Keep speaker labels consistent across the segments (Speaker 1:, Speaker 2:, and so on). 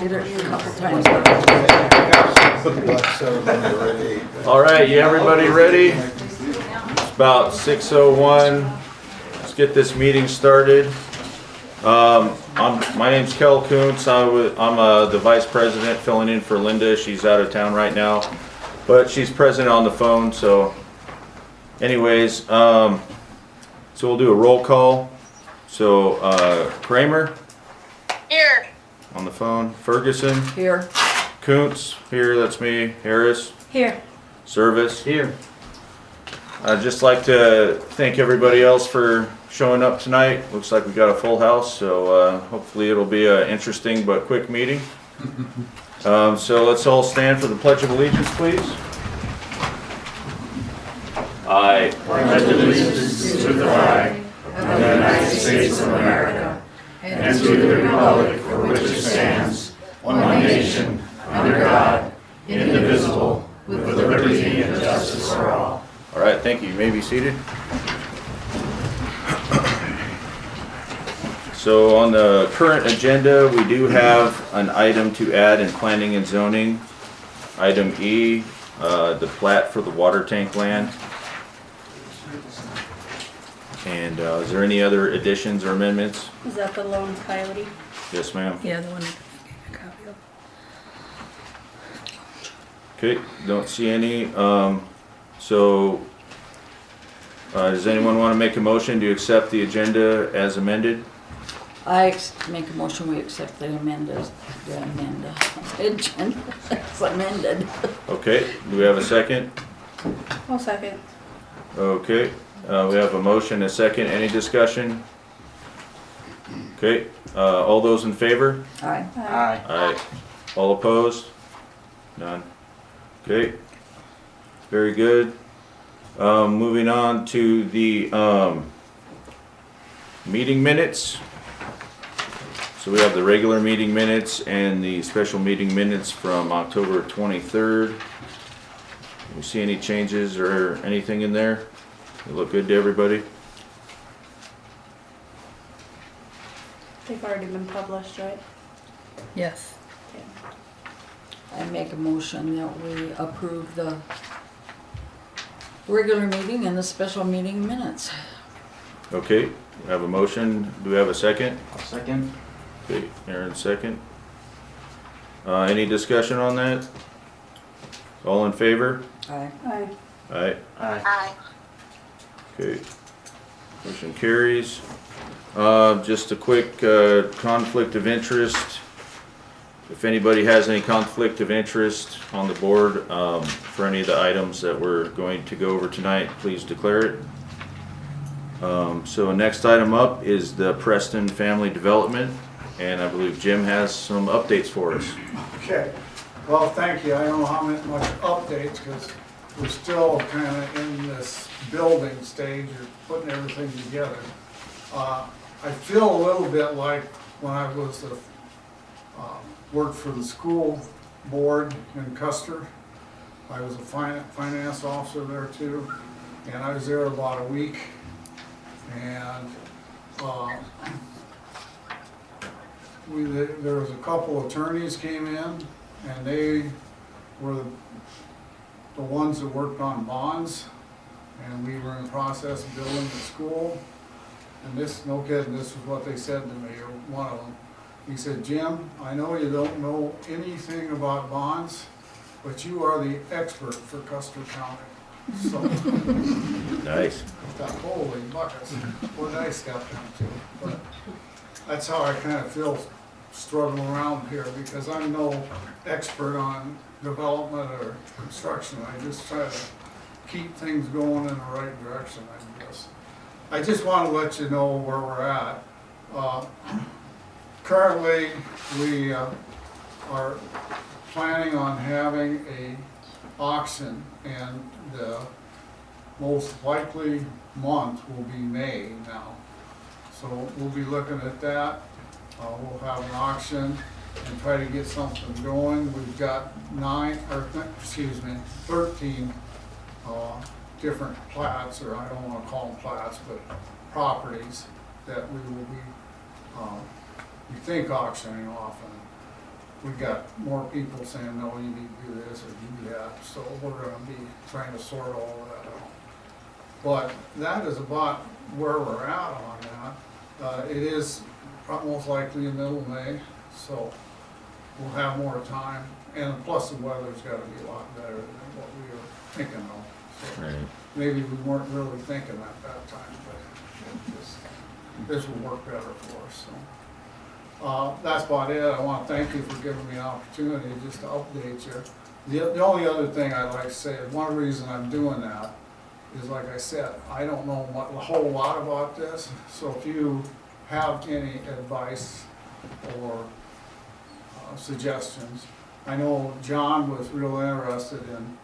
Speaker 1: Did it a couple times.
Speaker 2: All right, you everybody ready? It's about 6:01. Let's get this meeting started. My name's Kel Kuntz. I'm the vice president filling in for Linda. She's out of town right now, but she's present on the phone. So anyways, so we'll do a roll call. So Kramer?
Speaker 3: Here.
Speaker 2: On the phone. Ferguson?
Speaker 1: Here.
Speaker 2: Kuntz? Here, that's me. Harris?
Speaker 1: Here.
Speaker 2: Service? Here. I'd just like to thank everybody else for showing up tonight. Looks like we got a full house, so hopefully it'll be an interesting but quick meeting. So let's all stand for the Pledge of Allegiance, please. I
Speaker 4: pledge allegiance to the flag of the United States of America and to the republic for which it stands, one nation, under God, indivisible, with liberty and justice for all.
Speaker 2: All right, thank you. You may be seated. So on the current agenda, we do have an item to add in planning and zoning. Item E, the plat for the water tank land. And is there any other additions or amendments?
Speaker 5: Is that the lone coyote?
Speaker 2: Yes, ma'am.
Speaker 1: Yeah, the one I gave a copy of.
Speaker 2: Okay, don't see any. Does anyone want to make a motion to accept the agenda as amended?
Speaker 1: I make a motion, we accept the agenda. It's amended.
Speaker 2: Okay, do we have a second?
Speaker 5: I'll second.
Speaker 2: Okay, we have a motion, a second. Any discussion? Okay, all those in favor?
Speaker 1: Aye.
Speaker 2: Aye. All opposed? None. Okay, very good. Moving on to the meeting minutes. So we have the regular meeting minutes and the special meeting minutes from October 23rd. You see any changes or anything in there? They look good to everybody?
Speaker 5: They've already been published, right?
Speaker 1: Yes.
Speaker 5: Okay.
Speaker 1: I make a motion that we approve the regular meeting and the special meeting minutes.
Speaker 2: Okay, we have a motion. Do we have a second?
Speaker 4: Second.
Speaker 2: Okay, Aaron second. Any discussion on that? All in favor?
Speaker 1: Aye.
Speaker 5: Aye.
Speaker 2: Aye.
Speaker 3: Aye.
Speaker 2: Okay. Motion carries. Just a quick conflict of interest. If anybody has any conflict of interest on the board for any of the items that we're going to go over tonight, please declare it. So next item up is the Preston Family Development, and I believe Jim has some updates for us.
Speaker 6: Okay, well, thank you. I don't know how much updates because we're still kind of in this building stage of putting everything together. I feel a little bit like when I was worked for the school board in Custer. I was a finance officer there too, and I was there about a week. And there was a couple attorneys came in, and they were the ones that worked on bonds, and we were in the process of building the school. And this, no kidding, this is what they said to me, or one of them. He said, "Jim, I know you don't know anything about bonds, but you are the expert for Custer County." So,
Speaker 2: Nice.
Speaker 6: I thought, holy buckets, what I stepped into. But that's how I kind of feel struggling around here, because I'm no expert on development or construction. I just try to keep things going in the right direction, I guess. I just want to let you know where we're at. Currently, we are planning on having a auction, and the most likely month will be May now. So we'll be looking at that. We'll have an auction and try to get something going. We've got 13 different plats, or I don't want to call them plats, but properties that we will be, we think, auctioning off. we got more people saying, no, you need to do this or do that, so we're gonna be trying to sort all of that out. But that is about where we're at on that. It is most likely in middle of May, so we'll have more time. And plus the weather's gotta be a lot better than what we were thinking of. So
Speaker 2: Right.
Speaker 6: maybe we weren't really thinking at that time, but this will work better for us, so. That's about it. I wanna thank you for giving me an opportunity just to update you. The only other thing I'd like to say is one reason I'm doing that is, like I said, I don't know a whole lot about this, so if you have any advice or suggestions. I know John was real interested in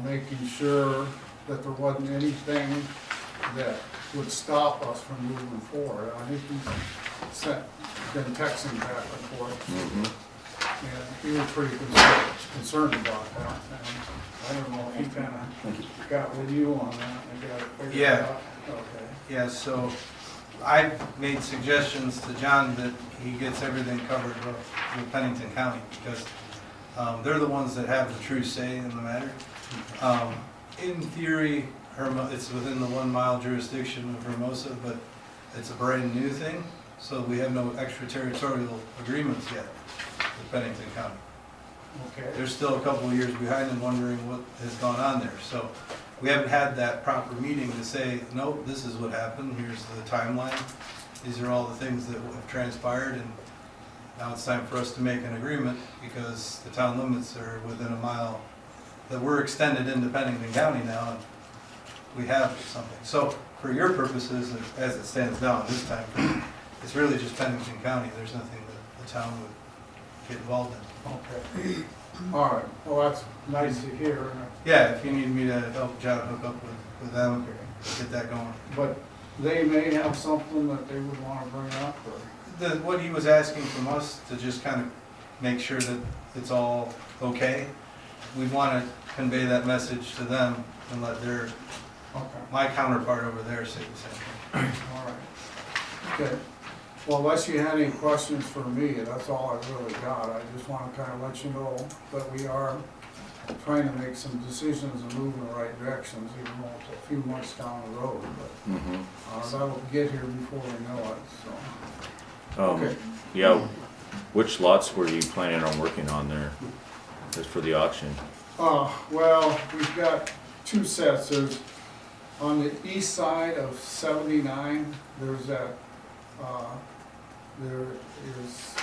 Speaker 6: making sure that there wasn't anything that would stop us from moving forward. I think he's been texting back and forth, and he was pretty concerned about that. And I don't know if he kind of got with you on that and got it figured
Speaker 4: Yeah.
Speaker 6: out. Okay.
Speaker 4: Yeah, so I've made suggestions to John that he gets everything covered with Pennington County, because they're the ones that have the true say in the matter. In theory, it's within the 1 mile jurisdiction of Hermosa, but it's a brand new thing, so we have no extraterritorial agreements yet with Pennington County.
Speaker 6: Okay.
Speaker 4: They're still a couple of years behind and wondering what has gone on there. So we haven't had that proper meeting to say, no, this is what happened, here's the timeline. These are all the things that have transpired, and now it's time for us to make an agreement, because the town limits are within 1 mile, that we're extended into Pennington County now, and we have something. So for your purposes, as it stands now this time, it's really just Pennington County. There's nothing that the town would get involved in.
Speaker 6: Okay. All right. Well, that's nice to hear.
Speaker 4: Yeah, if you need me to help John hook up with them, get that going.
Speaker 6: But they may have something that they would want to bring up, or?
Speaker 4: What he was asking from us, to just kind of make sure that it's all okay, we want to convey that message to them and let my counterpart over there say the same thing.
Speaker 6: All right. Okay. Well, unless you had any questions for me, that's all I really got. I just want to kind of let you know that we are trying to make some decisions and move in the right directions, even though it's a few months down the road. But that'll get here before we know it, so. Okay.
Speaker 2: Yeah, which lots were you planning on working on there, just for the auction?
Speaker 6: Well, we've got two sets. There's, on the east side of 79, there's that, there is,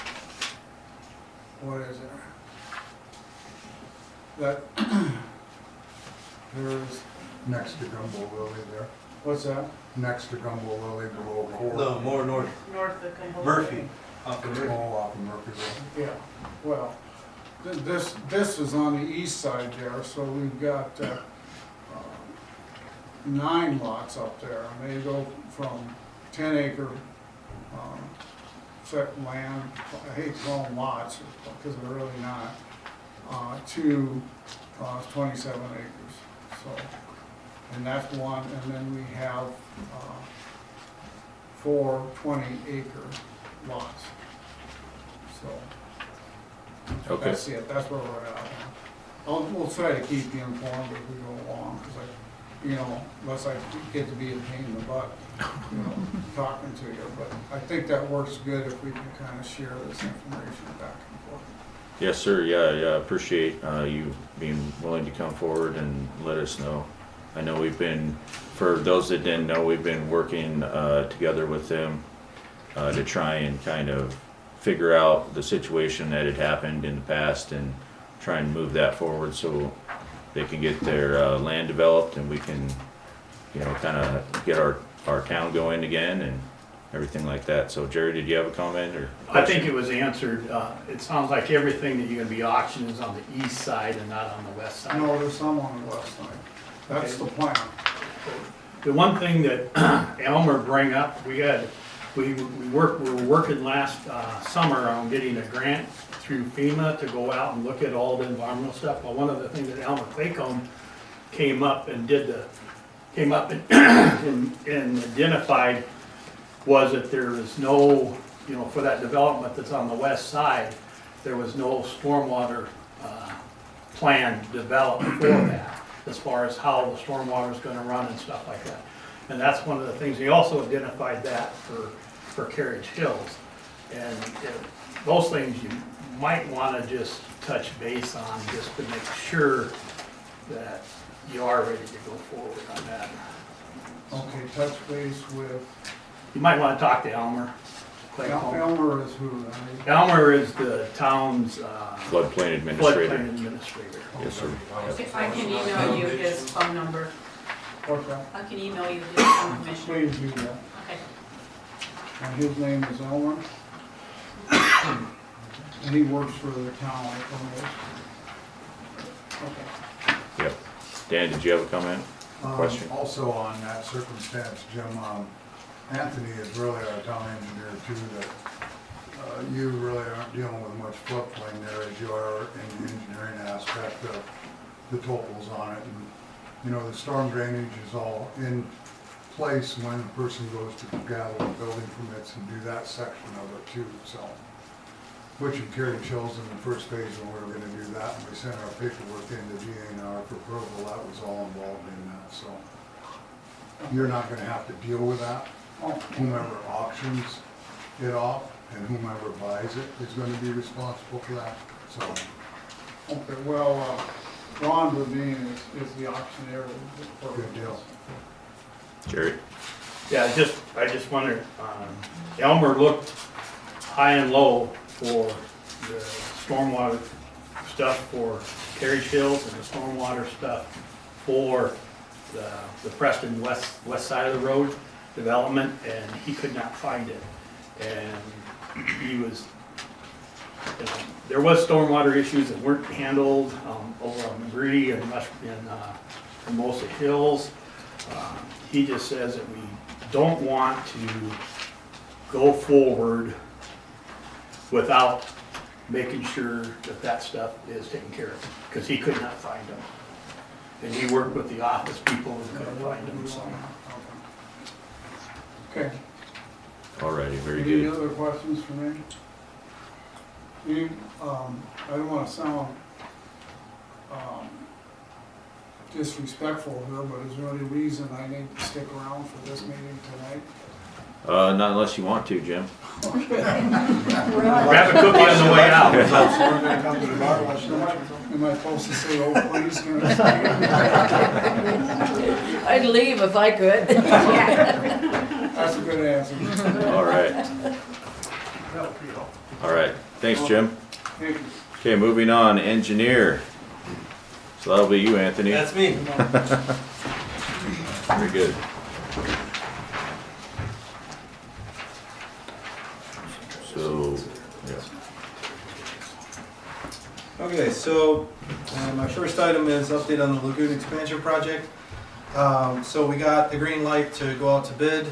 Speaker 6: what is there? That, there's,
Speaker 7: Next to Gumbo Lily there.
Speaker 6: what's that?
Speaker 7: Next to Gumbo Lily below Core.
Speaker 4: No, more north.
Speaker 5: North of Kimball.
Speaker 4: Murphy. Off of
Speaker 7: It's
Speaker 4: Murphy.
Speaker 7: all off of Murphyville.
Speaker 6: Yeah, well, this is on the east side there, so we've got 9 lots up there. And they go from 10-acre set land, I hate to call them lots, because they're really not, to 27 acres. So, and that's one, and then we have 4 20-acre lots. So,
Speaker 2: Okay.
Speaker 6: that's it, that's where we're at. We'll try to keep you informed as we go along, because unless I get to be a pain in the butt, talking to you. But I think that works good if we can kind of share this information back and forth.
Speaker 2: Yes, sir, yeah, appreciate you being willing to come forward and let us know. I know for those that didn't know, we've been working together with them to try and kind of figure out the situation that had happened in the past and try and move that forward so they can get their land developed and we can, kind of get our town going again and everything like that. So Jerry, did you have a comment or?
Speaker 8: I think it was answered. It sounds like everything that you're gonna be auctioning is on the east sside and not on the west side.
Speaker 6: No, there's some on the west side. That's the plan.
Speaker 8: The one thing that Elmer bring up, we were working last summer on getting a grant through FEMA to go out and look at all the environmental stuff. Well, one of the things that Elmer Claycomb came up and and identified was that there is no, for that development that's on the west side, there was no stormwater plan developed for that, as far as how the stormwater is gonna run and stuff like that. And that's one of the things, he also identified that for Carriage Hills. And those things you might wanna just touch base on, just to make sure that you are ready to go forward on that.
Speaker 6: Okay, touch base with,
Speaker 8: You might wanna talk to Elmer. Clayton.
Speaker 6: Elmer is who, right?
Speaker 8: Elmer is the town's
Speaker 2: Floodplain administrator.
Speaker 8: floodplain administrator.
Speaker 2: Yes, sir.
Speaker 9: I can email you his phone number.
Speaker 6: What's that?
Speaker 9: I can email you his information.
Speaker 6: Please do that.
Speaker 9: Okay.
Speaker 6: And his name is Elmer. And he works for the town at Hermosa. Okay.
Speaker 2: Yep. Dan, did you have a comment? Question?
Speaker 7: Also on that circumstance, Jim, Anthony is really our town engineer too, that you really aren't dealing with much floodplain there as you are in the engineering aspect of the totals on it. And, you know, the storm drainage is all in place when a person goes to gather the building permits and do that section of it too, so. Which in Carriage Hills in the first phase when we were gonna do that, and we sent our paperwork into GNR for approval, that was all involved in that, so. You're not gonna have to deal with that. Whomever auctions it off and whomever buys it is gonna be responsible for that, so.
Speaker 6: Okay, well, Ron Levine is the auctioneer.
Speaker 7: Good deal.
Speaker 2: Jerry?
Speaker 8: Yeah, I just wondered, Elmer looked high and low for the stormwater stuff for Carriage Hills and the stormwater stuff for the Preston west side of the road development, and he could not find it. And he was, there was stormwater issues that weren't handled over on McGree and Hermosa Hills. He just says that we don't want to go forward without making sure that that stuff is taken care of, because he could not find them. And he worked with the office people and couldn't find them, so.
Speaker 6: Okay.
Speaker 2: Alrighty, very
Speaker 6: Any
Speaker 2: good.
Speaker 6: other questions for me? I don't wanna sound, disrespectful here, but is there any reason I need to stick around for this meeting tonight?
Speaker 2: Not unless you want to, Jim.
Speaker 8: Grab a cookie on the way out.
Speaker 6: Am I supposed to say, oh, please, can I stay?
Speaker 1: I'd leave if I could.
Speaker 6: That's a good answer.
Speaker 2: Alright. Alright, thanks, Jim.
Speaker 6: Thank you.
Speaker 2: Okay, moving on, engineer. So that'll be you, Anthony.
Speaker 10: That's me.
Speaker 2: Very good. So, yeah.
Speaker 10: Okay, so my first item is update on the lagoon expansion project. So we got the green light to go out to bid.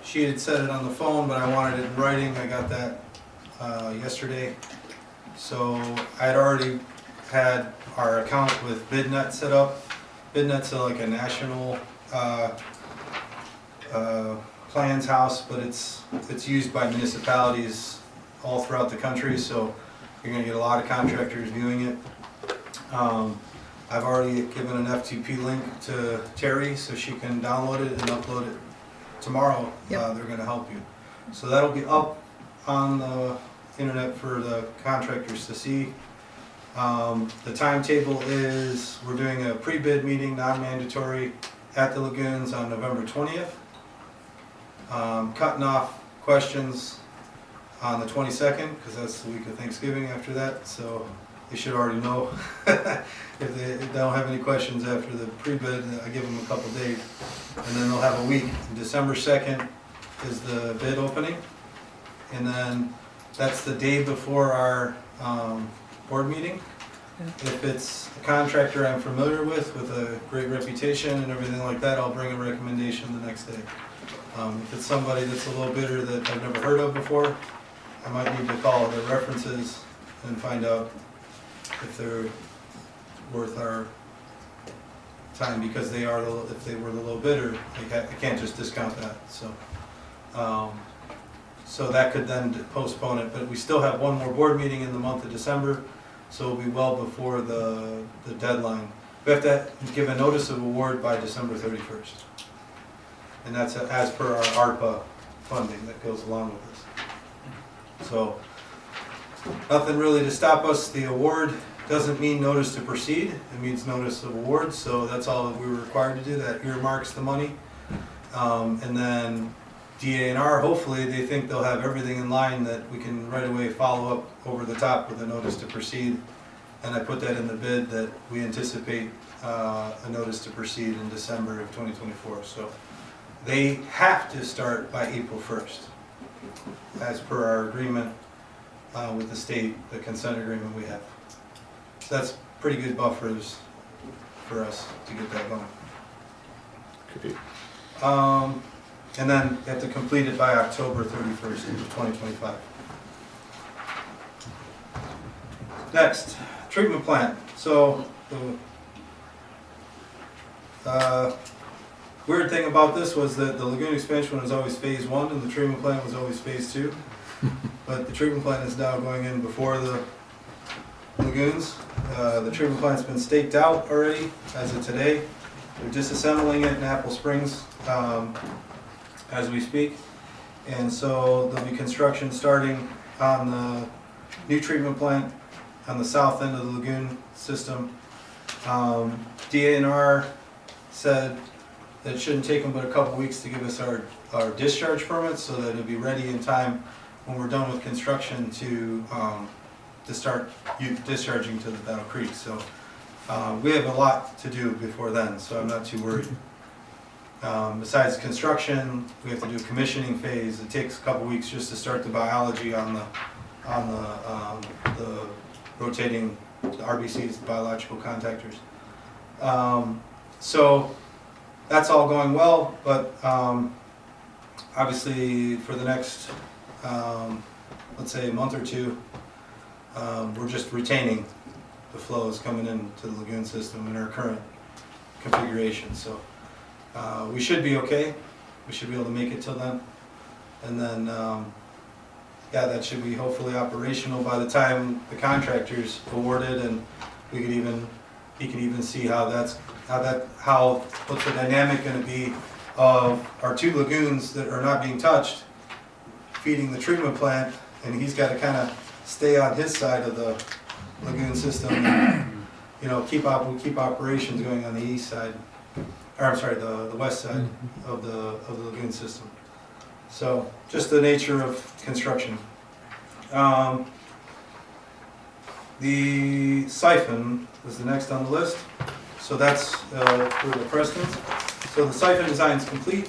Speaker 10: She had said it on the phone, but I wanted it in writing. I got that yesterday. So I had already had our account with BidNet set up. BidNet's like a national plans house, but it's used by municipalities all throughout the country, so you're gonna get a lot of contractors viewing it. I've already given an FTP link to Terry so she can download it and upload it tomorrow.
Speaker 1: Yep.
Speaker 10: They're gonna help you. So that'll be up on the internet for the contractors to see. The timetable is, we're doing a pre-bid meeting, non-mandatory, at the lagoons on November 20th. Cutting off questions on the 22nd, because that's the week of Thanksgiving after that, so they should already know. If they don't have any questions after the pre-bid, I give them a couple days, and then they'll have a week. December 2nd is the bid opening, and then that's the day before our board meeting. If it's a contractor I'm familiar with a great reputation and everything like that, I'll bring a recommendation the next day. If it's somebody that's a little bitter that I've never heard of before, I might need to call their references and find out if they're worth our time, because they are, if they were the low bidder, I can't just discount that, so. So that could then postpone it, but we still have one more board meeting in the month of December, so it'll be well before the deadline. We have to give a notice of award by December 31st. And that's as per our ARPA funding that goes along with this. So, nothing really to stop us. The award doesn't mean notice to proceed, it means notice of award, so that's all that we were required to do. That earmarks the money. And then DANR, hopefully they think they'll have everything in line that we can right away follow up over the top with a notice to proceed. And I put that in the bid that we anticipate a notice to proceed in December of 2024. So they have to start by April 1st, as per our agreement with the state, the consent agreement we have. So that's pretty good buffers for us to get that going.
Speaker 2: Okay.
Speaker 10: And then you have to complete it by October 31st, 2025. Next, treatment plant. So the weird thing about this was that the lagoon expansion was always phase 1 and the treatment plant was always phase 2. But the treatment plant is now going in before the lagoons. The treatment plant's been staked out already as of today. They're disassembling it in Apple Springs as we speak. And so there'll be construction starting on the new treatment plant on the south end of the lagoon system. DANR said that it shouldn't take them but a couple weeks to give us our discharge permits, so that it'll be ready in time when we're done with construction to start discharging to the Battle Creek. So we have a lot to do before then, so I'm not too worried. Besides construction, we have to do a commissioning phase. It takes a couple weeks just to start the biology on the rotating the RBCs, biological contactors. So that's all going well, but obviously for the next, let's say a month or two, we're just retaining the flows coming into the lagoon system in our current configuration. So we should be okay. We should be able to make it till then. And then, yeah, that should be hopefully operational by the time the contractor's awarded, and he could even see what's the dynamic going to be of our two lagoons that are not being touched, feeding the treatment plant, and he's got to kind of stay on his side of the lagoon system, and, you know, keep operations going on the east side, or I'm sorry, the west side of the lagoon system. So just the nature of construction. The siphon is the next on the list. So that's for the Prestons. So the siphon design is complete.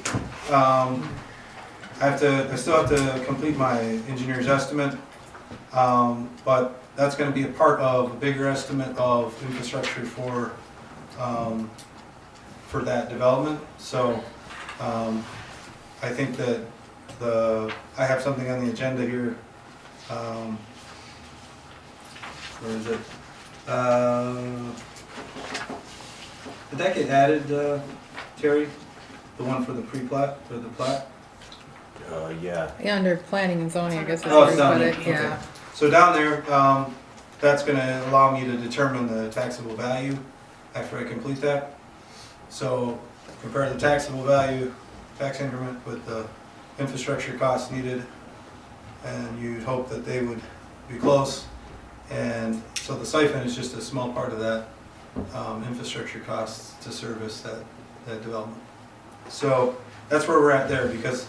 Speaker 10: I still have to complete my engineer's estimate, but that's going to be a part of a bigger estimate of infrastructure for that development. So I think that I have something on the agenda here. Where is it? Did that get added, Terry? The one for the pre-plat, or the plat?
Speaker 2: Yeah.
Speaker 11: Yeah, under planning and zoning, I guess that's
Speaker 10: Oh,
Speaker 11: where
Speaker 10: it's
Speaker 11: we
Speaker 10: down
Speaker 11: put
Speaker 10: there,
Speaker 11: it,
Speaker 10: okay.
Speaker 11: yeah.
Speaker 10: So down there, that's gonna allow me to determine the taxable value after I complete that. So compare the taxable value, tax increment with the infrastructure costs needed, and you'd hope that they would be close. And so the siphon is just a small part of that infrastructure costs to service that development. So that's where we're at there, because,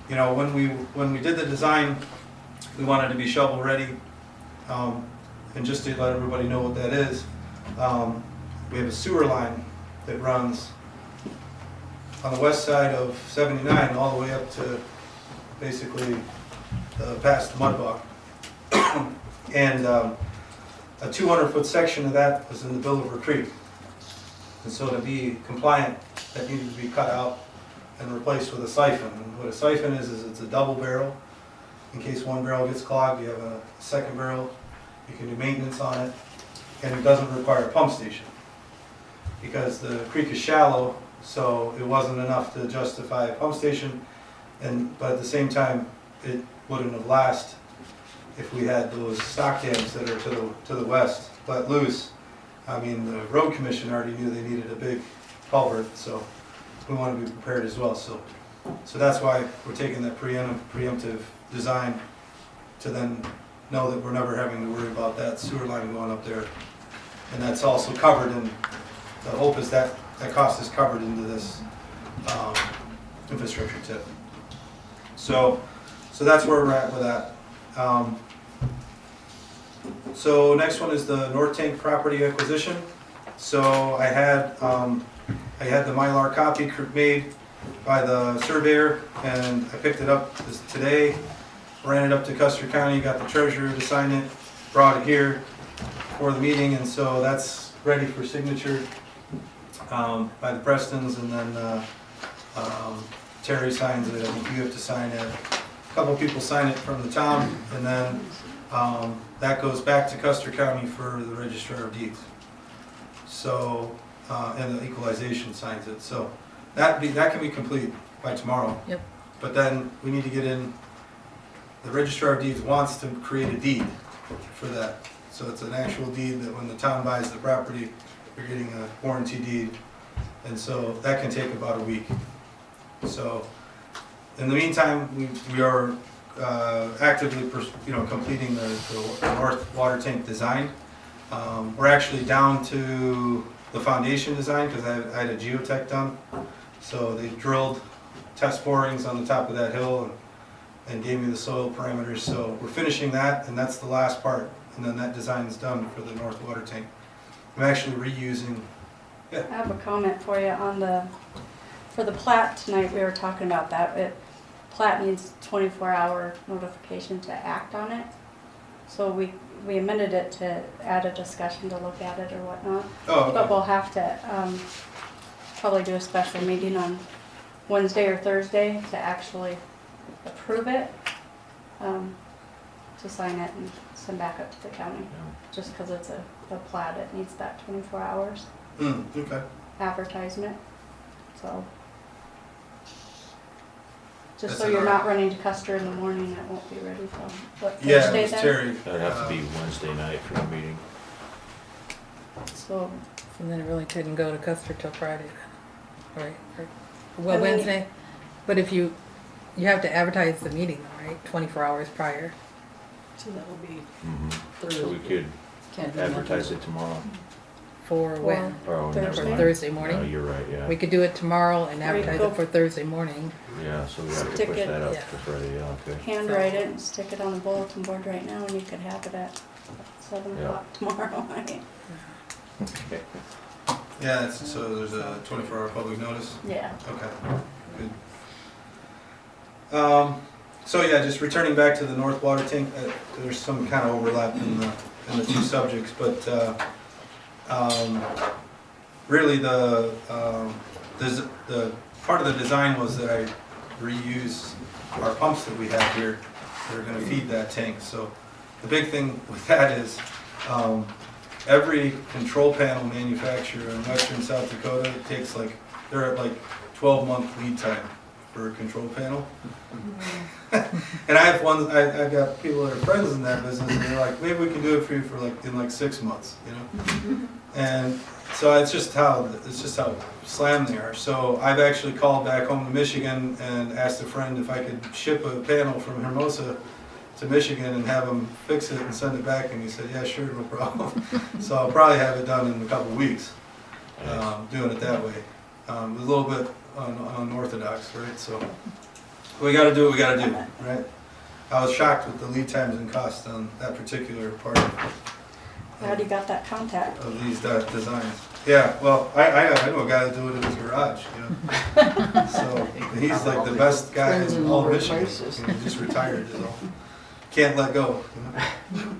Speaker 10: you know, when we did the design, we wanted to be shovel ready. And just to let everybody know what that is, we have a sewer line that runs on the west side of 79 all the way up to basically past the mud bog. And a 200-foot section of that was in the Billiver Creek. And so to be compliant, that needed to be cut out and replaced with a siphon. And what a siphon is it's a double barrel. In case one barrel gets clogged, you have a second barrel. You can do maintenance on it, and it doesn't require a pump station. Because the creek is shallow, so it wasn't enough to justify a pump station, but at the same time, wouldn't have lasted if we had those stock dams that are to the west let loose. I mean, the road commission already knew they needed a big culvert, so we want to be prepared as well. So that's why we're taking that preemptive design to then know that we're never having to worry about that sewer line going up there. And that's also covered, and the hope is that that cost is covered into this infrastructure tip. So that's where we're at with that. So next one is the North Tank property acquisition. So I had the Mylar copy made by the surveyor, and I picked it up today, ran it up to Custer County, got the treasurer to sign it, brought it here for the meeting, and so that's ready for signature by the Prestons, and then Terry signs it. I think you have to sign it. A couple people sign it from the town, and then that goes back to Custer County for the Registrar of Deeds. So, and the equalization signs it. So that can be complete by tomorrow.
Speaker 11: Yep.
Speaker 10: But then we need to get in, the Registrar of Deeds wants to create a deed for that. So it's an actual deed that when the town buys the property, you're getting a warranty deed. And so that can take about a week. So in the meantime, we are actively completing the north water tank design. We're actually down to the foundation design because I had a geotech done. So they drilled test borings on the top of that hill and gave me the soil parameters. So we're finishing that, and that's the last part. And then that design is done for the north water tank. I'm actually reusing.
Speaker 5: I have a comment for you on for the plat tonight. We were talking about that. Plat needs 24-hour notification to act on it. So we amended it to add a discussion to look at it or whatnot.
Speaker 10: Oh, okay.
Speaker 5: But we'll have to probably do a special meeting on Wednesday or Thursday to actually approve it, to sign it and send back up to the county. Just because it's a plat, it needs that 24 hours
Speaker 10: Okay.
Speaker 5: advertisement. So just
Speaker 10: That's
Speaker 5: so you're
Speaker 10: an
Speaker 5: not running to Custer in the morning, it won't be ready till what,
Speaker 10: Yeah,
Speaker 5: Thursday
Speaker 10: it was
Speaker 5: then?
Speaker 10: Terry.
Speaker 2: That'd have to be Wednesday night for the meeting.
Speaker 5: So
Speaker 11: And then it really couldn't go to Custer till Friday then, right? Well,
Speaker 5: I mean-
Speaker 11: Wednesday, but if you have to advertise the meeting, right, 24 hours prior.
Speaker 1: So that will be
Speaker 2: So we could
Speaker 1: can't do
Speaker 2: advertise
Speaker 1: nothing.
Speaker 2: it tomorrow.
Speaker 11: For when?
Speaker 2: Oh, never
Speaker 5: Thursday.
Speaker 11: For
Speaker 2: mind.
Speaker 11: Thursday
Speaker 2: No,
Speaker 11: morning?
Speaker 2: you're right, yeah.
Speaker 11: We could do it tomorrow and
Speaker 5: Or you
Speaker 11: advertise
Speaker 5: go-
Speaker 11: it for Thursday morning.
Speaker 2: Yeah, so we have to
Speaker 5: Stick
Speaker 2: push
Speaker 5: it-
Speaker 2: that up
Speaker 11: yeah.
Speaker 2: to Friday, yeah, okay.
Speaker 5: handwrite it and stick it on the bulletin board right now, and you could have it at 7
Speaker 2: Yeah.
Speaker 5: o'clock tomorrow night.
Speaker 2: Okay.
Speaker 10: Yeah, so there's a 24-hour public notice.
Speaker 5: Yeah.
Speaker 10: Okay, good. So yeah, just returning back to the north water tank, there's some kind of overlap in the two subjects, but really the part of the design was that I reuse our pumps that we have here that are going to feed that tank. So the big thing with that is every control panel manufacturer in western South Dakota takes they're at 12-month lead time for a control panel. And I've got people that are friends in that business, and they're like, maybe we can do it for you for in 6 months, you know. And so it's just how slammed they are. So I've actually called back home to Michigan and asked a friend if I could ship a panel from Hermosa to Michigan and have them fix it and send it back, and he said, yeah, sure, no problem. So I'll probably have it done in a couple of weeks, doing it that way. A little bit unorthodox, right? So we got to do what we got to do, right? I was shocked with the lead times and costs on that particular part
Speaker 5: How do you got that contact?
Speaker 10: of these designs. Yeah, well, I know a guy that do it in his garage, you know. So he's like the best guy
Speaker 1: Friends
Speaker 10: in
Speaker 1: in
Speaker 10: all
Speaker 1: lower
Speaker 10: of Michigan.
Speaker 1: places.
Speaker 10: You know, just retired, you know. Can't let go. You know?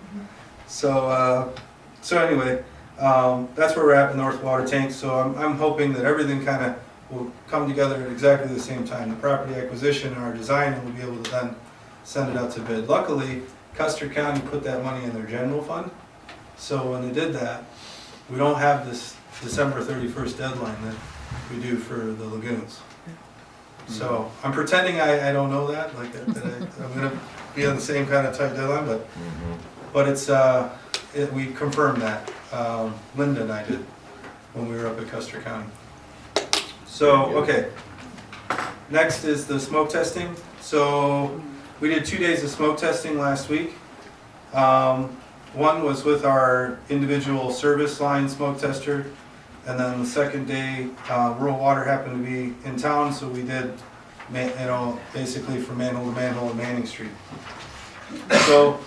Speaker 10: So anyway, that's where we're at with North Water Tank. So I'm hoping that everything kind of will come together at exactly the same time. The property acquisition and our design, and we'll be able to then send it out to bid. Luckily, Custer County put that money in their general fund. So when they did that, we don't have this December 31st deadline that we do for the lagoons. So I'm pretending I don't know that, like that I'm gonna be on the same kind of tight deadline, but it's, we confirmed that. Linda and I did when we were up at Custer County. So, okay. Next is the smoke testing. So we did 2 days of smoke testing last week. One was with our individual service line smoke tester, and then the second day, rural water happened to be in town, so we did, basically from manhole to manhole in Manning Street. So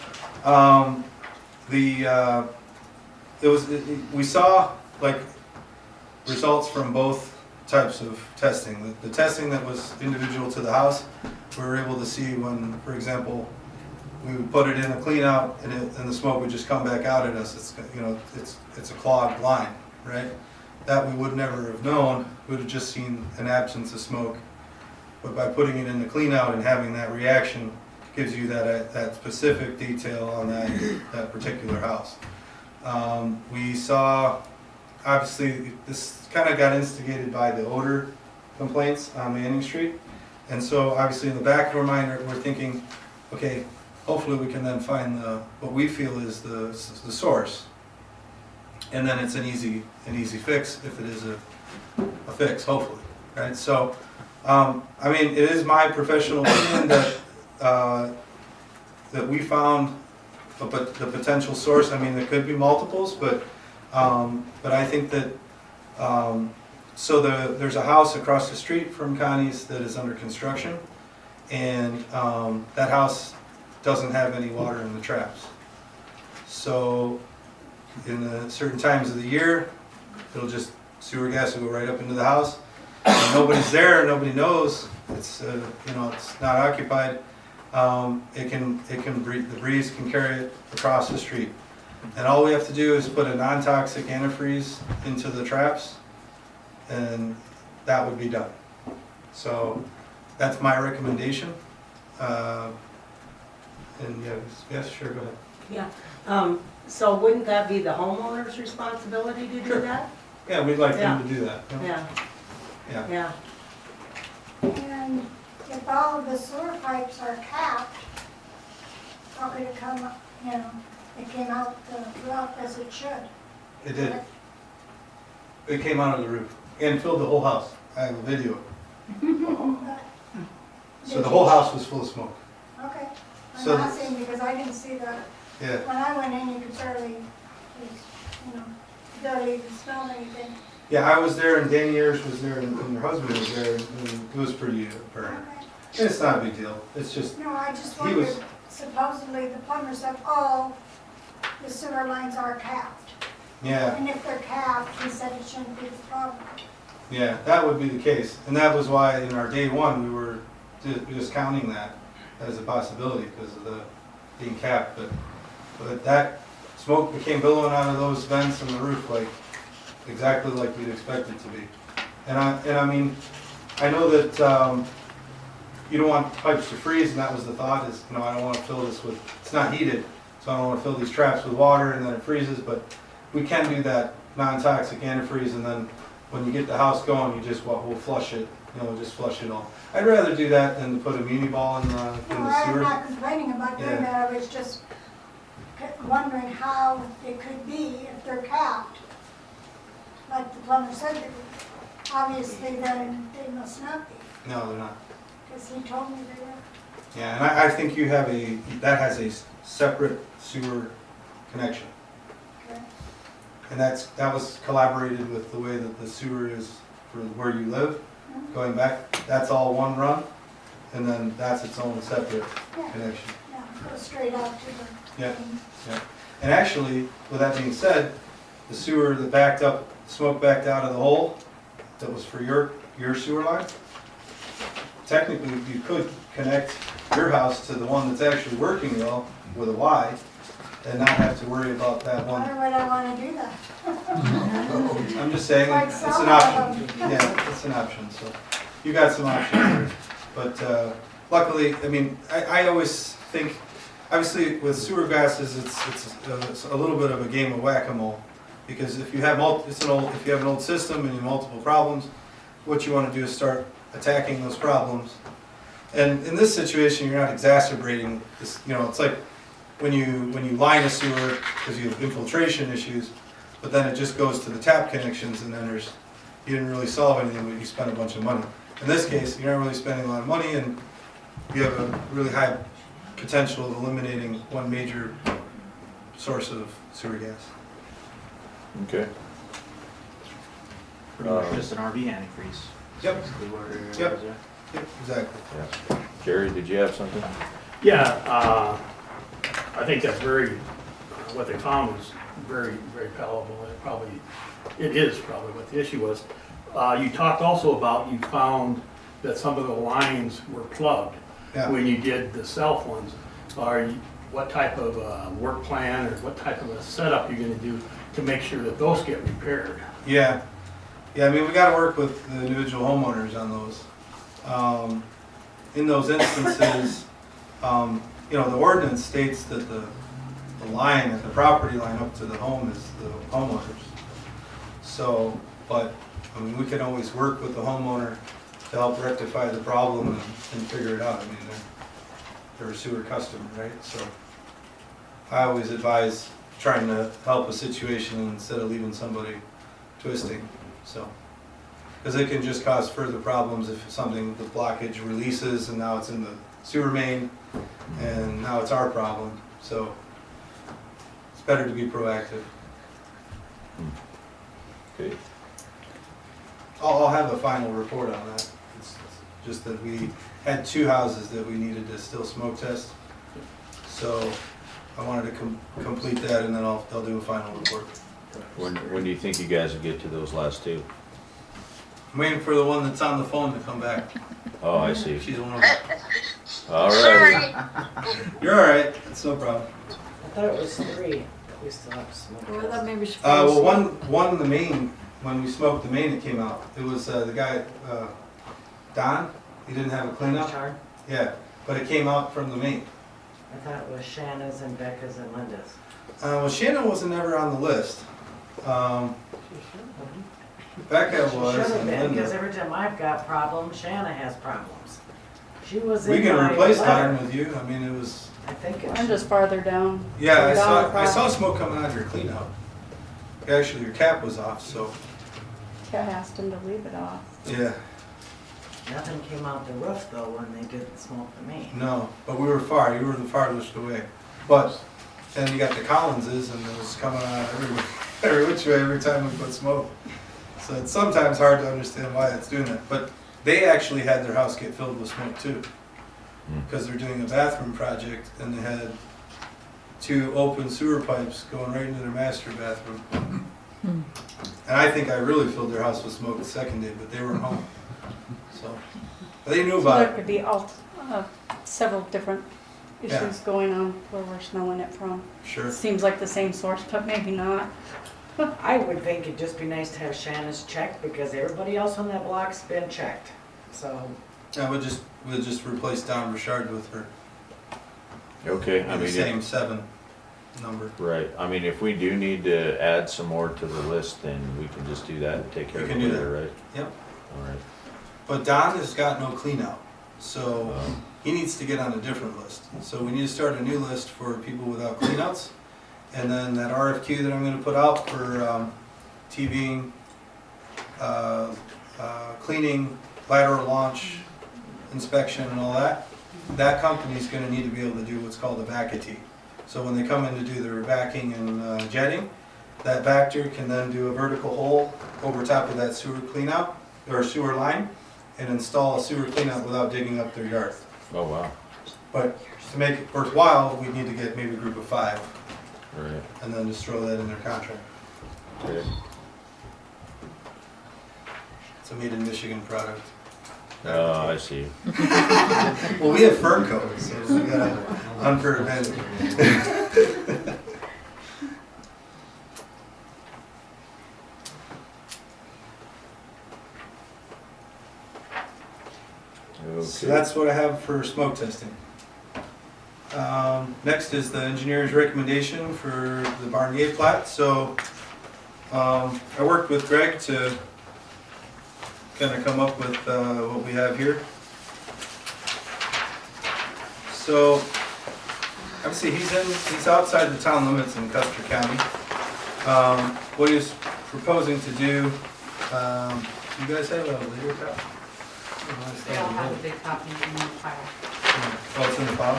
Speaker 10: we saw like results from both types of testing. The testing that was individual to the house, we were able to see when, for example, we would put it in a clean out and the smoke would just come back out at us. It's a clogged line, right? That we would never have known. We would have just seen an absence of smoke. But by putting it in the clean out and having that reaction, gives you that specific detail on that particular house. We saw, obviously, this kind of got instigated by the odor complaints on Manning Street. And so obviously in the back of our mind, we're thinking, okay, hopefully we can then find what we feel is the source. And then it's an easy fix if it is a fix, hopefully, right? So, I mean, it is my professional opinion that we found the potential source. I mean, there could be multiples, but I think that, there's a house across the street from Connie's that is under construction, and that house doesn't have any water in the traps. So in the certain times of the year, it'll just, sewer gas will go right up into the house. And nobody's there, nobody knows, it's, it's not occupied. The breeze can carry it across the street. And all we have to do is put a non-toxic antifreeze into the traps, and that would be done. So that's my recommendation. And yes, sure, go ahead.
Speaker 12: Yeah, so wouldn't that be the homeowner's responsibility to do that?
Speaker 10: Yeah, we'd like them to do that.
Speaker 12: Yeah.
Speaker 10: Yeah.
Speaker 3: And if all of the sewer pipes are capped, how could it come, it came out the roof as it should?
Speaker 10: It did. It came out of the roof and filled the whole house. I have a video. So the whole house was full of smoke.
Speaker 3: Okay,
Speaker 10: So
Speaker 3: I'm asking because I didn't see that.
Speaker 10: Yeah.
Speaker 3: When I went in, you could barely, barely even smell anything.
Speaker 10: Yeah, I was there and Danny Ayers was there and your husband was there, and it was pretty apparent.
Speaker 3: Okay.
Speaker 10: And it's not a big deal. It's just,
Speaker 3: No, I just
Speaker 10: He was-
Speaker 3: wondered, supposedly the plumber said all the sewer lines are capped.
Speaker 10: yeah,
Speaker 3: And if they're capped, he said it shouldn't be the problem.
Speaker 10: yeah, that would be the case. And that was why in our day one, we were just counting that as a possibility because of the being capped. But that smoke became billowing out of those vents in the roof exactly like you'd expect it to be. And I mean, I know that you don't want pipes to freeze, and that was the thought is, I don't want to fill this with, it's not heated, so I don't want to fill these traps with water and then it freezes, but we can do that non-toxic antifreeze, and then when you get the house going, we'll flush it, just flush it all. I'd rather do that than to put a muni ball in the
Speaker 3: No, I'm
Speaker 10: sewer.
Speaker 3: not complaining about doing
Speaker 10: Yeah.
Speaker 3: that, I was just wondering how it could be if they're capped. Like the plumber said they were. Obviously, then they must not be,
Speaker 10: No, they're not.
Speaker 3: because he told me they were.
Speaker 10: Yeah, and I think that has a separate sewer connection.
Speaker 3: Okay.
Speaker 10: And that was collaborated with the way that the sewer is for where you live, going back. That's all one run, and then that's its own separate
Speaker 3: Yeah.
Speaker 10: connection.
Speaker 3: Yeah, go straight out to the.
Speaker 10: Yeah. Yeah. And actually, with that being said, the sewer that backed up, smoke backed out of the hole that was for your sewer line, technically you could connect your house to the one that's actually working well with a Y and not have to worry about that one.
Speaker 3: Why would I want to do that?
Speaker 10: I'm just saying,
Speaker 3: Like
Speaker 10: it's
Speaker 3: some
Speaker 10: an
Speaker 3: of
Speaker 10: option.
Speaker 3: them.
Speaker 10: Yeah, it's an option, so you got some options there. But luckily, I mean, I always think, obviously with sewer gases, it's a little bit of a game of whack-a-mole. Because if you have an old system and you have multiple problems, what you want to do is start attacking those problems. And in this situation, you're not exacerbating this, you know, it's like when you line a sewer because you have infiltration issues, but then it just goes to the tap connections and then you didn't really solve anything, but you spent a bunch of money. In this case, you're not really spending a lot of money and you have a really high potential of eliminating one major source of sewer gas.
Speaker 2: Okay.
Speaker 4: Pretty much just an RV antifreeze.
Speaker 10: Yep.
Speaker 4: Basically what it is,
Speaker 10: Yep.
Speaker 4: yeah.
Speaker 10: Yep, exactly.
Speaker 2: Yeah. Gary, did you have something?
Speaker 8: Yeah, I think that's what they found was very, very palatable. It is probably what the issue was. You talked also about, you found that some of the lines were plugged
Speaker 10: Yeah.
Speaker 8: when you did the self ones. What type of work plan or what type of a setup you're gonna do to make sure that those get repaired?
Speaker 10: Yeah. Yeah, I mean, we gotta work with the individual homeowners on those. In those instances, you know, the ordinance states that the line, at the property line up to the home is the homeowners. So, but, I mean, we can always work with the homeowner to help rectify the problem and figure it out. I mean, they're a sewer customer, right? So I always advise trying to help a situation instead of leaving somebody twisting, so. Because it can just cause further problems if the blockage releases and now it's in the sewer main and now it's our problem. So it's better to be proactive.
Speaker 2: Okay.
Speaker 10: I'll have a final report on that. It's just that we had 2 houses that we needed to still smoke test. So I wanted to complete that and then I'll do a final report.
Speaker 2: When do you think you guys will get to those last 2?
Speaker 10: I'm waiting for the one that's on the phone to come back.
Speaker 2: Oh, I see.
Speaker 10: She's one of them.
Speaker 2: All right.
Speaker 10: You're all right. It's no problem.
Speaker 12: I thought it was 3. We still have to smoke.
Speaker 1: Well, that maybe she.
Speaker 10: Well, one in the main, when we smoked the main, it came out. It was the guy, Don. He didn't have a cleanup.
Speaker 12: Char?
Speaker 10: Yeah, but it came out from the main.
Speaker 12: I thought it was Shanna's and Becca's and Linda's.
Speaker 10: Well, Shannon wasn't ever on the list. Becca
Speaker 12: She
Speaker 10: was
Speaker 12: should have
Speaker 10: and
Speaker 12: been, because
Speaker 10: Linda.
Speaker 12: every time I've got problems, Shanna has problems. She was in
Speaker 10: We can
Speaker 12: my
Speaker 10: replace
Speaker 12: letter.
Speaker 10: Don with you. I mean, it was.
Speaker 12: I think it
Speaker 5: I'm
Speaker 12: should.
Speaker 5: just farther down.
Speaker 10: Yeah, I
Speaker 5: Down the
Speaker 10: saw
Speaker 5: problem.
Speaker 10: smoke coming out of your cleanout. Actually, your cap was off, so
Speaker 5: I asked him to leave it off.
Speaker 10: yeah.
Speaker 12: Nothing came out the roof though when they did smoke the main.
Speaker 10: No, but we were far. You were the farthest away. But then you got the Collinses, and it was coming out every which way every time we put smoke. So it's sometimes hard to understand why it's doing that. But they actually had their house get filled with smoke too, because they're doing a bathroom project, and they had 2 open sewer pipes going right into their master bathroom. And I think I really filled their house with smoke the second day, but they weren't home. So but they knew
Speaker 5: So
Speaker 10: about
Speaker 5: there
Speaker 10: it.
Speaker 5: could be several different
Speaker 10: Yeah.
Speaker 5: issues going on where we're smelling it from.
Speaker 10: Sure.
Speaker 5: Seems like the same source, but maybe not.
Speaker 12: I would think it'd just be nice to have Shanna's checked because everybody else on that block's been checked. So,
Speaker 10: Yeah, we'll just replace Don Richard with her.
Speaker 2: Okay, I
Speaker 10: The
Speaker 2: mean,
Speaker 10: same 7 number.
Speaker 2: right, I mean, if we do need to add some more to the list, then we can just do that and take care
Speaker 10: You
Speaker 2: of it
Speaker 10: can do
Speaker 2: later, right?
Speaker 10: Yep.
Speaker 2: All right.
Speaker 10: But Don has got no clean out, so
Speaker 2: Um,
Speaker 10: he needs to get on a different list. So we need to start a new list for people without cleanouts. And then that RFQ that I'm gonna put out for TVing, cleaning, lateral launch, inspection and all that, that company's gonna need to be able to do what's called a vacuum. So when they come in to do their vacuuming and jetting, that vector can then do a vertical hole over top of that sewer cleanout, or sewer line, and install a sewer cleanout without digging up their yard.
Speaker 2: Oh, wow,
Speaker 10: But to make it worthwhile, we need to get maybe a group of 5,
Speaker 2: right,
Speaker 10: and then just throw that in their contract.
Speaker 2: okay.
Speaker 10: It's a made in Michigan product.
Speaker 2: Oh, I see.
Speaker 10: Well, we have firm codes, so we got an unfair advantage. So
Speaker 2: Okay,
Speaker 10: that's what I have for smoke testing. Next is the engineer's recommendation for the barn gate plat. So I worked with Greg to gonna come up with what we have here. So, obviously, he's outside the town limits in Custer County. What he's proposing to do, you guys have a later copy?
Speaker 9: They all have a big copy in the file.
Speaker 10: Oh, it's in the file?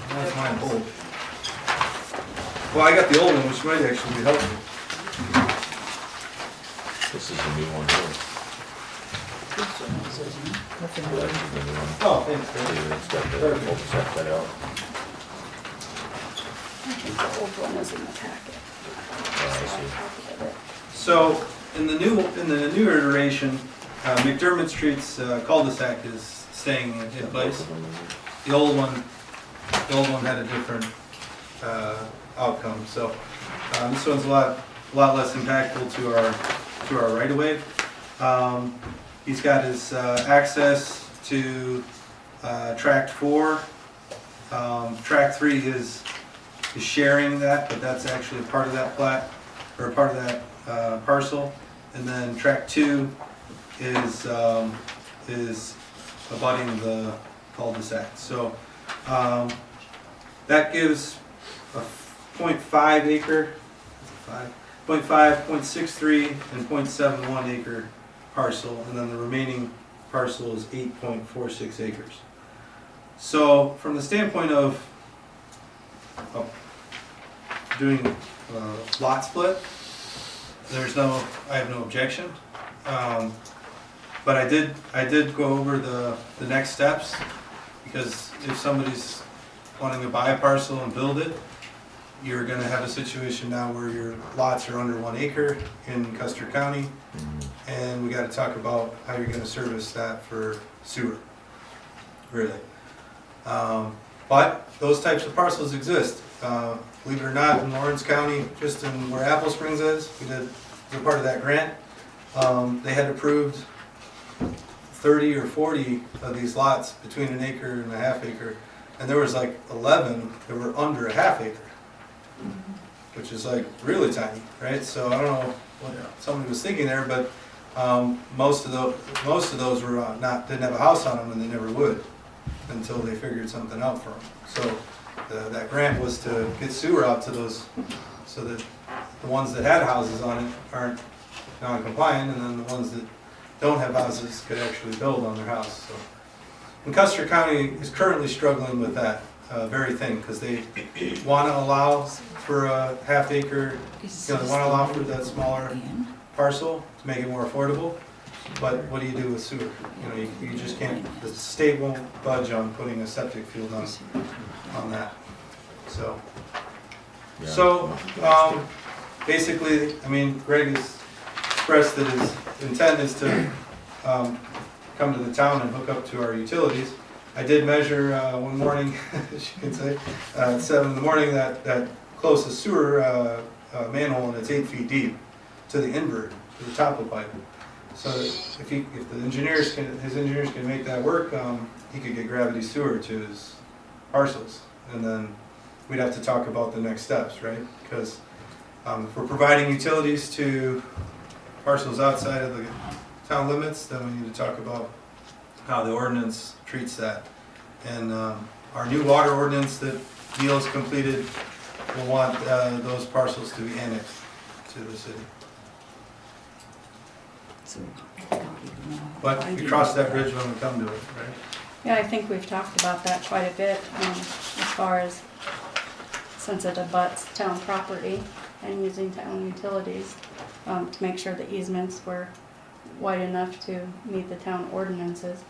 Speaker 10: That's mine old. Well, I got the old one, which might actually be helpful.
Speaker 2: This is the new one here.
Speaker 1: This one is, isn't it?
Speaker 11: That's
Speaker 2: Well,
Speaker 11: another-
Speaker 2: that's the new one.
Speaker 10: Oh, thanks.
Speaker 2: Yeah, it's got that, we'll check that out.
Speaker 5: I think the old one is in the packet.
Speaker 2: Oh, I see.
Speaker 5: Copy of it.
Speaker 10: So, in the new iteration, McDermott Street's cul-de-sac is staying in place. The old one had a different outcome. So this one's a lot less impactful to our right of way. He's got his access to tract 4. Tract 3 is sharing that, but that's actually a part of that plat or a part of that parcel. And then tract 2 is abutting the cul-de-sac. So that gives a 0.5 acre, 0.5, 0.63, and 0.71 acre parcel, and then the remaining parcel is 8.46 acres. So from the standpoint of doing lot split, I have no objection. But I did go over the next steps, because if somebody's wanting to buy a parcel and build it, you're gonna have a situation now where your lots are under 1 acre in Custer County, and we gotta talk about how you're gonna service that for sewer, really. But those types of parcels exist. Believe it or not, in Lawrence County, just in where Apple Springs is, we're part of that grant. They had approved 30 or 40 of these lots between 1 acre and a half acre, and there was like 11 that were under a half acre, which is like really tiny, right? So I don't know what somebody was thinking there, but most of those were didn't have a house on them, and they never would until they figured something out for them. So that grant was to get sewer out to those, so that the ones that had houses on it aren't non-compliant, and then the ones that don't have houses could actually build on their house. So, and Custer County is currently struggling with that very thing, because they want to allow for a half acre, they want to allow for that smaller parcel to make it more affordable. But what do you do with sewer? You just can't. The state won't budge on putting a septic field on that. So, basically, I mean, Greg has expressed that his intent is to come to the town and hook up to our utilities. I did measure one morning, as you can say, at 7 in the morning, that closest sewer manhole, and it's 8 feet deep to the invert, to the top of the pipe. So if the his engineers can make that work, he could get gravity sewer to his parcels, and then we'd have to talk about the next steps, right? Because if we're providing utilities to parcels outside of the town limits, then we need to talk about how the ordinance treats that. And our new water ordinance that Neil's completed will want those parcels to be annexed to the city. But we cross that bridge when we come to it, right?
Speaker 5: Yeah, I think we've talked about that quite a bit, as far as, since it abuts town property and using town utilities, to make sure the easements were wide enough to meet the town ordinances.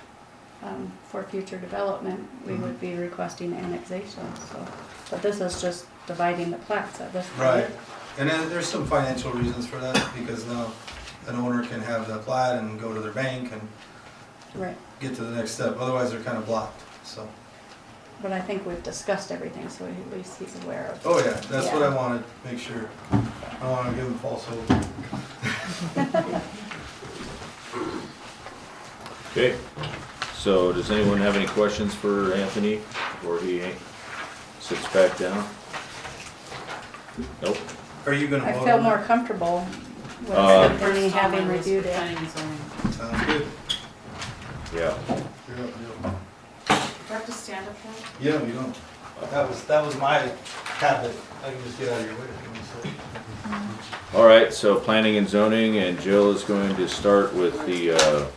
Speaker 5: For future development, we would be requesting annexation, so. But this is just dividing the plats at this point.
Speaker 10: Right, and then there's some financial reasons for that, because now an owner can have the plat and go to their bank and
Speaker 5: Right.
Speaker 10: get to the next step, otherwise they're kind of blocked, so.
Speaker 5: But I think we've discussed everything, so at least he's aware of.
Speaker 10: Oh yeah, that's what
Speaker 5: Yeah.
Speaker 10: I wanted to make sure. I don't want to give him false hope.
Speaker 2: Okay, so does anyone have any questions for Anthony before he sits back down? Nope.
Speaker 10: Are you gonna
Speaker 5: I
Speaker 10: vote
Speaker 5: feel
Speaker 10: on
Speaker 5: more
Speaker 10: that?
Speaker 5: comfortable with
Speaker 2: Uh,
Speaker 5: Anthony having reviewed it.
Speaker 9: Planning and zoning.
Speaker 10: Sounds good.
Speaker 2: Yeah.
Speaker 9: Do I have to stand up there?
Speaker 10: Yeah, we don't. That was my habit. I can just get out of your way if you want to say.
Speaker 2: All right, so planning and zoning, and Jill is going to start with the,
Speaker 9: A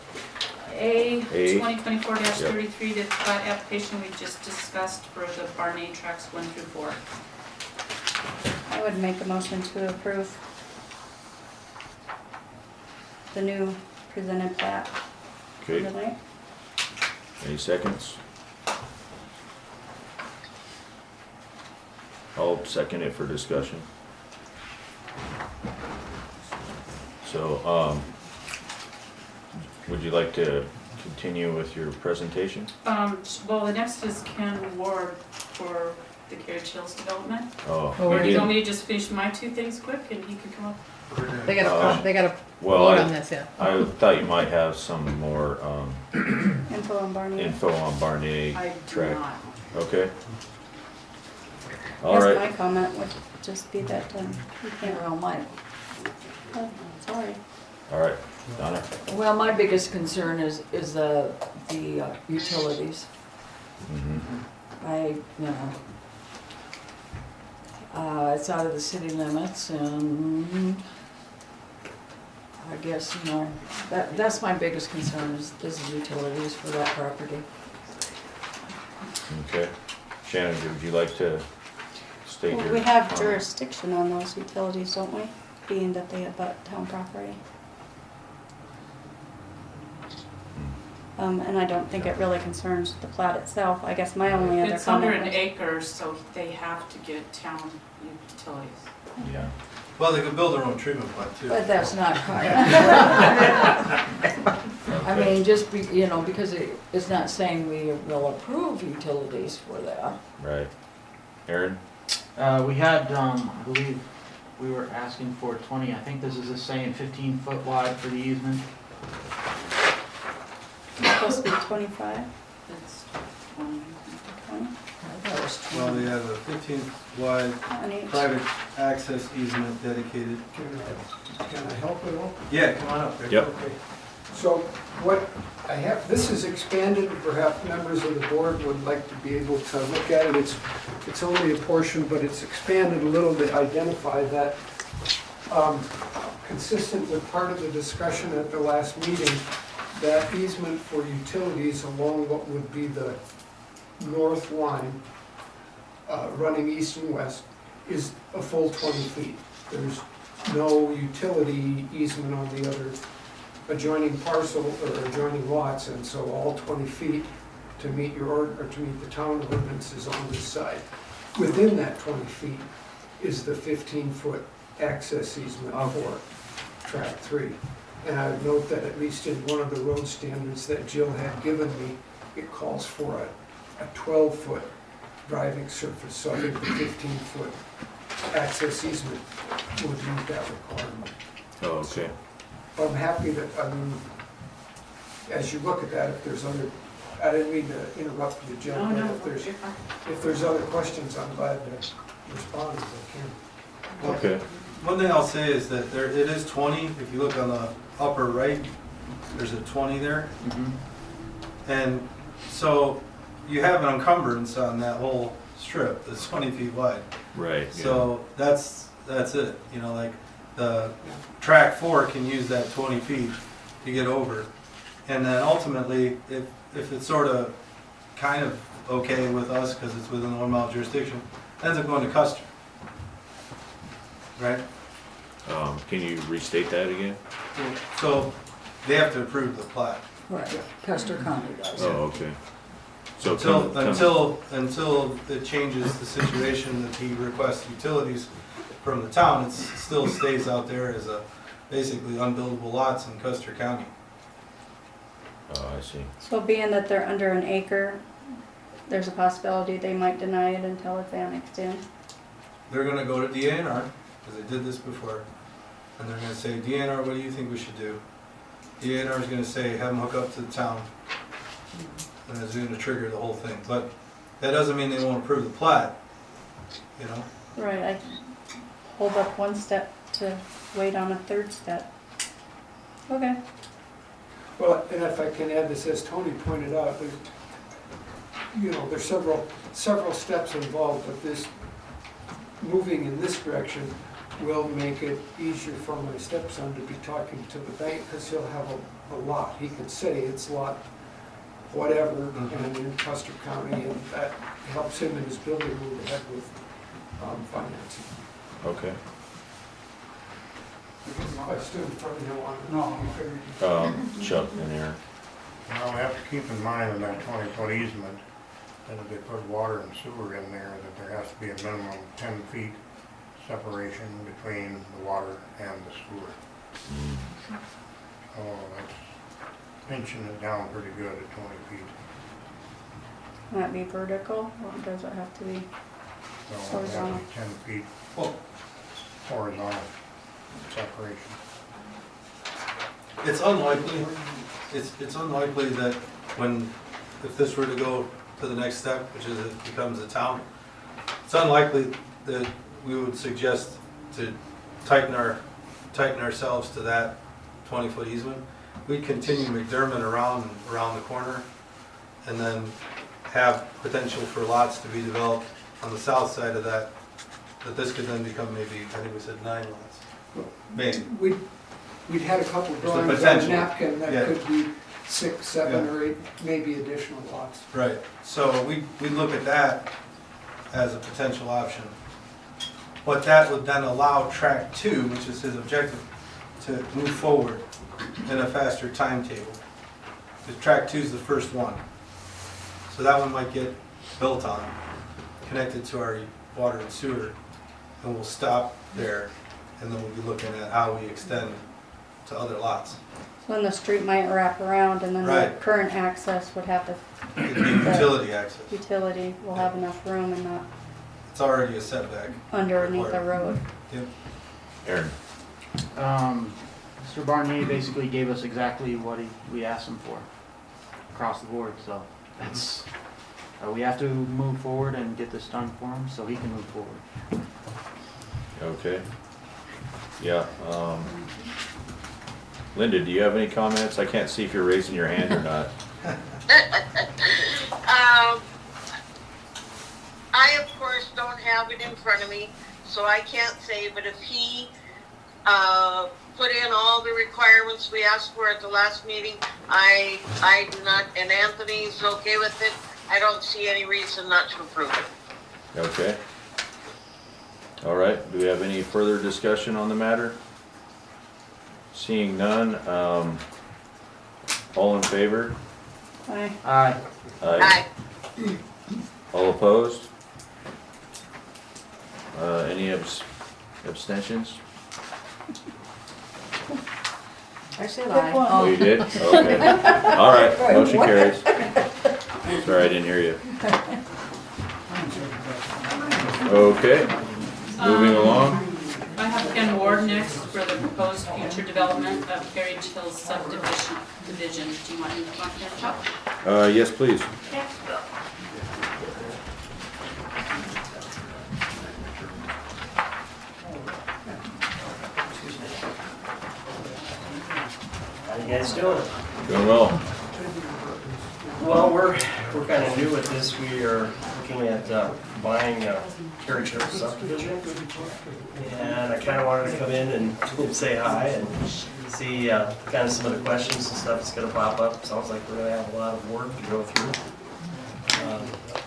Speaker 2: A.
Speaker 9: 2024-33, the plat application we just discussed for the Barney tracks 1 through 4.
Speaker 5: I would make a motion to approve the new presented plat for
Speaker 2: okay,
Speaker 5: tonight.
Speaker 2: any seconds? I'll second it for discussion. So, would you like to continue with your presentation?
Speaker 9: Well, the next is Ken Ward for the Carriage Hills development.
Speaker 2: Oh,
Speaker 11: Oh,
Speaker 2: we
Speaker 9: Or do you want
Speaker 2: didn't,
Speaker 9: me to just finish my 2 things quick and he can come up?
Speaker 11: They gotta
Speaker 2: well,
Speaker 11: vote on this, yeah.
Speaker 2: I thought you might have some more,
Speaker 5: Info on Barney.
Speaker 2: info on Barney
Speaker 9: I do
Speaker 2: track.
Speaker 9: not.
Speaker 2: Okay. All
Speaker 5: Yes,
Speaker 2: right,
Speaker 5: my comment would just be that, you can't,
Speaker 1: Well,
Speaker 5: oh, sorry.
Speaker 2: all right, Donna.
Speaker 1: well, my biggest concern is the utilities.
Speaker 2: Mhm.
Speaker 1: It's out of the city limits, and I guess, that's my biggest concern is the utilities for that property.
Speaker 2: Okay. Shannon, would you like to state your?
Speaker 5: Well, we have
Speaker 2: comment?
Speaker 5: jurisdiction on those utilities, don't we? Being that they abut town property. And I don't think it really concerns the plat itself. I guess my only other
Speaker 9: It's under
Speaker 5: comment
Speaker 9: an
Speaker 5: was,
Speaker 9: acre, so they have to get town utilities.
Speaker 2: Yeah.
Speaker 10: Well, they could build their own treatment plant too.
Speaker 1: But that's not quite. I mean, just be, because it's not saying we will approve utilities for that.
Speaker 2: Right. Aaron?
Speaker 13: We had, I believe, we were asking for 20, I think this is just saying 15 foot wide for the easement.
Speaker 5: it's supposed to be 25,
Speaker 9: It's
Speaker 5: 20,
Speaker 1: I thought it was
Speaker 10: Well,
Speaker 1: 20.
Speaker 10: they have a 15 wide
Speaker 5: on each.
Speaker 10: private access easement dedicated.
Speaker 6: Can I help at all?
Speaker 10: Yeah, come on up. Rick.
Speaker 2: Yep.
Speaker 6: Okay. So what I have, this is expanded, perhaps members of the board would like to be able to look at it. It's only a portion, but it's expanded a little to identify that, consistent with part of the discussion at the last meeting, that easement for utilities along what would be the north line, running east and west, is a full 20 feet. There's no utility easement on the other adjoining parcel or adjoining lots, and so all 20 feet to meet to meet the town ordinance is on this side. Within that 20 feet is the 15-foot access easement for track 3. And I would note that at least in one of the road standards that Jill had given me, it calls for a 12-foot driving surface, so I think the 15-foot access easement would meet that requirement.
Speaker 2: Oh, okay.
Speaker 6: I'm happy that, as you look at that, if there's other, I didn't mean to interrupt you, Jill,
Speaker 9: No,
Speaker 6: but
Speaker 9: no, you're fine.
Speaker 6: if there's other questions, I'm glad to respond as I can.
Speaker 2: Okay.
Speaker 10: One thing I'll say is that it is 20. If you look on the upper right, there's a 20 there. And so you have an encumbrance on that whole strip that's 20 feet wide.
Speaker 2: Right. yeah.
Speaker 10: So that's it. Like the track 4 can use that 20 feet to get over. And then ultimately, if it's sort of kind of okay with us because it's within the 1 mile jurisdiction, it ends up going to Custer. Right?
Speaker 2: Can you restate that again?
Speaker 10: So they have to approve the plat.
Speaker 1: Right, Custer County does.
Speaker 2: Oh, okay. So
Speaker 10: Until it changes the situation that he requests utilities from the town, it still stays out there as basically unbuildable lots in Custer County.
Speaker 2: Oh, I see.
Speaker 5: So being that they're under an acre, there's a possibility they might deny it until it's annexed in.
Speaker 10: They're gonna go to DNR, because they did this before, and they're gonna say, DNR, what do you think we should do? DNR is gonna say, have them hook up to the town, and it's gonna trigger the whole thing. But that doesn't mean they won't approve the plat,
Speaker 5: Right, I hold up one step to wait on a third step. Okay.
Speaker 14: Well, and if I can add this, as Tony pointed out, there's, you know, there's several steps involved, but this, moving in this direction will make it easier for my stepson to be talking to the bank, because he'll have a lot. He can say it's lot whatever, and in Custer County, and that helps him in his building move ahead with financing.
Speaker 2: Okay.
Speaker 14: I still probably don't want to.
Speaker 6: No.
Speaker 2: Chuck and Aaron.
Speaker 7: Well, we have to keep in mind in that 20-foot easement, that if they put water and sewer in there, that there has to be a minimum 10 feet separation between the water and the sewer. Oh, that's pinching it down pretty good at 20 feet.
Speaker 5: Can that be vertical, or does it have to be
Speaker 7: So it has
Speaker 5: horizontal?
Speaker 7: to be 10 feet
Speaker 10: Well,
Speaker 7: horizontal separation.
Speaker 10: it's unlikely that if this were to go to the next step, which is it becomes a town, it's unlikely that we would suggest to tighten ourselves to that 20-foot easement. We'd continue McDermott around the corner, and then have potential for lots to be developed on the south side of that this could then become maybe, I think we said 9 lots. Maybe.
Speaker 14: We'd had a couple
Speaker 10: There's the
Speaker 14: drawings on a
Speaker 10: potential.
Speaker 14: napkin that
Speaker 10: Yeah.
Speaker 14: could be 6, 7,
Speaker 10: Yeah.
Speaker 14: or 8, maybe additional lots.
Speaker 10: Right, so we look at that as a potential option. But that would then allow track 2, which is his objective, to move forward in a faster timetable. Because track 2 is the first one. So that one might get built on, connected to our water and sewer, and we'll stop there, and then we'll be looking at how we extend to other lots.
Speaker 5: So then the street might wrap around, and then the
Speaker 10: Right.
Speaker 5: current access would have to,
Speaker 10: It'd be utility access.
Speaker 5: utility will have enough room and not
Speaker 10: It's already a setback.
Speaker 5: underneath the road.
Speaker 10: Yep.
Speaker 2: Aaron.
Speaker 13: Mr. Barnier basically gave us exactly what we asked him for across the board, so that's, we have to move forward and get this done for him so he can move forward.
Speaker 2: Okay. Yeah, Linda, do you have any comments? I can't see if you're raising your hand or not.
Speaker 15: I, of course, don't have it in front of me, so I can't say, but if he put in all the requirements we asked for at the last meeting, I do not, and Anthony's okay with it, I don't see any reason not to approve it.
Speaker 2: Okay. All right, do we have any further discussion on the matter? Seeing none, all in favor?
Speaker 5: Aye.
Speaker 13: Aye.
Speaker 15: Aye.
Speaker 2: All opposed? Any abstentions?
Speaker 1: I said
Speaker 5: Good
Speaker 1: aye.
Speaker 5: one.
Speaker 2: Oh, you did? Okay. All right, motion carries. Sorry, I didn't hear you. Okay, moving along.
Speaker 9: I have Ken Ward next for the proposed future development of Heritage Hills subdivision. Do you want him to come up here and talk?
Speaker 2: Yes, please.
Speaker 16: How you guys doing?
Speaker 2: Doing well.
Speaker 16: Well, we're kind of new at this. We are looking at buying a Heritage Hills subdivision. And I kind of wanted to come in and say hi and see kind of some of the questions and stuff that's going to pop up. Sounds like we're going to have a lot of work to go through,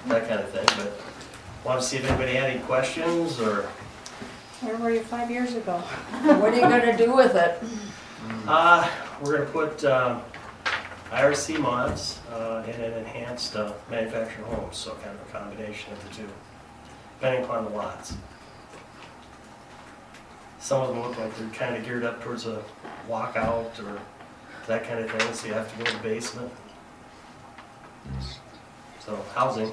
Speaker 16: that kind of thing. But want to see if anybody had any questions or...
Speaker 5: Where were you 5 years ago?
Speaker 1: What are you gonna do with it?
Speaker 16: We're going to put IRC mods in an enhanced manufactured homes, so kind of a combination of the two, depending upon the lots. Some of them look like they're kind of geared up towards a walkout or that kind of thing, so you have to go to the basement. So, housing.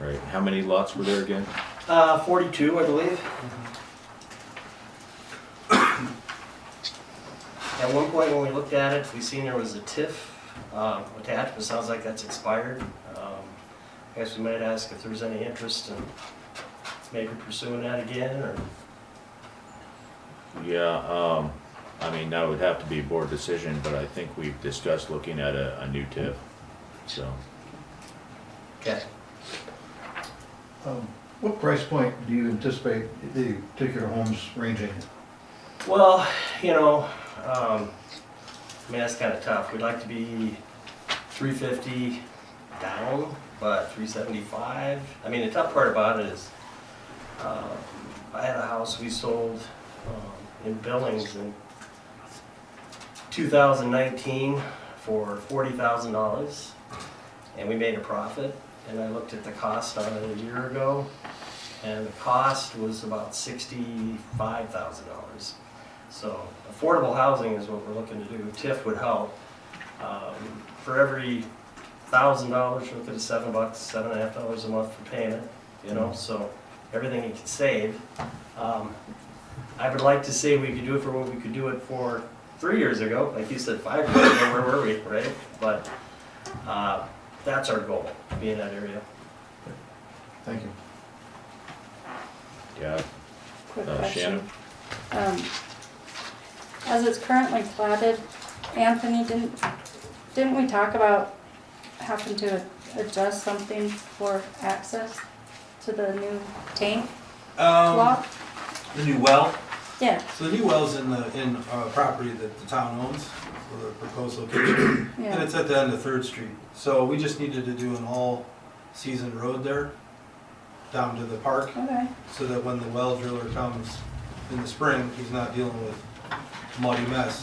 Speaker 2: Right, how many lots were there again?
Speaker 16: 42, I believe. At one point when we looked at it, we seen there was a TIF attached, but it sounds like that's expired. I guess we might ask if there's any interest in maybe pursuing that again, or...
Speaker 2: Yeah, I mean, that would have to be a board decision, but I think we've discussed looking at a new TIF, so.
Speaker 16: Okay.
Speaker 4: What price point do you anticipate the particular homes ranging?
Speaker 16: Well, you know, I mean, that's kind of tough. We'd like to be 350 down, but 375. I mean, the tough part about it is, I had a house we sold in Billings in 2019 for $40,000, and we made a profit. And I looked at the cost on it a year ago, and the cost was about $65,000. So affordable housing is what we're looking to do. TIF would help. For every $1,000, look at it, $7, $7.50 a month for payment. You know, so everything you can save. I would like to say we could do it for what we could do it for 3 years ago. Like you said, 5 years ago, where were we, right? But that's our goal, to be in that area.
Speaker 4: Thank you.
Speaker 2: Yeah.
Speaker 5: Quick question.
Speaker 2: Shannon?
Speaker 5: As it's currently platted, Anthony, didn't we talk about having to adjust something for access to the new tank lot?
Speaker 10: The new well.
Speaker 5: Yeah,
Speaker 10: So the new well's in property that the town owns, for the proposed location, and
Speaker 5: yeah,
Speaker 10: it's at the end of 3rd Street. So we just needed to do an all-season road there, down to the park,
Speaker 5: okay.
Speaker 10: so that when the well driller comes in the spring, he's not dealing with a muddy mess,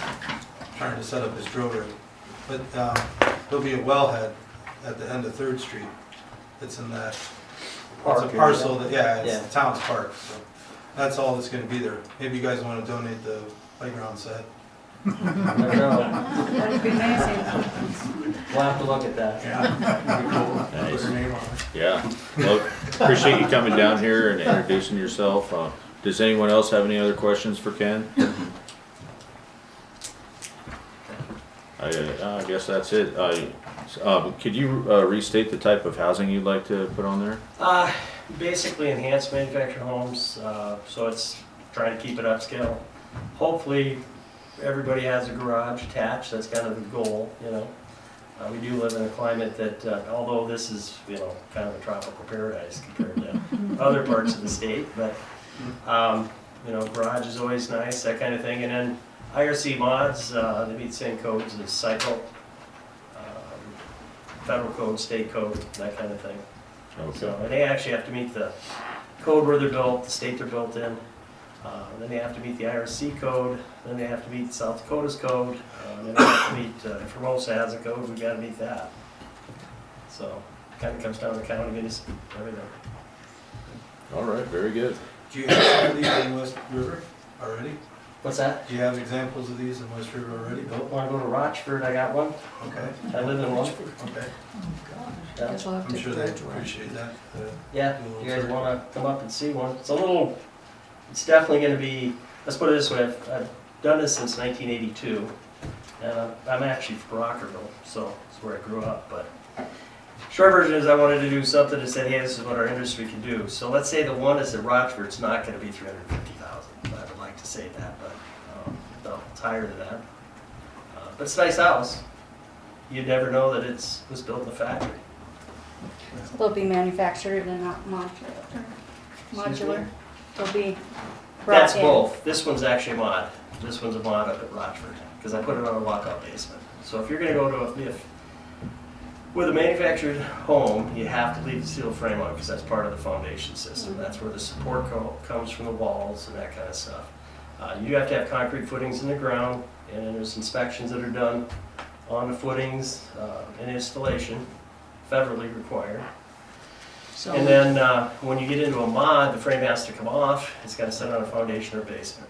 Speaker 10: trying to set up his drill rig. But there'll be a wellhead at the end of 3rd Street that's in that, it's a parcel that, it's the town's park, so that's all that's gonna be there. Maybe you guys wanna donate the playground set.
Speaker 16: I don't know.
Speaker 5: That'd be amazing.
Speaker 16: We'll have to look at that.
Speaker 2: Nice. Yeah, well, appreciate you coming down here and introducing yourself. Does anyone else have any other questions for Ken? I guess that's it. Could you restate the type of housing you'd like to put on there?
Speaker 16: Basically enhanced manufactured homes, so it's trying to keep it upscale. Hopefully, everybody has a garage attached, that's kind of the goal, you know. We do live in a climate that, although this is, you know, kind of a tropical paradise compared to other parts of the state, but, you know, garage is always nice, that kind of thing. And then IRC mods, they meet the same codes as cycle, federal code, state code, that kind of thing.
Speaker 2: Okay.
Speaker 16: So, and they actually have to meet the code where they're built, the state they're built in. Then they have to meet the IRC code, then they have to meet South Dakota's code, then they have to meet, if Hermosa has a code, we've got to meet that. So, kind of comes down to county, municipal, everything.
Speaker 2: All right, very good.
Speaker 10: Do you have some of these in West River already?
Speaker 16: What's that?
Speaker 10: Do you have examples of these in West River already?
Speaker 16: Don't want to go to Rochford, I got one.
Speaker 10: Okay.
Speaker 16: I live in one.
Speaker 10: Okay.
Speaker 1: Oh, gosh.
Speaker 16: Yeah.
Speaker 1: Guess I'll have
Speaker 10: I'm
Speaker 1: to
Speaker 10: sure they
Speaker 1: graduate.
Speaker 10: appreciate that.
Speaker 16: Yeah, you guys want to come up and see one? It's a little, it's definitely going to be, let's put it this way, I've done this since 1982, and I'm actually from Rockerville, so it's where I grew up, but short version is I wanted to do something that said, hey, this is what our industry can do. So let's say the one is at Rochford, it's not going to be 350,000. I would like to say that, but no, it's higher than that. But it's a nice house. You'd never know that it was built in a factory.
Speaker 5: They'll be manufactured and not modular. They'll be brought
Speaker 16: That's
Speaker 5: in.
Speaker 16: both. This one's actually a mod. This one's a mod up at Rochford, because I put it on a walkout basement. So if you're gonna go to with a manufactured home, you have to leave the steel frame on, because that's part of the foundation system. That's where the support comes from the walls and that kind of stuff. You do have to have concrete footings in the ground, and then there's inspections that are done on the footings and installation, federally required.
Speaker 1: So,
Speaker 16: And then when you get into a mod, the frame has to come off. It's got to sit on a foundation or basement.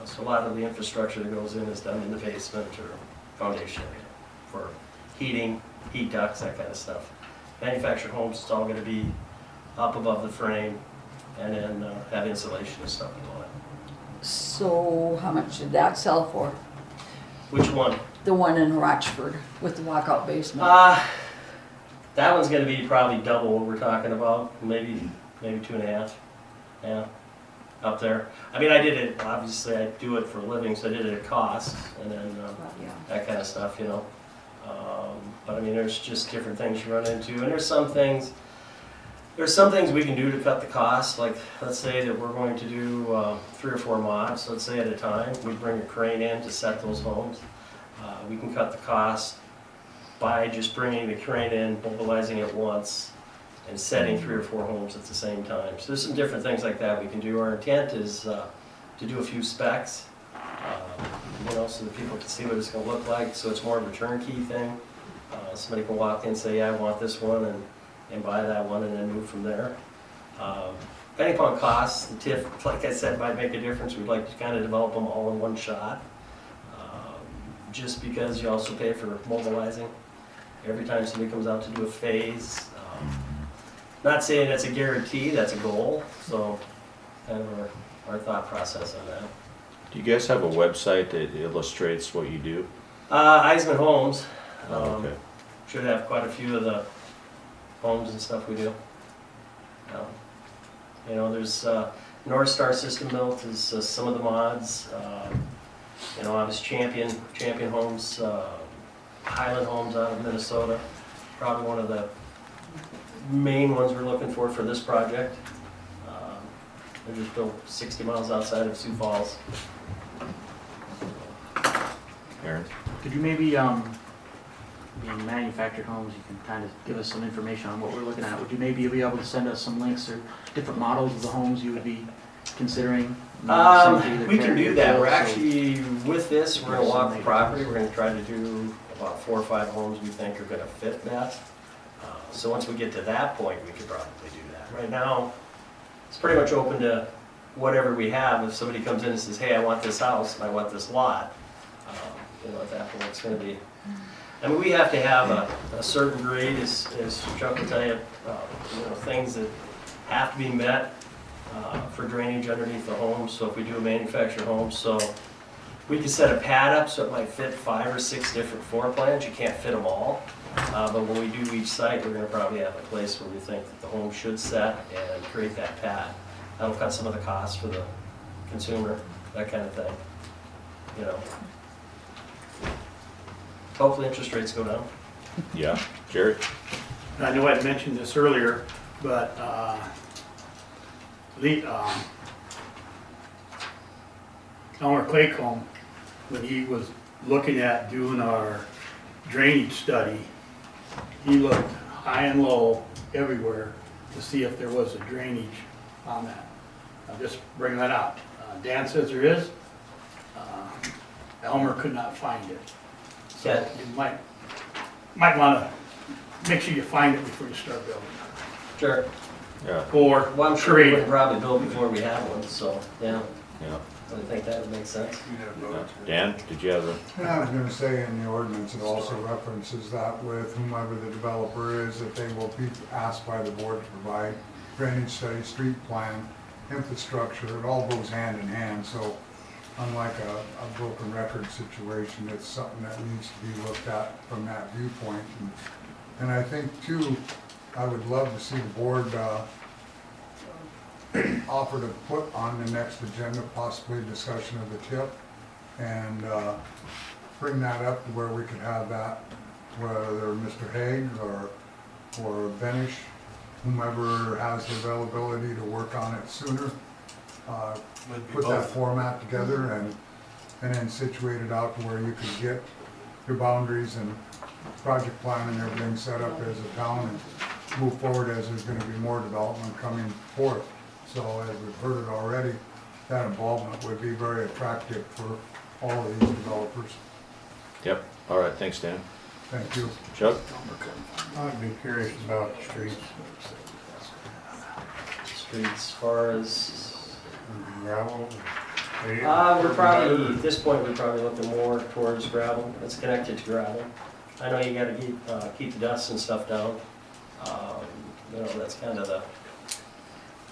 Speaker 16: So a lot of the infrastructure that goes in is done in the basement or foundation area for heating, heat ducts, that kind of stuff. Manufactured homes, it's all going to be up above the frame, and then have insulation and stuff below it.
Speaker 1: so how much did that sell for?
Speaker 16: Which one?
Speaker 1: The one in Rochford with the walkout basement?
Speaker 16: That one's going to be probably double what we're talking about, maybe 2.5. Yeah. up there. I mean, I did it, obviously, I do it for a living, so I did it at cost, and then, that kind of stuff, you know. But I mean, there's just different things you run into, and there's some things we can do to cut the cost, like, let's say that we're going to do 3 or 4 mods, let's say at a time, we bring a crane in to set those homes. We can cut the cost by just bringing the crane in, mobilizing it once, and setting 3 or 4 homes at the same time. So there's some different things like that we can do. Our intent is to do a few specs, you know, so that people can see what it's gonna look like, so it's more of a turnkey thing. Somebody can walk in and say, yeah, I want this one, and buy that one, and then move from there. Depending upon costs, the TIF, like I said, might make a difference. We'd like to kind of develop them all in one shot. Just because you also pay for mobilizing every time somebody comes out to do a phase. Not saying that's a guarantee, that's a goal, so kind of our thought process on that.
Speaker 2: Do you guys have a website that illustrates what you do?
Speaker 16: Eisman Homes,
Speaker 2: Okay.
Speaker 16: should have quite a few of the homes and stuff we do. You know, there's North Star System Built is some of the mods. You know, I was Champion Homes, Highland Homes out of Minnesota, probably one of the main ones we're looking for this project. They're just built 60 miles outside of Sioux Falls.
Speaker 2: Aaron?
Speaker 13: Could you maybe, in manufactured homes, you can kind of give us some information on what we're looking at. Would you maybe be able to send us some links or different models of the homes you would be considering?
Speaker 16: We can do that. We're actually, with this, we're gonna walk the property. We're gonna try to do about 4 or 5 homes we think are gonna fit that. So once we get to that point, we could probably do that. Right now, it's pretty much open to whatever we have. If somebody comes in and says, hey, I want this house and I want this lot, you know, at that point, it's gonna be, I mean, we have to have a certain grade, as Chuck will tell you, you know, things that have to be met for drainage underneath the home. So if we do a manufactured home, so we can set a pad up so it might fit 5 or 6 different floor plans. You can't fit them all. But when we do each site, we're gonna probably have a place where we think that the home should set and create that pad. That'll cut some of the costs for the consumer, that kind of thing, you know. Hopefully interest rates go down.
Speaker 2: Yeah, Jerry?
Speaker 8: I know I mentioned this earlier, but Elmer Claycomb, when he was looking at doing our drainage study, he looked high and low everywhere to see if there was a drainage on that. I'll just bring that out. Dan says there is. Elmer could not find it. So
Speaker 16: Yeah.
Speaker 8: you might want to make sure you find it before you start building.
Speaker 16: Sure.
Speaker 2: Yeah.
Speaker 8: Or
Speaker 16: Well, I'm sure we
Speaker 8: create
Speaker 16: would probably build before we have one, so, yeah,
Speaker 2: Yeah.
Speaker 16: I think that would make sense.
Speaker 2: Dan, did you have a?
Speaker 7: Yeah, I was gonna say in the ordinance, it also references that with whomever the developer is, that they will be asked by the board to provide drainage study, street plan, infrastructure, it all goes hand in hand, so unlike a broken record situation, it's something that needs to be looked at from that viewpoint. And I think too, I would love to see the board offer to put on the next agenda, possibly a discussion of the TIP, and bring that up to where we could have that, whether Mr. Haig or Benish, whomever has the availability to work on it sooner, put that format together and then situate it out to where you could get your boundaries and project plan and everything set up as a town and move forward as there's gonna be more development coming forth. So as we've heard it already, that involvement would be very attractive for all of these developers.
Speaker 2: Yep. All right, thanks, Dan.
Speaker 7: Thank you.
Speaker 2: Chuck?
Speaker 7: I'd be curious about the streets.
Speaker 16: Streets, as far as,
Speaker 7: Gravel?
Speaker 16: we're probably, at this point, we're probably looking more towards gravel. It's connected to gravel. I know you gotta keep the dust and stuff down. You know, that's kind of the,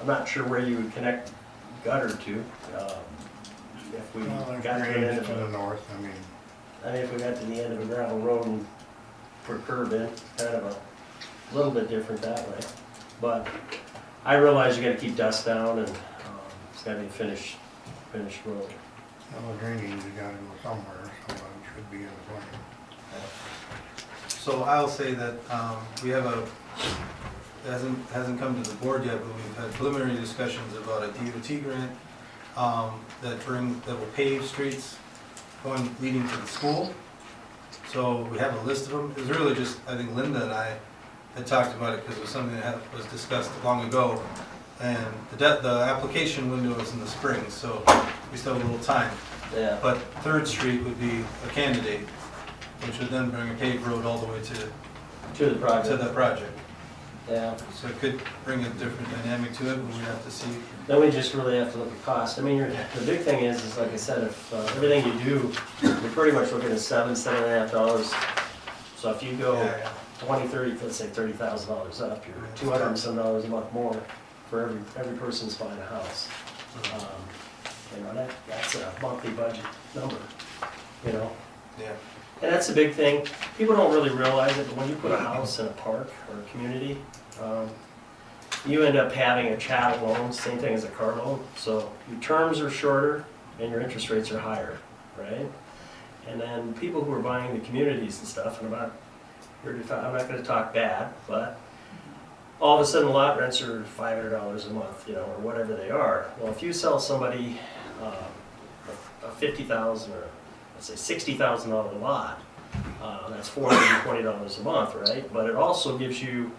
Speaker 16: I'm not sure where you would connect gutter to. If we got to the end of
Speaker 7: the north, I mean,
Speaker 16: if we got to the end of a gravel road and put a curb in, it's kind of a little bit different that way. But I realize you gotta keep dust down and It's gotta be a finished road.
Speaker 7: Well, drainage, you gotta go somewhere, so it should be in the plan.
Speaker 10: So I'll say that we have it hasn't come to the board yet, but we've had preliminary discussions about a DOT grant that will pave streets leading to the school. So we have a list of them. It was really just, I think Linda and I had talked about it because it was something that was discussed long ago. And the application window is in the spring, so we still have a little time.
Speaker 16: Yeah.
Speaker 10: But 3rd Street would be a candidate, which would then bring a paved road all the way
Speaker 16: To the project.
Speaker 10: to the project.
Speaker 16: Yeah.
Speaker 10: So it could bring a different dynamic to it, but we'd have to see.
Speaker 16: Then we just really have to look at cost. I mean, the big thing is like I said, if everything you do, you're pretty much looking at $7.5. So if you go
Speaker 10: Yeah.
Speaker 16: 20, 30, let's say $30,000 up, you're $200 and some dollars a month more for every person's buying a house. You know, that's a monthly budget number, you know?
Speaker 10: Yeah.
Speaker 16: And that's a big thing. People don't really realize it, but when you put a house in a park or a community, you end up having a chattel loan, same thing as a car loan. So your terms are shorter and your interest rates are higher, right? And then people who are buying the communities and stuff, and I'm not going to talk bad, but all of a sudden lot rents are $500 a month, you know, or whatever they are. Well, if you sell somebody a $50,000 or let's say $60,000 lot, that's $420 a month, right? But it also gives you,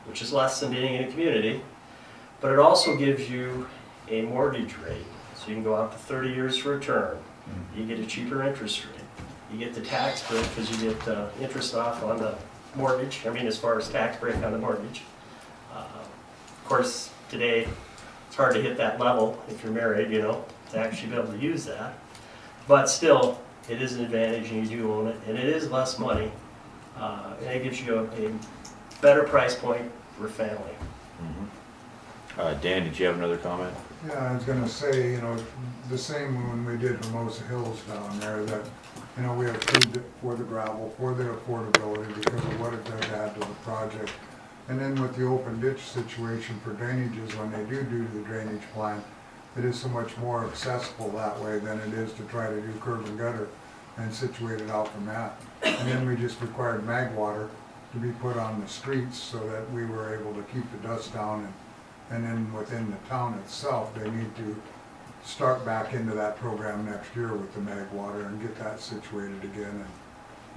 Speaker 16: which is less than being in a community, but it also gives you a mortgage rate. So you can go out to 30 years for a term. You get a cheaper interest rate. You get the tax break because you get interest off on the mortgage. I mean, as far as tax break on the mortgage. Of course, today it's hard to hit that level if you're married, you know, to actually be able to use that. But still, it is an advantage and you do own it, and it is less money. And it gives you a better price point for a family.
Speaker 2: Dan, did you have another comment?
Speaker 7: Yeah, I was gonna say, you know, the same when we did Hermosa Hills down there, that, you know, we approved it for the gravel, for the affordability, because of what it does add to the project. And then with the open ditch situation for drainages, when they do the drainage plan, it is so much more accessible that way than it is to try to do curb and gutter and situate it out from that. And then we just required mag water to be put on the streets so that we were able to keep the dust down. And then within the town itself, they need to start back into that program next year with the mag water and get that situated again. And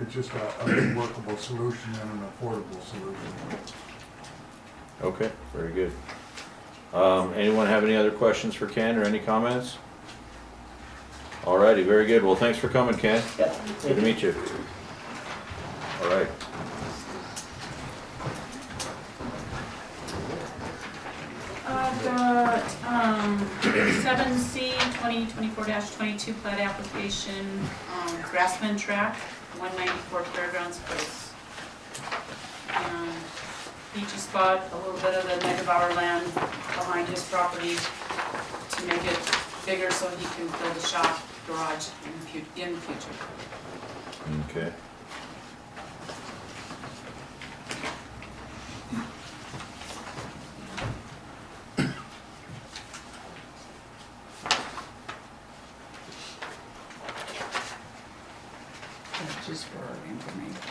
Speaker 7: it's just a big workable solution and an affordable solution.
Speaker 2: Okay, very good. Anyone have any other questions for Ken or any comments? Alrighty, very good. Well, thanks for coming, Ken.
Speaker 16: Yeah.
Speaker 2: Good to meet you. All right.
Speaker 9: I've got 7C 2024-22 plat application, Grassman Track, 194 Fairgrounds Place. And beachy spot, a little bit of the Megabauer land behind his property to make it bigger so he can build a shop garage in the future.
Speaker 2: Okay.
Speaker 1: That's just for our information.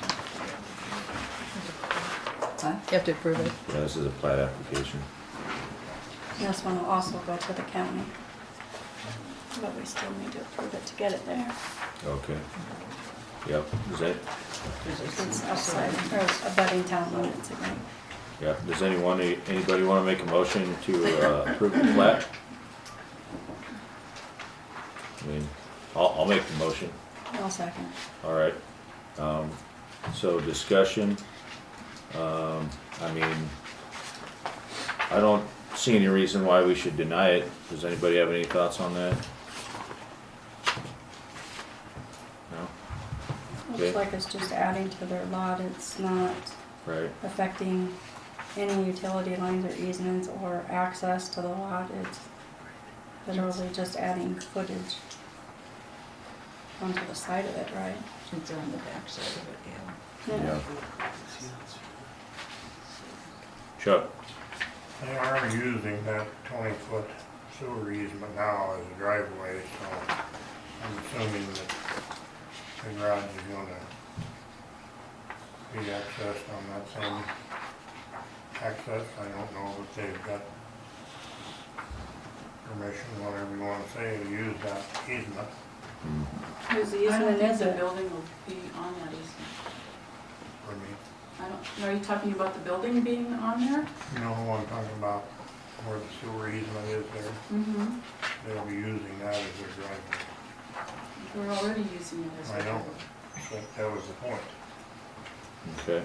Speaker 11: You have to approve it.
Speaker 2: Yeah, this is a plat application.
Speaker 5: And this one will also go to the county. But we still need to approve it to get it there.
Speaker 2: Okay. Yep, is that,
Speaker 5: It's outside, or abutting town limits again.
Speaker 2: yeah, does anybody want to make a motion to approve the plat? I mean, I'll make the motion.
Speaker 5: I'll second.
Speaker 2: All right. So discussion. I mean, I don't see any reason why we should deny it. Does anybody have any thoughts on that? No?
Speaker 5: Looks like it's just adding to their lot. It's not
Speaker 2: Right.
Speaker 5: affecting any utility lines or easements or access to the lot. It's literally just adding footage onto the side of it, right?
Speaker 1: It's on the back side of it, yeah.
Speaker 2: Yeah. Chuck?
Speaker 7: They are using that 20-foot sewer easement now as a driveway, so I'm assuming that the garage is gonna be accessed on that same access. I don't know if they've got permission, whatever you wanna say, to use that easement.
Speaker 5: Whose
Speaker 9: I don't
Speaker 5: easement
Speaker 9: think
Speaker 5: is
Speaker 9: the
Speaker 5: it?
Speaker 9: building will be on that easement.
Speaker 7: For me,
Speaker 9: I don't, are you talking about the building being on there?
Speaker 7: you know who I'm talking about, where the sewer easement is there,
Speaker 9: Mm-hmm.
Speaker 7: they'll be using that as their driveway.
Speaker 9: We're already using it as a
Speaker 7: I know.
Speaker 9: driveway.
Speaker 7: That was the point.
Speaker 2: Okay.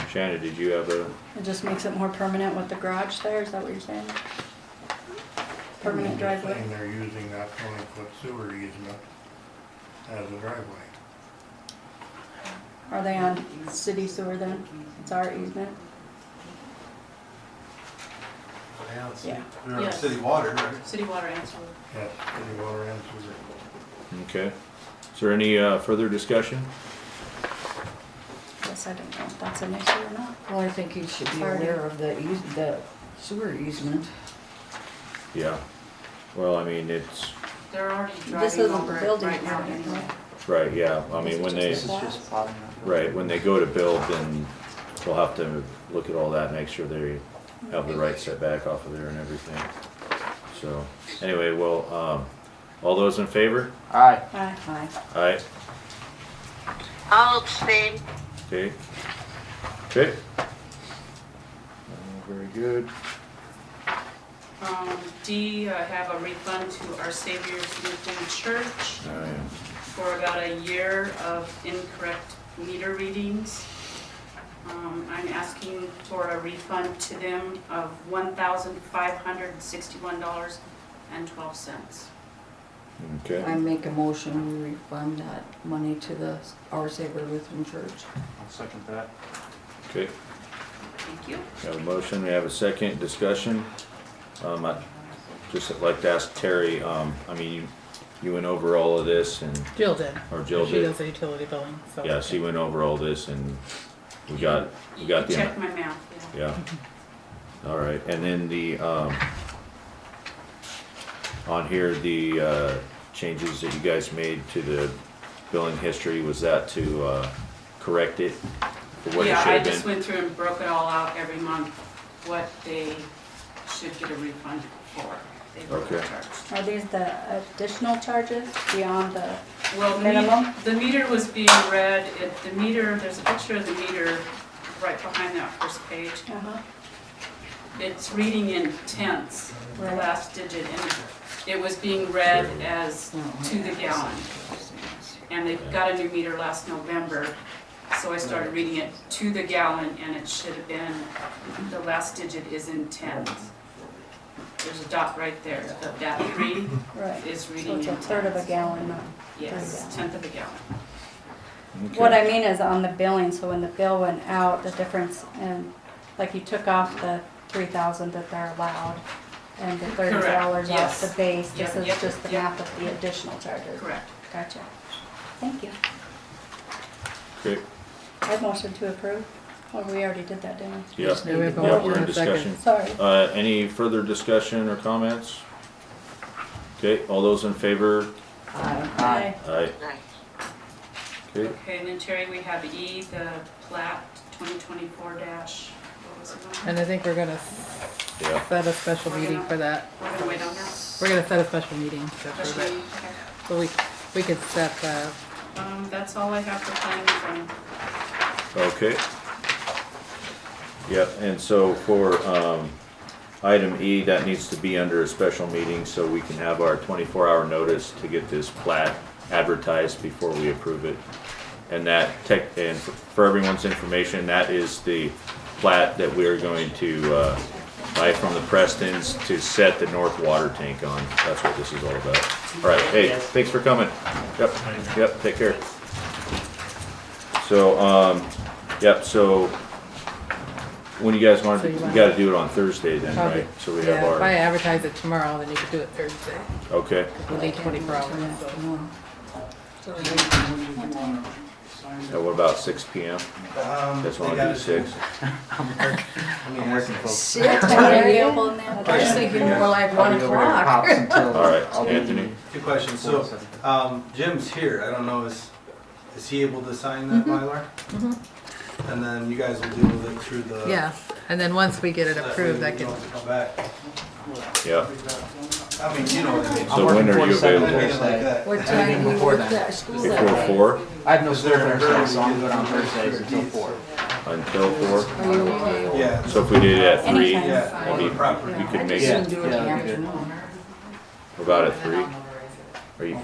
Speaker 2: Shannon, did you have a,
Speaker 5: It just makes it more permanent with the garage there, is that what you're saying? Permanent
Speaker 7: I'm just
Speaker 5: driveway?
Speaker 7: saying they're using that 20-foot sewer easement as a driveway.
Speaker 5: Are they on city sewer then? It's our easement? Yeah.
Speaker 10: They're on
Speaker 9: Yes.
Speaker 10: city water, right?
Speaker 9: City water and sewer.
Speaker 7: Yes, city water and sewer.
Speaker 2: okay. Is there any further discussion?
Speaker 5: Guess I don't know if that's an issue or not.
Speaker 1: Well, I think he should be
Speaker 5: Sorry.
Speaker 1: aware of the sewer easement.
Speaker 2: Yeah. Well, I mean, it's,
Speaker 9: They're already
Speaker 5: This
Speaker 9: driving
Speaker 5: isn't
Speaker 9: over
Speaker 5: the
Speaker 9: it
Speaker 5: building
Speaker 9: right now
Speaker 5: easement,
Speaker 9: anyway.
Speaker 5: right?
Speaker 2: right, yeah. I mean, when they,
Speaker 13: This is just plotting out.
Speaker 2: right, when they go to build, then we'll have to look at all that, make sure they have the right setback off of there and everything. So, anyway, well, all those in favor?
Speaker 13: Aye.
Speaker 5: Aye.
Speaker 1: Aye.
Speaker 2: Aye.
Speaker 15: I'll abstain.
Speaker 2: Okay. Okay. Very good.
Speaker 9: D, I have a refund to Our Savior's Lutheran Church
Speaker 2: Oh, yeah.
Speaker 9: for about a year of incorrect meter readings. I'm asking for a refund to them of $1,561.12.
Speaker 2: Okay.
Speaker 1: I make a motion, we refund that money to the Our Savior Lutheran Church.
Speaker 13: I'll second that.
Speaker 2: Okay.
Speaker 9: Thank you.
Speaker 2: We have a motion, we have a second discussion. I'd just like to ask Terry, I mean, you went over all of this and,
Speaker 11: Jill did.
Speaker 2: or Jill
Speaker 11: She
Speaker 2: did.
Speaker 11: does the utility billing, so.
Speaker 2: Yeah, she went over all this and we got
Speaker 9: You
Speaker 2: the.
Speaker 9: checked my math, yeah.
Speaker 2: Yeah. All right, and then the, on here, the, changes that you guys made to the billing history, was that to, correct it for what it
Speaker 9: Yeah,
Speaker 2: should
Speaker 9: I
Speaker 2: have
Speaker 9: just
Speaker 2: been?
Speaker 9: went through and broke it all out every month, what they should get a refund for. They were
Speaker 2: Okay.
Speaker 9: charged.
Speaker 5: Are these the additional charges beyond the
Speaker 9: Well,
Speaker 5: minimum?
Speaker 9: the meter was being read, the meter, there's a picture of the meter right behind that first page.
Speaker 5: Uh-huh.
Speaker 9: It's reading in tenths, the
Speaker 5: Right.
Speaker 9: last digit, and it was being read as to the gallon. And they got a new meter last November, so I started reading it to the gallon, and it should have been, the last digit is in tenths. There's a dot right there, that 3
Speaker 5: Right.
Speaker 9: is
Speaker 5: So
Speaker 9: reading
Speaker 5: it's
Speaker 9: in
Speaker 5: a third of a
Speaker 9: tenths.
Speaker 5: gallon, not
Speaker 9: Yes,
Speaker 5: 3
Speaker 9: tenth of a gallon.
Speaker 2: Okay.
Speaker 5: What I mean is on the billing, so when the bill went out, the difference in, like you took off the 3,000 that they're allowed and the $30 off
Speaker 9: yes.
Speaker 5: the base, this
Speaker 9: Yep,
Speaker 5: is
Speaker 9: yep,
Speaker 5: just the
Speaker 9: yep.
Speaker 5: math of the additional charges.
Speaker 9: Correct.
Speaker 5: Gotcha. Thank you.
Speaker 2: Okay,
Speaker 5: I motion to approve. Well, we already did that, didn't we?
Speaker 2: yeah,
Speaker 11: Yeah, we have a
Speaker 2: yeah,
Speaker 11: motion
Speaker 2: we're in
Speaker 11: and a second.
Speaker 2: discussion.
Speaker 5: Sorry.
Speaker 2: Any further discussion or comments? Okay, all those in favor?
Speaker 1: Aye.
Speaker 5: Aye.
Speaker 2: Aye. Okay,
Speaker 9: Okay, and then Terry, we have E, the plat 2024 dash, what was it?
Speaker 11: And I think we're gonna
Speaker 2: yeah,
Speaker 11: set a special meeting for that.
Speaker 9: We're gonna wait on that?
Speaker 11: We're gonna set a special meeting to
Speaker 9: Special
Speaker 11: approve it.
Speaker 9: meeting,
Speaker 11: So we could set,
Speaker 9: that's all I have for planning and
Speaker 2: okay. Yep, and so for, item E, that needs to be under a special meeting, so we can have our 24-hour notice to get this plat advertised before we approve it. And that and for everyone's information, that is the plat that we're going to, buy from the Prestons to set the north water tank on. That's what this is all about. All right, hey, thanks for coming. Yep, take care. So, yep, so when you guys want
Speaker 11: So
Speaker 2: to,
Speaker 11: you
Speaker 2: we
Speaker 11: want-
Speaker 2: gotta do it on Thursday then,
Speaker 11: Probably.
Speaker 2: right? So we have
Speaker 11: yeah, if I
Speaker 2: our,
Speaker 11: advertise it tomorrow, then you could do it Thursday.
Speaker 2: okay,
Speaker 11: We need 24 hours, so.
Speaker 2: What about 6 PM? That's
Speaker 10: they
Speaker 2: want to
Speaker 10: gotta
Speaker 2: do 6?
Speaker 13: I'm working, folks.
Speaker 1: Six,
Speaker 5: Are you available in there?
Speaker 1: I was thinking more like 1 o'clock.
Speaker 2: All right, Anthony.
Speaker 10: Two questions. So, Jim's here. I don't know, is he able to sign that Mylar? And then you guys will deal with it through the.
Speaker 11: Yeah, and then once we get it approved, I
Speaker 10: You
Speaker 11: can,
Speaker 10: don't have to come back.
Speaker 2: Yeah.
Speaker 10: I mean, you know what I mean.
Speaker 2: So when are you available?
Speaker 10: Meeting like that.
Speaker 1: What time do you
Speaker 13: Before
Speaker 1: work
Speaker 13: then.
Speaker 1: that school
Speaker 2: Before
Speaker 1: that day?
Speaker 2: 4?
Speaker 13: I have no
Speaker 10: Is
Speaker 13: school
Speaker 10: there a
Speaker 13: Thursday,
Speaker 10: hurry
Speaker 13: so I'm
Speaker 10: to
Speaker 13: good
Speaker 10: get
Speaker 13: on
Speaker 10: the
Speaker 13: Thursdays until
Speaker 10: deeds?
Speaker 13: 4.
Speaker 2: Until 4?
Speaker 1: Are you okay?
Speaker 10: Yeah.
Speaker 2: So if we did it at 3,
Speaker 10: Yeah, on the property.
Speaker 2: you could
Speaker 1: I
Speaker 2: make
Speaker 1: just
Speaker 2: it
Speaker 1: didn't do it in the
Speaker 13: Yeah, that'd be good.
Speaker 1: afternoon.
Speaker 2: about at 3? Are you,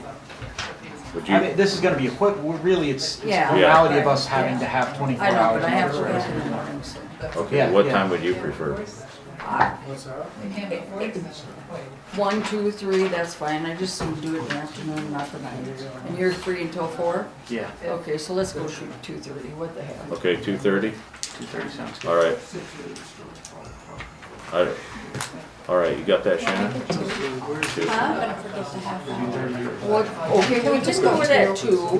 Speaker 2: would
Speaker 13: I mean,
Speaker 2: you,
Speaker 13: this is gonna be a quick, really, it's a
Speaker 1: Yeah.
Speaker 13: formality of us having to have 24
Speaker 1: I know,
Speaker 13: hours.
Speaker 1: but I have to
Speaker 13: notice.
Speaker 1: work in the morning, so.
Speaker 2: okay,
Speaker 13: Yeah,
Speaker 2: what
Speaker 13: yeah.
Speaker 2: time would you prefer?
Speaker 1: 1, 2, 3, that's fine. I just need to do it in the afternoon, not the night. And you're free until 4?
Speaker 13: Yeah,
Speaker 1: Okay, so let's go shoot 2:30. What the heck?
Speaker 2: Okay, 2:30?
Speaker 13: 2:30 sounds good.
Speaker 2: All right. All right, you got that, Shannon?
Speaker 5: I'm gonna forget to have that.
Speaker 1: What, okay, we'll just go with that 2.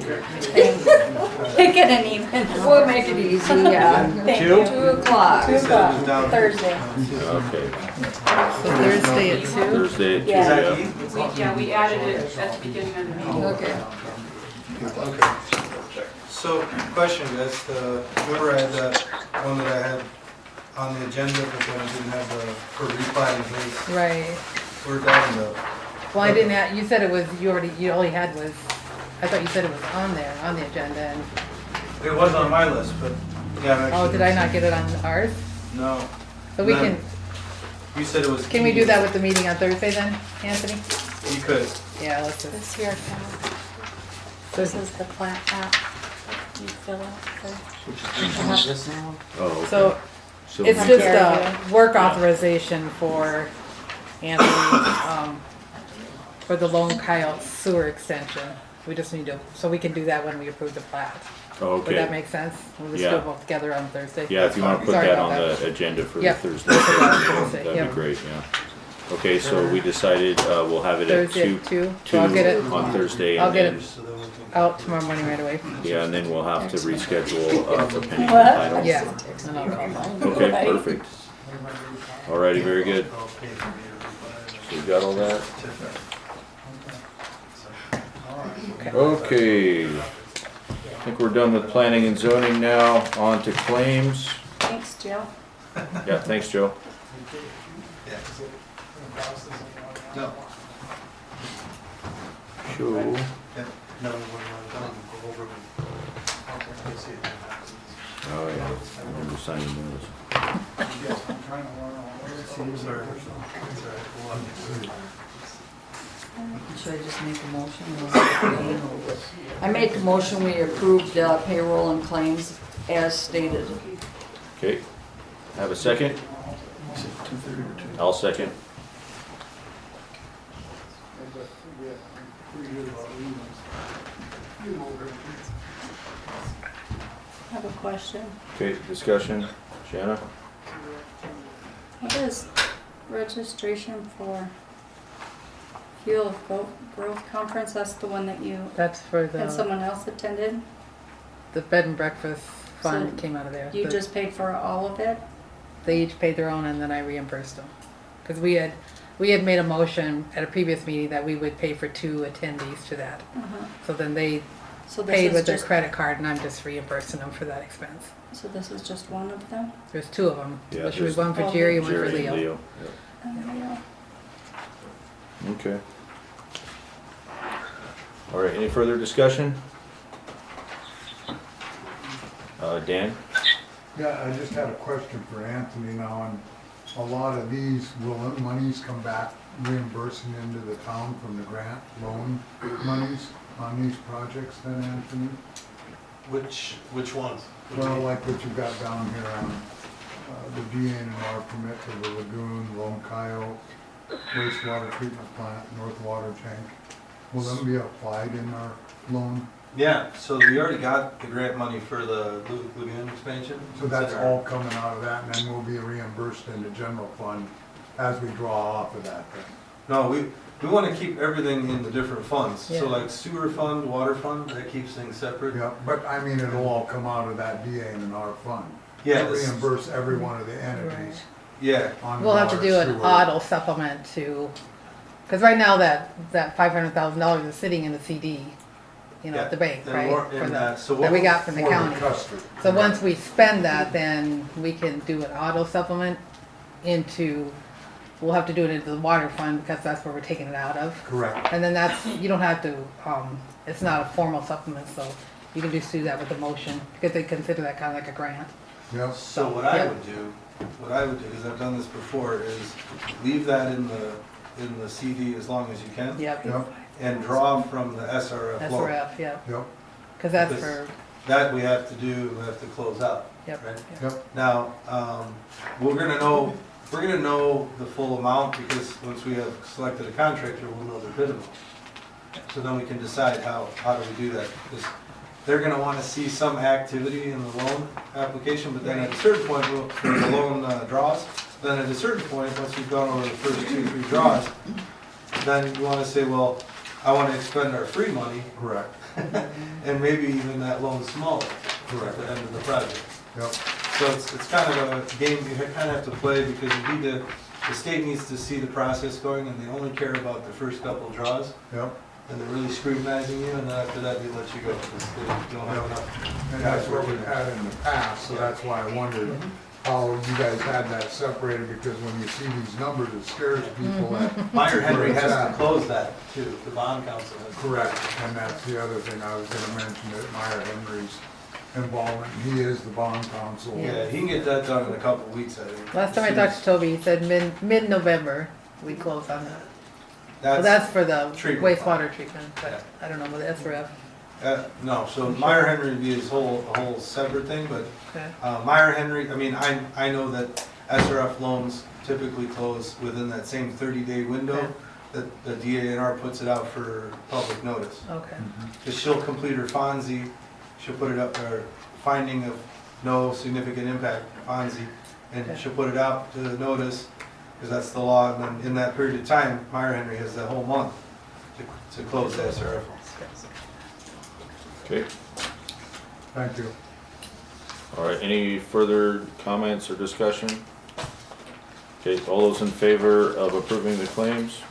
Speaker 5: Pick it and even.
Speaker 1: We'll make it easy, yeah.
Speaker 5: Thank
Speaker 2: 2?
Speaker 5: you.
Speaker 1: 2 o'clock.
Speaker 5: 2 o'clock, Thursday.
Speaker 2: Okay.
Speaker 11: so Thursday at 2?
Speaker 2: Thursday at 2,
Speaker 5: Yeah.
Speaker 2: yeah.
Speaker 9: We added it at the beginning of the meeting.
Speaker 1: Okay.
Speaker 10: So, question guys, remember I had that one that I had on the agenda, but then I didn't have the, for replatting things.
Speaker 11: Right.
Speaker 10: We're down to,
Speaker 11: Well, I didn't have, you said it was, you all you had was, I thought you said it was on there, on the agenda, and,
Speaker 10: it was on my list, but yeah, I'm actually.
Speaker 11: oh, did I not get it on ours?
Speaker 10: No.
Speaker 11: So we
Speaker 10: Then-
Speaker 11: can,
Speaker 10: You said it was.
Speaker 11: can we do that with the meeting on Thursday then, Anthony?
Speaker 10: You could.
Speaker 11: Yeah, let's just,
Speaker 5: This here, Cal. This is the plat app. You fill out the.
Speaker 13: This now?
Speaker 2: Oh, okay.
Speaker 11: so,
Speaker 2: So
Speaker 11: it's
Speaker 2: we-
Speaker 11: just a work authorization for Anthony, for the Lone Coyote sewer extension. We just need to, so we can do that when we approve the plat. Would that
Speaker 2: Okay.
Speaker 11: make sense? We'll just
Speaker 2: Yeah.
Speaker 11: do it both together on Thursday.
Speaker 2: Yeah, if you want to put
Speaker 11: Sorry
Speaker 2: that
Speaker 11: about
Speaker 2: on
Speaker 11: that.
Speaker 2: the agenda for the
Speaker 11: Yep.
Speaker 2: Thursday,
Speaker 11: We'll put that on Thursday,
Speaker 2: that'd
Speaker 11: yep.
Speaker 2: be great, yeah. Okay, so we decided, we'll have it at
Speaker 11: Thursday
Speaker 2: 2,
Speaker 11: at 2, so I'll get it,
Speaker 2: on Thursday.
Speaker 11: I'll
Speaker 2: and
Speaker 11: get
Speaker 2: then-
Speaker 11: it out tomorrow morning right away.
Speaker 2: Yeah, and then we'll have to reschedule, for pending
Speaker 5: What?
Speaker 2: title.
Speaker 11: Yeah. And I'll call.
Speaker 2: Okay, perfect. Alrighty, very good. So you got all that? Okay. I think we're done with planning and zoning now. On to claims.
Speaker 5: Thanks, Jill.
Speaker 2: Yeah, thanks, Joe.
Speaker 10: No.
Speaker 2: Sure.
Speaker 10: No, we're done. Go over them.
Speaker 2: Oh, yeah. I remember signing those.
Speaker 1: Should I just make a motion? I make a motion, we approve the payroll and claims as stated.
Speaker 2: Okay. Have a second? I'll second.
Speaker 5: I have a question.
Speaker 2: Okay, discussion. Shanna?
Speaker 5: What is registration for Fuel Growth Conference? That's the one that you
Speaker 11: That's for
Speaker 5: and
Speaker 11: the,
Speaker 5: someone else attended?
Speaker 11: the bed and breakfast fund
Speaker 5: So
Speaker 11: that came out of there.
Speaker 5: You
Speaker 11: The-
Speaker 5: just paid for all of it?
Speaker 11: They each paid their own and then I reimbursed them. Cause we had made a motion at a previous meeting that we would pay for 2 attendees to that.
Speaker 5: Uh-huh.
Speaker 11: So then they
Speaker 5: So this
Speaker 11: paid
Speaker 5: is
Speaker 11: with their
Speaker 5: just,
Speaker 11: credit card and I'm just reimbursing them for that expense.
Speaker 5: so this is just one of them?
Speaker 11: There's 2 of them.
Speaker 2: Yeah,
Speaker 11: There should be
Speaker 2: there's
Speaker 11: one for
Speaker 5: Oh,
Speaker 11: Jerry and one for
Speaker 2: Jerry and
Speaker 11: Leo.
Speaker 2: Leo.
Speaker 5: Yeah.
Speaker 2: Okay. All right, any further discussion? Dan?
Speaker 7: Yeah, I just had a question for Anthony now, and a lot of these, will the monies come back reimbursing into the town from the grant loan monies on these projects then, Anthony?
Speaker 10: Which ones?
Speaker 7: Well, like what you've got down here on the DNR permit for the lagoon, Lone Coyote, wastewater treatment plant, North Water Tank. Will them be applied in our loan?
Speaker 10: Yeah, so we already got the grant money for the lagoon expansion.
Speaker 7: So that's all coming out of that, and then we'll be reimbursed in the general fund as we draw off of that then?
Speaker 10: No, we wanna keep everything in the different funds.
Speaker 11: Yeah.
Speaker 10: So like sewer fund, water fund, that keeps things separate.
Speaker 7: Yeah, but I mean, it'll all come out of that DA and our fund.
Speaker 10: Yeah,
Speaker 7: To
Speaker 10: this-
Speaker 7: reimburse every one of the entities
Speaker 10: Yeah,
Speaker 7: on
Speaker 11: We'll have to
Speaker 7: water,
Speaker 11: do an
Speaker 7: sewer.
Speaker 11: auto supplement to, because right now that $500,000 is sitting in the CD, you know,
Speaker 10: Yeah,
Speaker 11: at the bank,
Speaker 10: and
Speaker 11: right?
Speaker 10: more-
Speaker 11: For
Speaker 10: and,
Speaker 11: the-
Speaker 10: so
Speaker 11: That
Speaker 10: what
Speaker 11: we
Speaker 10: we-
Speaker 11: got from the
Speaker 7: For
Speaker 11: county.
Speaker 7: custard.
Speaker 11: So once we spend that, then we can do an auto supplement into, we'll have to do it into the water fund because that's where we're taking it out of.
Speaker 7: Correct.
Speaker 11: And then that's, you don't have to, it's not a formal supplement, so you can just do that with a motion because they consider that kind of like a grant.
Speaker 7: Yep.
Speaker 10: so what I would do, because I've done this before, is leave that in the CD as long as you can.
Speaker 11: Yep.
Speaker 7: Yep,
Speaker 10: And draw from the SRF loan.
Speaker 11: SRF, yeah,
Speaker 7: yep,
Speaker 11: because that's
Speaker 10: Because-
Speaker 11: for,
Speaker 10: That we have to do, we have to close out,
Speaker 11: yep.
Speaker 10: right?
Speaker 7: yep.
Speaker 10: Now, we're gonna know the full amount because once we have selected a contractor, we'll know the bid amount. So then we can decide how do we do that? Because they're gonna wanna see some activity in the loan application, but then at a certain point, when the loan draws, then at a certain point, once you've gone over the first 2-3 draws, then you wanna say, well, I wanna expend our free money,
Speaker 7: Correct,
Speaker 10: and maybe even that loan's smaller at
Speaker 7: correct,
Speaker 10: the end of the project.
Speaker 7: yep,
Speaker 10: So it's kind of a game you kind of have to play because you need to, the state needs to see the process going and they only care about the first couple draws
Speaker 7: yep.
Speaker 10: and they're really scrutinizing you and then after that they let you go because they don't have enough.
Speaker 7: And that's what we've had in the past, so that's why I wondered how you guys had that separated, because when you see these numbers, it scares people that.
Speaker 10: Meyer Henry has
Speaker 7: Where
Speaker 10: to
Speaker 7: it's at.
Speaker 10: close that too, the bond council has.
Speaker 7: Correct, and that's the other thing I was gonna mention, that Meyer Henry's involvement, he is the bond counsel.
Speaker 10: Yeah, he can get that done in a couple of weeks, I think.
Speaker 11: Last time I talked to Toby, he said mid-November, we close on that. Well,
Speaker 10: That's,
Speaker 11: that's for the
Speaker 10: treatment.
Speaker 11: wastewater treatment, but I don't know, with SRF.
Speaker 10: no, so Meyer Henry would be a whole separate thing, but
Speaker 11: Okay.
Speaker 10: Meyer Henry, I mean, I know that SRF loans typically close within that same 30-day window
Speaker 11: Okay.
Speaker 10: that the DANR puts it out for public notice.
Speaker 11: Okay.
Speaker 10: Because she'll complete her FONSI, she'll put it up there, finding of no significant impact, FONSI, and
Speaker 11: Okay.
Speaker 10: she'll put it out to the notice, because that's the law, and then in that period of time, Meyer Henry has that whole month to close the SRF.
Speaker 2: Okay,
Speaker 7: Thank you.
Speaker 2: all right, any further comments or discussion? Okay, all those in favor of approving the claims?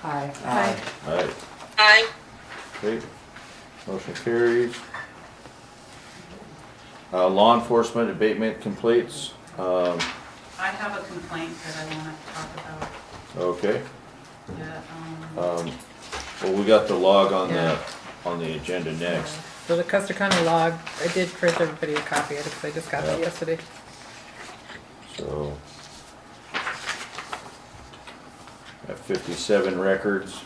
Speaker 1: Aye.
Speaker 11: Aye.
Speaker 2: Aye.
Speaker 15: Aye.
Speaker 2: Okay, motion carries. Law enforcement abatement complaints,
Speaker 9: I have a complaint that I wanna talk about.
Speaker 2: okay.
Speaker 9: Yeah,
Speaker 2: Well, we got the log on
Speaker 11: Yeah.
Speaker 2: the agenda next.
Speaker 11: So the Custer County log, I did print everybody a copy of it because I just got that
Speaker 2: Yeah.
Speaker 11: yesterday.
Speaker 2: So, at 57 records.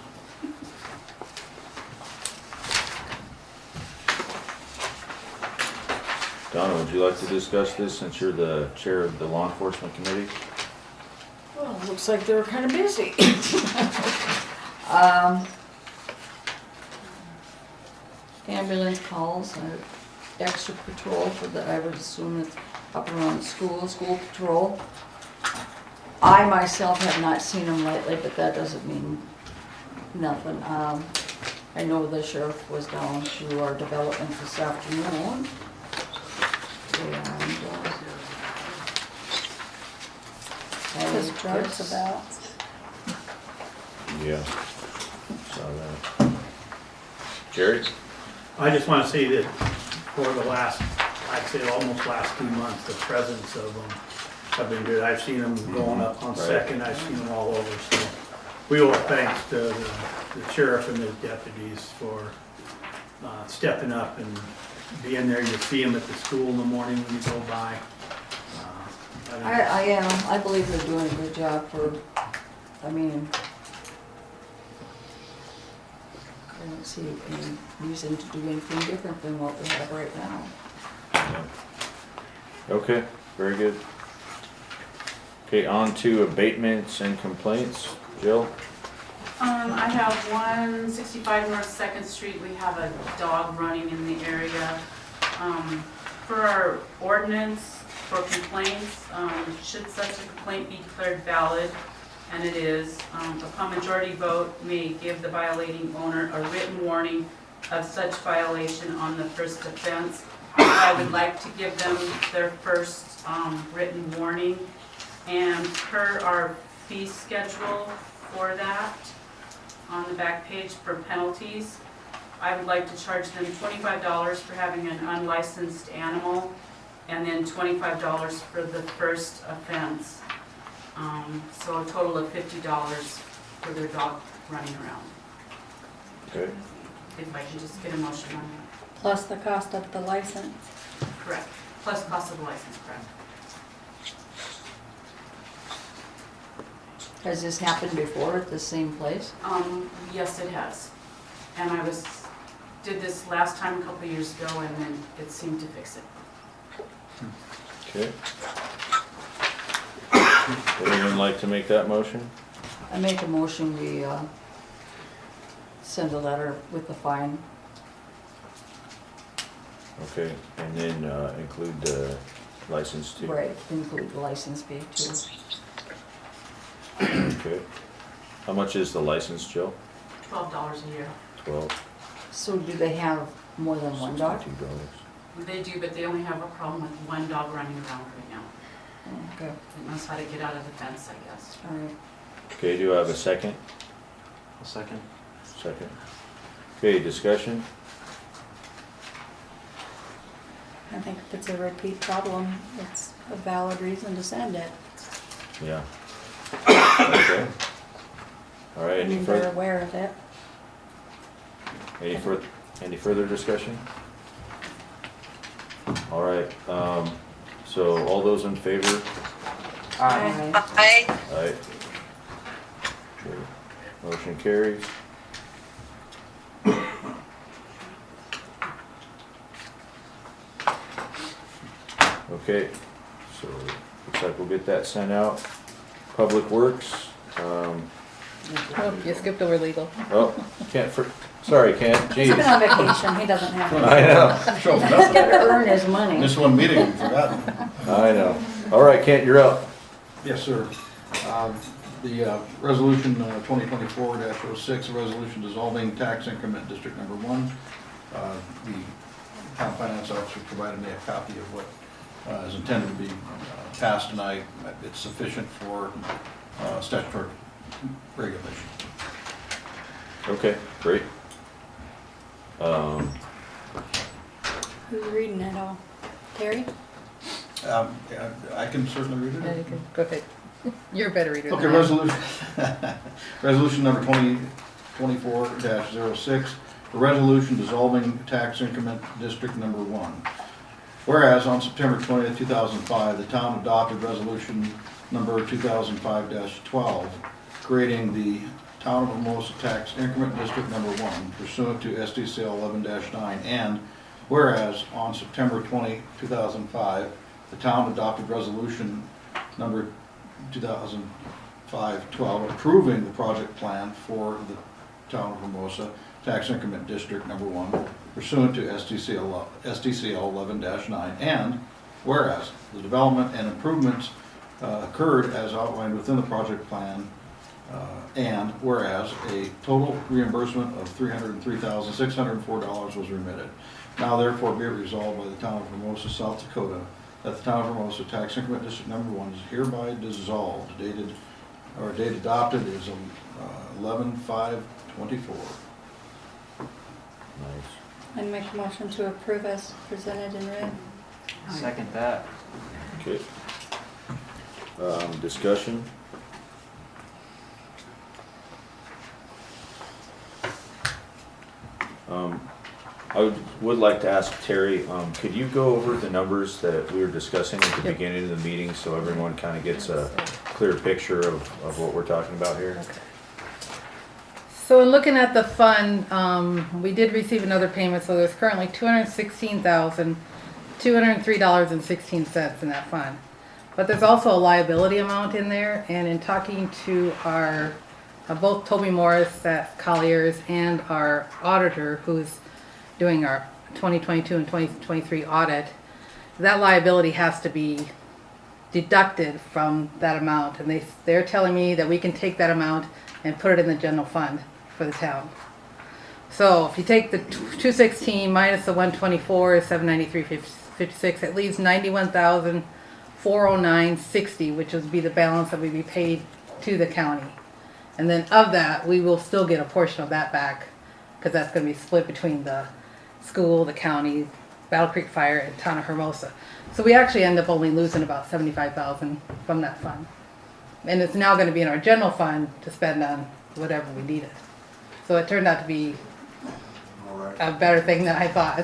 Speaker 2: Donna, would you like to discuss this since you're the chair of the law enforcement committee?
Speaker 1: Well, looks like they were kind of busy. Ambulance calls, extra patrol for the, I would assume it's up around the school patrol. I myself have not seen them lately, but that doesn't mean nothing. I know the sheriff was down to our development this afternoon. And,
Speaker 5: His
Speaker 1: I
Speaker 5: drugs
Speaker 1: guess-
Speaker 5: about.
Speaker 2: Yeah. Saw that. Jerry?
Speaker 8: I just want to say that for the last, I'd say almost last 2 months, the presence of them have been good. I've seen them going up on
Speaker 2: Right.
Speaker 8: Second, I've seen them all over, so we owe thanks to the sheriff and the deputies for stepping up and being there. You see them at the school in the morning when you go by.
Speaker 1: I am, I believe they're doing a good job for, I mean, I don't see any reason to do anything different than what we have right now.
Speaker 2: Okay, very good. Okay, on to abatements and complaints. Jill?
Speaker 9: I have 165 North Second Street, we have a dog running in the area. For our ordinance for complaints, should such a complaint be declared valid, and it is, upon majority vote, may give the violating owner a written warning of such violation on the first offense. I would like to give them their first written warning, and per our fee schedule for that, on the back page for penalties, I would like to charge them $25 for having an unlicensed animal, and then $25 for the first offense. So a total of $50 for their dog running around.
Speaker 2: Okay,
Speaker 9: If I can just get a motion on that.
Speaker 5: Plus the cost of the license.
Speaker 9: Correct. Plus cost of the license, correct.
Speaker 1: Has this happened before at the same place?
Speaker 9: Yes, it has. And I did this last time a couple years ago, and then it seemed to fix it.
Speaker 2: okay. Would anyone like to make that motion?
Speaker 1: I make a motion, we send a letter with the fine.
Speaker 2: Okay, and then include the license too.
Speaker 1: Right, include the license fee too.
Speaker 2: Okay. How much is the license, Jill?
Speaker 9: $12 a year.
Speaker 2: 12.
Speaker 1: So do they have more than one dog?
Speaker 2: $62.
Speaker 9: They do, but they only have a problem with one dog running around right now.
Speaker 1: Okay,
Speaker 9: It knows how to get out of the fence, I guess.
Speaker 1: all right.
Speaker 2: Okay, do I have a second?
Speaker 13: A second.
Speaker 2: Second. Okay, discussion?
Speaker 5: I think if it's a repeat problem, it's a valid reason to send it.
Speaker 2: Yeah. Okay. All right,
Speaker 5: I
Speaker 2: any
Speaker 5: mean, they're
Speaker 2: further,
Speaker 5: aware of it.
Speaker 2: any further discussion? All right, so all those in favor?
Speaker 1: Aye.
Speaker 15: Aye.
Speaker 2: Aye. Okay, motion carries. Okay, so looks like we'll get that sent out. Public Works,
Speaker 11: Oh, you skipped over legal.
Speaker 2: oh, sorry, Kent,
Speaker 1: He's
Speaker 2: geez.
Speaker 1: been on vacation, he doesn't have
Speaker 2: I know,
Speaker 1: He's got to earn his money.
Speaker 4: Missed one meeting, and forgot.
Speaker 2: I know. All right, Kent, you're up.
Speaker 17: Yes, sir. The resolution 2024-06, a resolution dissolving tax increment District Number 1. The town finance officer provided me a copy of what is intended to be passed tonight. It's sufficient for statutory regulation.
Speaker 2: Okay, great.
Speaker 5: Who's reading it all? Terry?
Speaker 17: Yeah, I can certainly read
Speaker 11: Yeah,
Speaker 17: it.
Speaker 11: you can, go ahead. You're a better reader than
Speaker 17: Okay,
Speaker 11: I am.
Speaker 17: resolution number 2024-06, a resolution dissolving tax increment District Number 1. Whereas on September 20th, 2005, the town adopted resolution number 2005-12, creating the Town of Hermosa Tax Increment District Number 1 pursuant to SDCL 11-9, and whereas on September 20, 2005, the town adopted resolution number 2005-12 approving the project plan for the Town of Hermosa Tax Increment District Number 1 pursuant to SDCL 11-9, and whereas the development and improvements occurred as outlined within the project plan, and whereas a total reimbursement of $303,604 was remitted. Now therefore be it resolved by the Town of Hermosa, South Dakota, that the Town of Hermosa Tax Increment District Number 1 is hereby dissolved. Date adopted is 11/5/24.
Speaker 2: Nice.
Speaker 5: I'd make a motion to approve as presented and read.
Speaker 13: Second that.
Speaker 2: Okay. Discussion? I would like to ask Terry, could you go over the numbers that we were discussing at the beginning of the meeting so everyone kind of gets a clear picture of what we're talking about here?
Speaker 11: So in looking at the fund, we did receive another payment, so there's currently $216,203.16 in that fund. But there's also a liability amount in there, and in talking to our, both Toby Morris at Colliers and our auditor who's doing our 2022 and 2023 audit, that liability has to be deducted from that amount, and they're telling me that we can take that amount and put it in the general fund for the town. So if you take the 216 minus the 124 is 793.56, it leaves 91,409.60, which would be the balance that would be paid to the county. And then of that, we will still get a portion of that back, because that's going to be split between the school, the county, Battle Creek Fire, and Town of Hermosa. So we actually end up only losing about 75,000 from that fund. And it's now going to be in our general fund to spend on whatever we needed. So it turned out to be a better thing than I thought.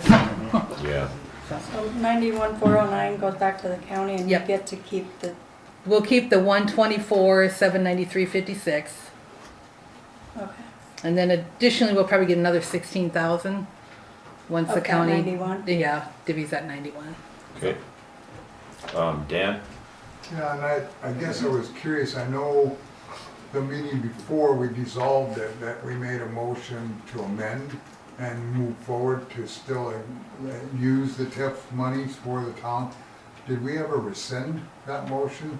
Speaker 2: Yeah.
Speaker 5: So 91,409 goes back to the county, and
Speaker 11: Yep.
Speaker 5: you get to keep the.
Speaker 11: We'll keep the 124, 793.56.
Speaker 5: Okay.
Speaker 11: And then additionally, we'll probably get another 16,000 once the
Speaker 5: Of that
Speaker 11: county.
Speaker 5: 91?
Speaker 11: Yeah, divvies that 91.
Speaker 2: Okay. Dan?
Speaker 7: Yeah, and I guess I was curious, I know the meeting before we dissolved it, that we made a motion to amend and move forward to still use the TIF monies for the town. Did we ever rescind that motion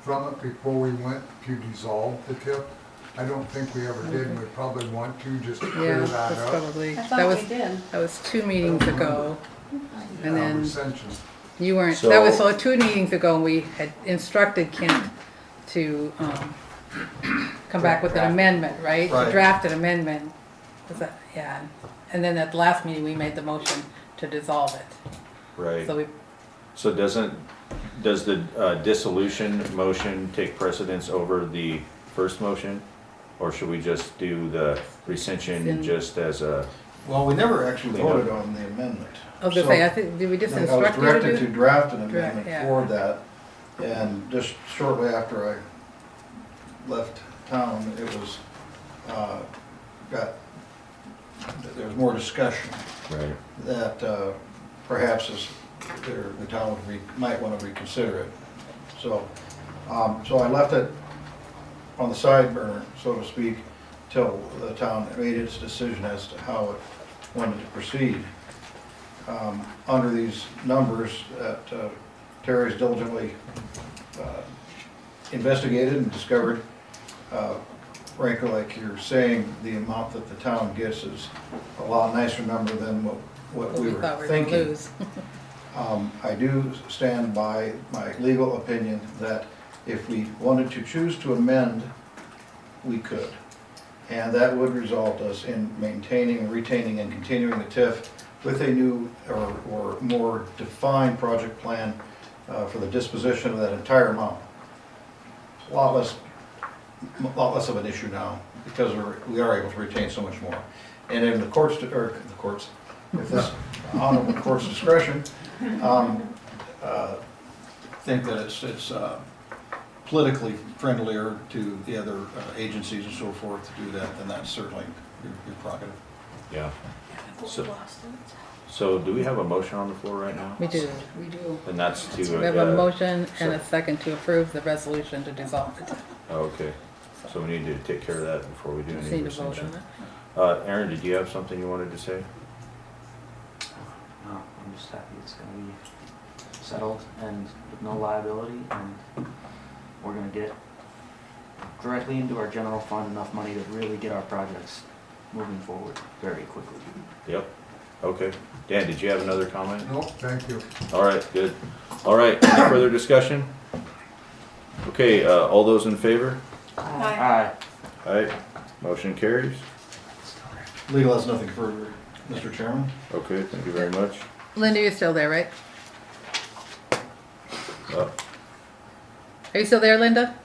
Speaker 7: from it before we went to dissolve the TIF? I don't think we ever did, and we probably want to just to clear
Speaker 11: Yeah,
Speaker 7: that
Speaker 11: that's
Speaker 7: up.
Speaker 11: probably,
Speaker 5: I thought
Speaker 11: that was,
Speaker 5: we did.
Speaker 11: that was 2 meetings ago. And then
Speaker 7: Recension.
Speaker 11: you weren't,
Speaker 2: So-
Speaker 11: that was 2 meetings ago, and we had instructed Kent to, come back with an amendment, right? To
Speaker 10: Right.
Speaker 11: draft an amendment. Was that, yeah. And then at the last meeting, we made the motion to dissolve it.
Speaker 2: Right.
Speaker 11: So we,
Speaker 2: So does the dissolution motion take precedence over the first motion? Or should we just do the recension just as a,
Speaker 17: Well, we never actually voted on the amendment.
Speaker 11: I was gonna say, I think, did we just
Speaker 17: I was
Speaker 11: instruct you to
Speaker 17: directed to
Speaker 11: do?
Speaker 17: draft an
Speaker 11: Draft,
Speaker 17: amendment
Speaker 11: yeah.
Speaker 17: for that, and just shortly after I left town, it was, there was more discussion
Speaker 2: right?
Speaker 17: that perhaps the town might want to reconsider it. So, so I left it on the side burner, so to speak, till the town made its decision as to how it wanted to proceed. Under these numbers that Terry's diligently investigated and discovered, frankly, like you're saying, the amount that the town gets is a lot nicer number than what we were
Speaker 11: thought we were gonna
Speaker 17: thinking.
Speaker 11: lose.
Speaker 17: I do stand by my legal opinion that if we wanted to choose to amend, we could. And that would result us in maintaining, retaining, and continuing the TIF with a new or more defined project plan for the disposition of that entire amount. A lot less of an issue now, because we are able to retain so much more. And in the courts, if this honorable court's discretion, think that it's politically friendlier to the other agencies and so forth to do that, then that's certainly your prerogative.
Speaker 2: Yeah. So do we have a motion on the floor right now?
Speaker 11: We do.
Speaker 1: We do.
Speaker 2: And that's to.
Speaker 11: We have a motion and a second to approve the resolution to dissolve the TIF.
Speaker 2: Oh, okay. So we need to take care of that before we do
Speaker 11: Just
Speaker 2: any
Speaker 11: need to vote on
Speaker 2: rescission.
Speaker 11: it.
Speaker 2: Aaron, did you have something you wanted to say?
Speaker 13: No, I'm just happy it's gonna be settled and with no liability, and we're gonna get directly into our general fund enough money to really get our projects moving forward very quickly.
Speaker 2: Yep. Okay. Dan, did you have another comment?
Speaker 7: Nope, thank you.
Speaker 2: All right, good. All right, any further discussion? Okay, all those in favor?
Speaker 5: Aye.
Speaker 2: All right, motion carries.
Speaker 17: Legal has nothing further, Mr. Chairman.
Speaker 2: Okay, thank you very much.
Speaker 11: Linda, you're still there, right?
Speaker 2: Uh,
Speaker 11: Are you still there, Linda?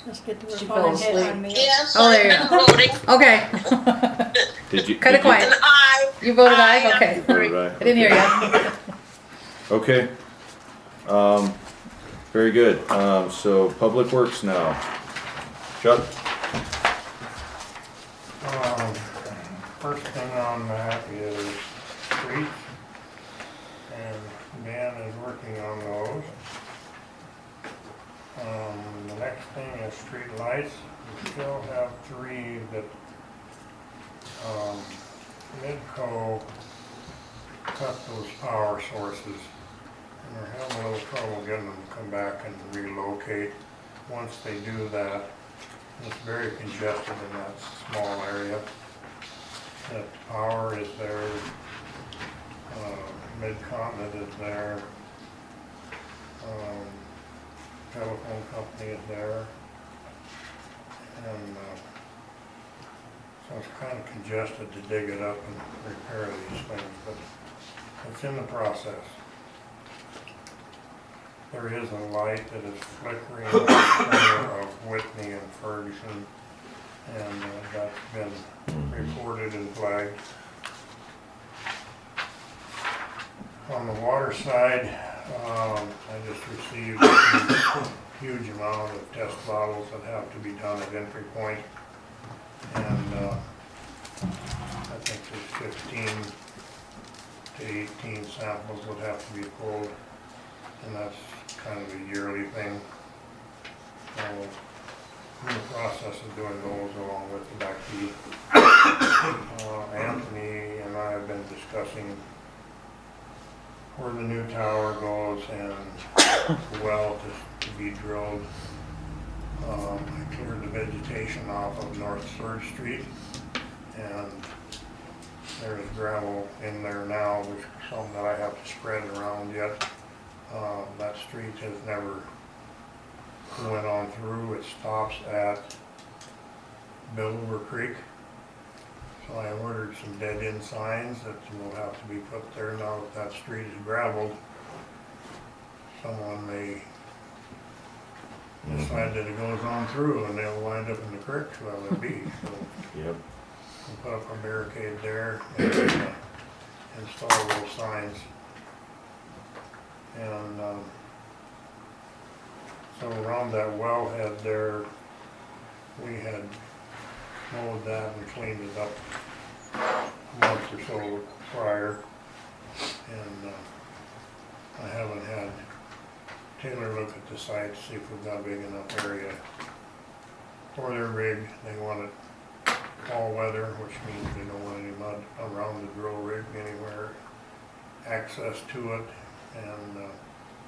Speaker 5: Just get to her
Speaker 1: She
Speaker 5: phone
Speaker 1: fell
Speaker 5: and hit
Speaker 1: asleep.
Speaker 5: on me.
Speaker 15: Yes,
Speaker 11: Oh, there you
Speaker 15: I'm
Speaker 11: go.
Speaker 15: voting.
Speaker 11: Okay.
Speaker 2: Did you?
Speaker 11: Kinda
Speaker 2: did you-
Speaker 11: quiet.
Speaker 15: And I.
Speaker 11: You voted aye? Okay.
Speaker 2: Voted aye.
Speaker 11: I didn't hear you.
Speaker 2: Okay. Very good. So Public Works now. Chuck?
Speaker 18: First thing on that is streets, and Dan is working on those. The next thing is street lights. We still have 3 that Midco cut those power sources, And we're having a little trouble getting them to come back and relocate. Once they do that, it's very congested in that small area. That power is there, Mid-Continent is there, telephone company is there, and so it's kind of congested to dig it up and repair these things, but it's in the process. There is a light that is flickering on the corner of Whitney and Ferguson, and that's been reported and flagged. On the water side, I just received a huge amount of test bottles that have to be done at entry point, and I think there's 15 to 18 samples would have to be pulled, and that's kind of a yearly thing. So in the process of doing those along with the back key. Anthony and I have been discussing where the new tower goes and the well to be drilled. I cleared the vegetation off of North 3rd Street, and there is gravel in there now, which is something that I have to spread around yet. That street has never went on through. It stops at Billover Creek. So I ordered some dead-end signs that will have to be put there now that that street is gravelled. Someone may decide that it goes on through and they'll wind up in the creek, well, it'll be. So
Speaker 2: Yep.
Speaker 18: we'll put up a barricade there and install those signs. And so around that wellhead there, we had mowed that and cleaned it up a month or so prior. And I haven't had Taylor look at the site to see if we've got a big enough area for their rig. They want it all weather, which means they don't want any mud around the drill rig anywhere, access to it, and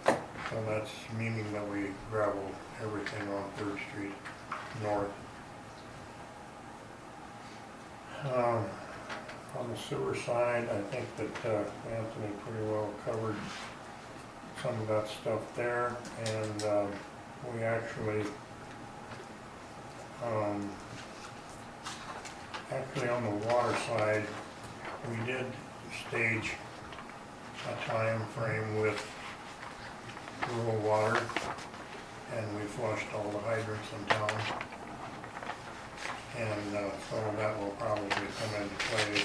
Speaker 18: so that's meaning that we gravel everything on 3rd Street North. On the sewer side, I think that Anthony pretty well covered some of that stuff there, and we actually on the water side, we did stage a time frame with rural water, and we flushed all the hydrants in town. And so that will probably come into play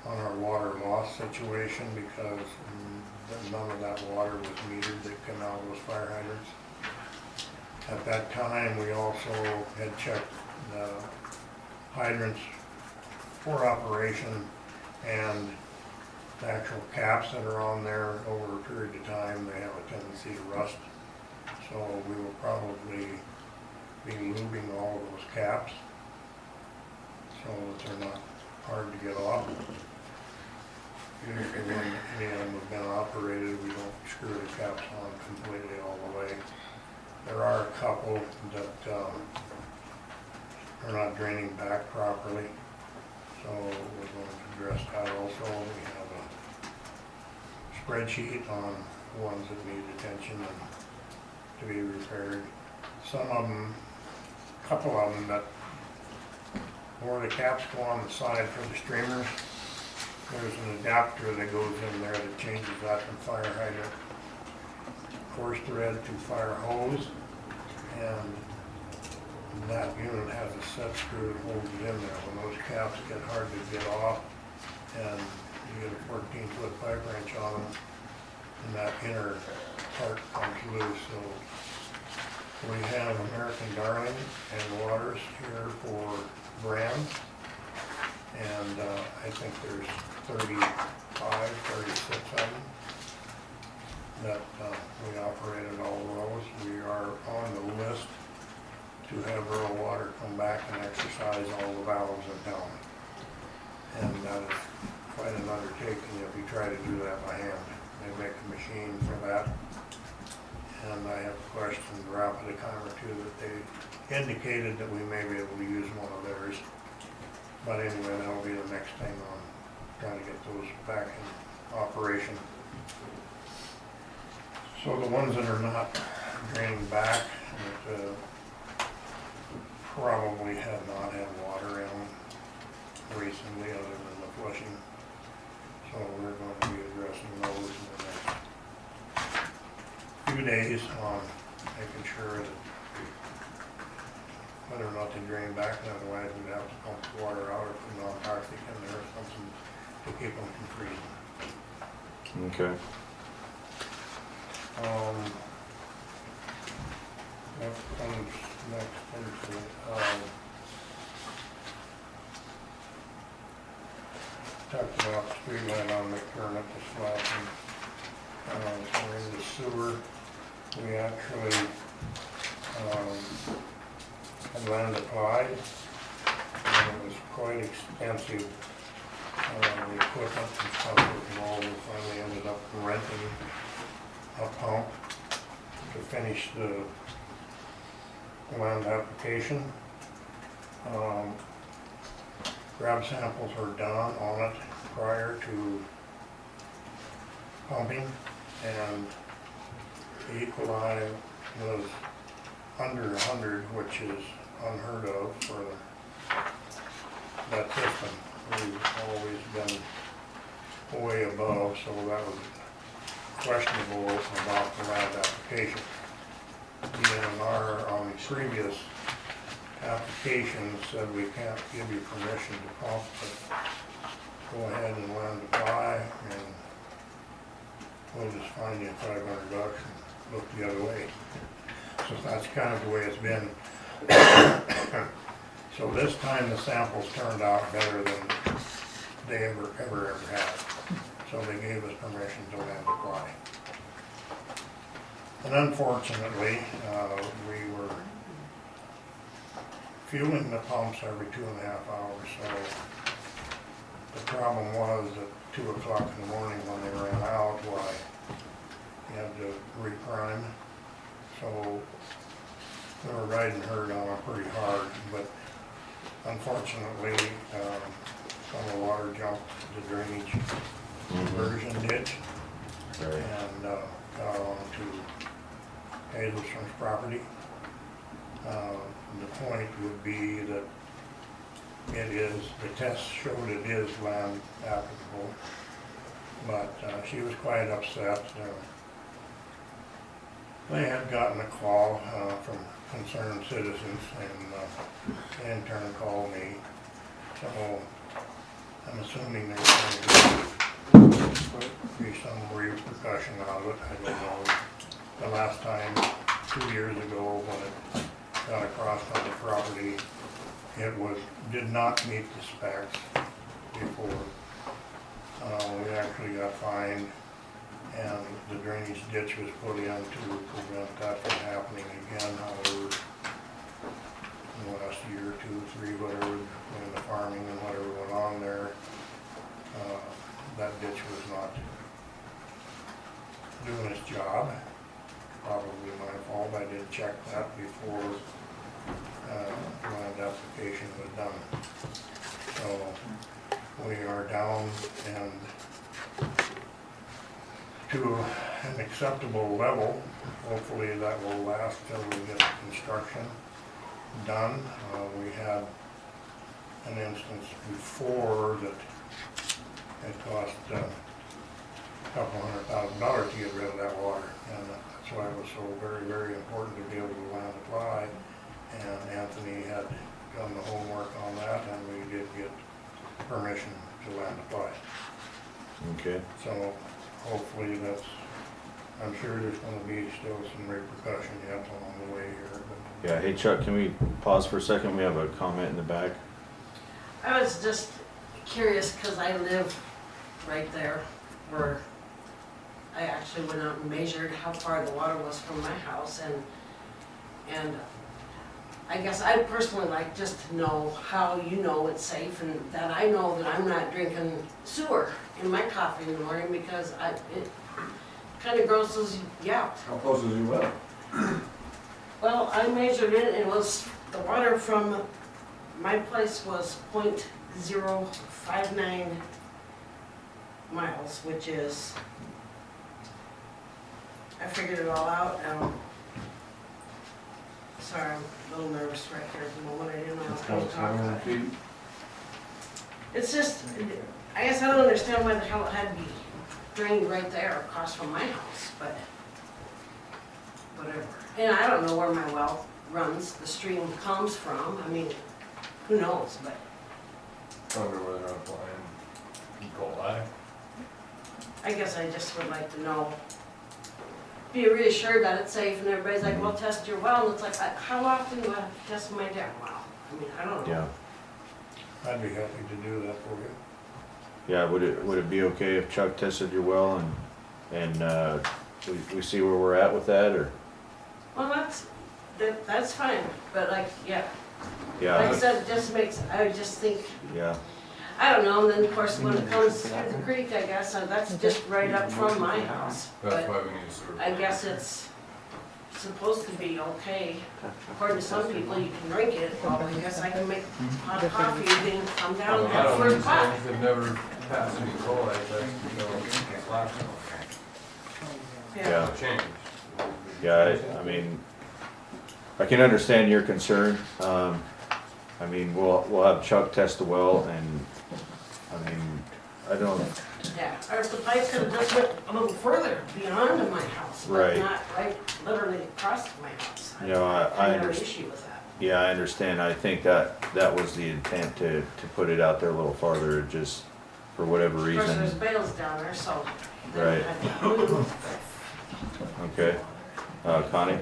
Speaker 18: on our water loss situation, because none of that water was metered that came out of those fire hydrants. At that time, we also had checked the hydrants for operation, and the actual caps that are on there over a period of time, they have a tendency to rust. So we will probably be lubing all of those caps so that they're not hard to get off. Usually when any of them have been operated, we don't screw the caps on completely all the way. There are a couple that are not draining back properly, so we're going to address that also. We have a spreadsheet on ones that need attention and to be repaired. Some of them, a couple of them that where the caps go on the side for the streamers, there's an adapter that goes in there that changes that from fire hydrant coarse thread to fire hose, and that unit has a set screw that holds it in there. When those caps get hard to get off and you get a 14-foot pipe wrench on them, and that inner part comes loose. So we have American Darling and Waters here for brands, and I think there's 35, 36 of them that we operated all of those. We are on the list to have rural water come back and exercise all the valves in town. And that is quite an undertaking if you try to do that by hand. they make a machine for that. And I have questioned Ralph at a time or two that they indicated that we may be able to use one of theirs. But anyway, that'll be the next thing on trying to get those back in operation. So the ones that are not draining back, that probably have not had water in them recently other than the flushing. So we're going to be addressing those in the next few days on making sure that whether or not they drain back, and otherwise we'd have to pump the water out or put non-toxic in there or something to keep them from freezing.
Speaker 2: Okay.
Speaker 18: What comes next Thursday? Talked about the street light on McDermott this last week. We're in the sewer. We actually had land applied, and it was quite expensive. The equipment and stuff was involved. We finally ended up renting a pump to finish the land application. Grab samples were done on it prior to pumping, and the equali was under 100, which is unheard of for that system. We've always been way above, so that was questionable about the land application. DNR on the previous application said we can't give you permission to pump, but go ahead and land apply, and we'll just fine you $500 and look the other way. So that's kind of the way it's been. So this time the samples turned out better than they ever had. So they gave us permission to land apply. And unfortunately, we were fueling the pumps every 2.5 hours. So the problem was at 2 o'clock in the morning when they ran out, why you had to reprime. So we were riding herd on them pretty hard, but unfortunately, some of the water jumped the drainage diversion ditch and got onto Hazelstrom's property. The point would be that the test showed it is land applicable, but she was quite upset. They had gotten a call from concerned citizens, and in turn called me. So I'm assuming there's going to be some repercussion out of it. I don't know. The last time, 2 years ago, when it got across on the property, it did not meet the specs before. We actually got fined, and the drainage ditch was put in to prevent that from happening again. However, in the last year, 2, 3, whatever, when the farming and whatever went on there, that ditch was not doing its job. Probably my fault. I did check that before land application was done. So we are down and to an acceptable level. Hopefully that will last till we get the construction done. We had an instance before that it cost a couple $100,000 to get rid of that water, and that's why it was so very, very important to be able to land apply. And Anthony had done the homework on that, and we did get permission to land apply.
Speaker 2: Okay.
Speaker 18: So hopefully I'm sure there's going to be still some repercussion yet along the way here. But
Speaker 2: Yeah, hey Chuck, can we pause for a second? We have a comment in the back.
Speaker 19: I was just curious because I live right there where I actually went out and measured how far the water was from my house, and I guess I'd personally like just to know how you know it's safe, and that I know that I'm not drinking sewer in my coffee in the morning, because kinda grosses you out.
Speaker 4: How close is your well?
Speaker 19: Well, I measured it, it was, the water from my place was .059 miles, which is, I figured it all out, sorry, I'm a little nervous right here at the moment, I didn't know I was gonna talk about it. It's just, I guess I don't understand why the hell it had to be drained right there across from my house, but whatever. And I don't know where my well runs, the stream comes from, I mean, who knows, but.
Speaker 4: I wonder where they're applying E. coli.
Speaker 19: I guess I just would like to know, be reassured that it's safe, and everybody's like, well, test your well, and it's like, how often do I have to test my damn well? I mean, I don't know.
Speaker 2: Yeah.
Speaker 18: I'd be happy to do that for you.
Speaker 2: Yeah, would it be okay if Chuck tested your well and we see where we're at with that, or?
Speaker 19: Well, that's fine, but like, yeah.
Speaker 2: Yeah.
Speaker 19: Like I said, it just makes, I just think,
Speaker 2: Yeah,
Speaker 19: I don't know, and then of course when it comes through the creek, I guess, that's just right up from my house.
Speaker 4: That's
Speaker 19: But
Speaker 4: why we need a sewer.
Speaker 19: I guess it's supposed to be okay. According to some people, you can drink it. Well, I guess I can make hot coffee and then come down and
Speaker 4: I
Speaker 19: have
Speaker 4: don't
Speaker 19: first pot.
Speaker 4: understand if they've never passed any coli test, last
Speaker 2: yeah,
Speaker 4: change.
Speaker 2: yeah, I mean, I can understand your concern. I mean, we'll have Chuck test the well, and, I mean, I don't,
Speaker 19: Yeah, or if the pipe could have just went a little further beyond my house, but
Speaker 2: Right.
Speaker 19: not right, literally across my house.
Speaker 2: you know, I
Speaker 19: have an
Speaker 2: understand.
Speaker 19: issue with that.
Speaker 2: Yeah, I understand. I think that was the intent, to put it out there a little farther, it just, for whatever
Speaker 19: Of course, there's
Speaker 2: reason.
Speaker 19: bales down there, so.
Speaker 2: Right. Okay. Connie?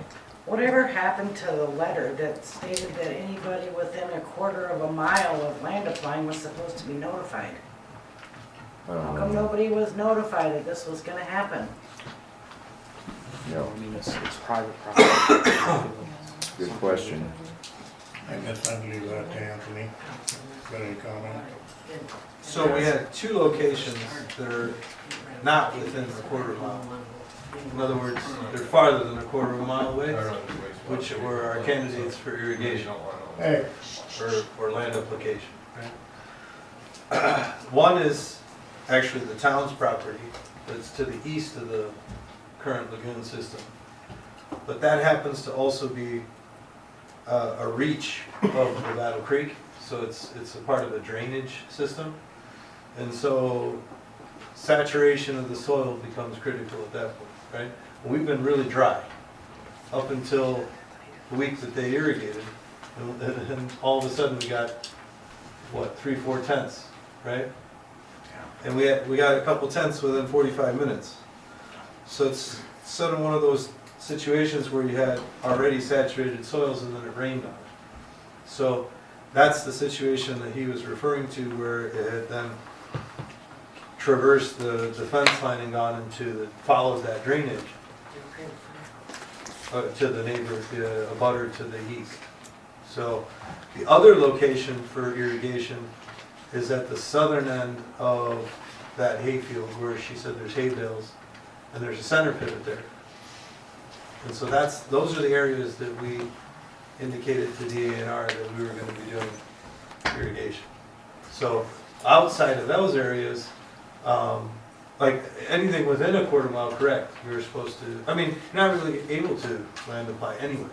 Speaker 12: Whatever happened to the letter that stated that anybody within a quarter of a mile of land applying was supposed to be notified? How come nobody was notified that this was gonna happen?
Speaker 2: No,
Speaker 13: I mean, it's private property.
Speaker 2: good question.
Speaker 18: I guess I'd leave that to Anthony. Got any comment?
Speaker 10: So we had two locations that are not within a quarter mile. In other words, they're farther than a quarter of a mile away, which were our candidates for irrigation.
Speaker 18: Hey.
Speaker 10: Or land application, right? One is actually the town's property, that's to the east of the current lagoon system. But that happens to also be a reach of the Battle Creek, so it's a part of a drainage system. And so saturation of the soil becomes critical at that point, right? We've been really dry up until the week that they irrigated, and all of a sudden we got, what, 3-4 tenths, right? And we got a couple tenths within 45 minutes. So it's sort of one of those situations where you had already saturated soils and then it rained on it. So that's the situation that he was referring to, where it had then traversed the fence line and gone into followed that drainage to the neighbor, a butter to the east. So the other location for irrigation is at the southern end of that hayfield, where she said there's hay bales, and there's a center pivot there. And so those are the areas that we indicated to the A&R that we were going to be doing irrigation. So outside of those areas, like anything within a quarter mile, correct, you're supposed to, I mean, you're not really able to land apply anyways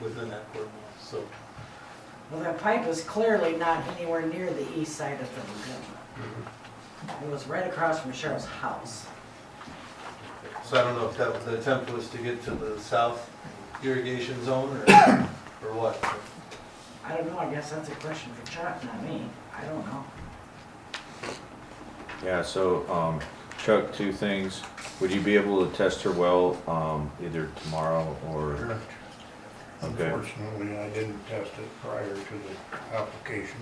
Speaker 10: within that quarter mile, so.
Speaker 12: Well, that pipe is clearly not anywhere near the east side of the lagoon. It was right across from Cheryl's house.
Speaker 10: So I don't know if the attempt was to get to the south irrigation zone or what.
Speaker 12: I don't know, I guess that's a question for Chuck, not me. I don't know.
Speaker 2: Yeah, so, Chuck, two things. Would you be able to test her well, either tomorrow or? Okay,
Speaker 18: Unfortunately, I didn't test it prior to the application.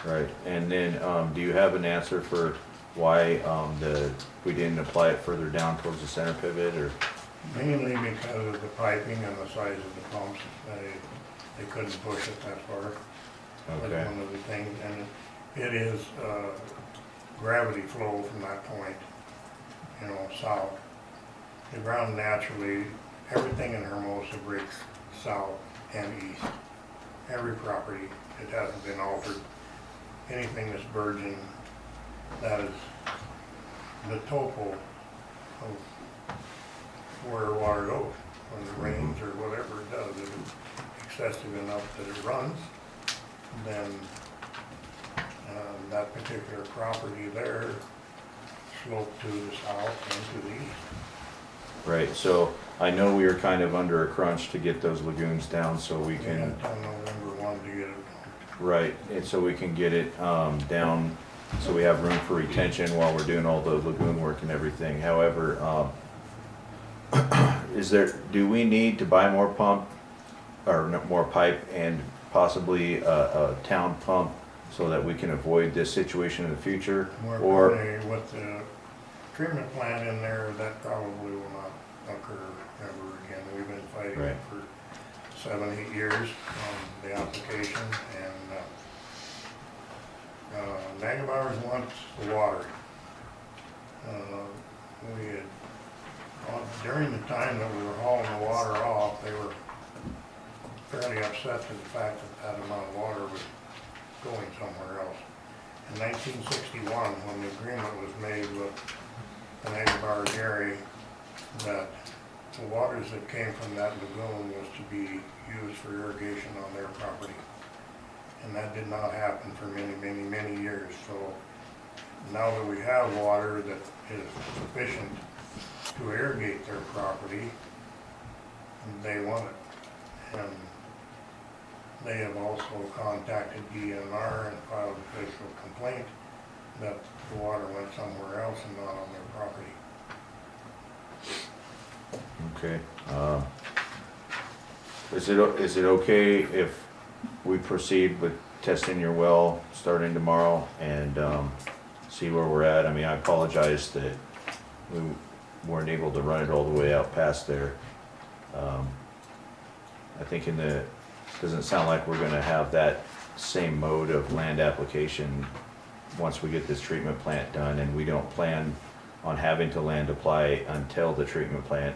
Speaker 2: right. And then, do you have an answer for why, we didn't apply it further down towards the center pivot, or?
Speaker 18: Mainly because of the piping and the size of the pumps. They couldn't push it that far.
Speaker 2: Okay.
Speaker 18: That's one of the things, and it is gravity flow from that point. you know, south, the ground naturally, everything in Hermosa breaks south and east. Every property, it hasn't been altered. Anything that's virgin, that is the topo of where water goes. When it rains or whatever it does, if it's excessive enough that it runs, then that particular property there sloped to the south and to the east.
Speaker 2: Right, so I know we were kind of under a crunch to get those lagoons down so we
Speaker 18: Yeah,
Speaker 2: can,
Speaker 18: until November 1 to get it done.
Speaker 2: right, and so we can get it down, so we have room for retention while we're doing all the lagoon work and everything. However, do we need to buy more pump, or more pipe and possibly a town pump so that we can avoid this situation in the future?
Speaker 18: Or with the treatment plant in there, that probably will not occur ever again. We've been fighting
Speaker 2: Right.
Speaker 18: it for 7, 8 years on the application, and Nagabowers wants the water. We had, during the time that we were hauling the water off, they were fairly upset to the fact that that amount of water was going somewhere else. In 1961, when the agreement was made with the Nagabowers area, that the waters that came from that lagoon was to be used for irrigation on their property. And that did not happen for many, many, many years. So now that we have water that is sufficient to irrigate their property, they want it. And they have also contacted DNR and filed an official complaint that the water went somewhere else and not on their property.
Speaker 2: Okay, is it okay if we proceed with testing your well starting tomorrow and see where we're at? I mean, I apologize that we weren't able to run it all the way out past there. I think doesn't sound like we're gonna have that same mode of land application once we get this treatment plant done, and we don't plan on having to land apply until the treatment plant,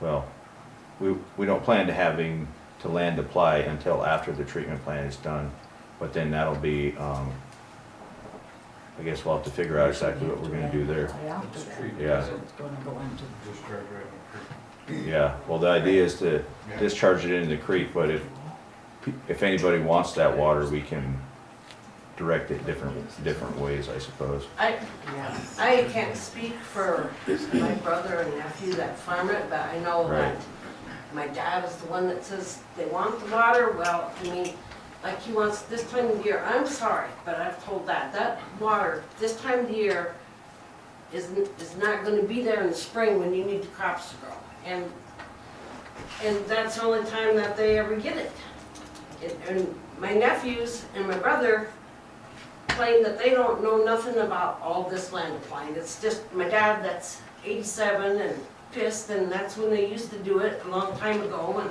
Speaker 2: well, we don't plan to having to land apply until after the treatment plant is done, but then that'll be, I guess we'll have to figure out exactly what we're gonna do there. Yeah.
Speaker 1: It's gonna go into.
Speaker 2: Yeah, well, the idea is to discharge it into the creek, but if anybody wants that water, we can direct it different ways, I suppose.
Speaker 19: I can't speak for my brother and nephew that farm it, but I know that my dad is the one that says they want the water. Well, I mean, like he wants this time of year. I'm sorry, but I've told that water this time of year is not going to be there in the spring when you need the crops to grow, and that's the only time that they ever get it. And my nephews and my brother claim that they don't know nothing about all this land applying. It's just my dad that's 87 and pissed, and that's when they used to do it a long time ago, and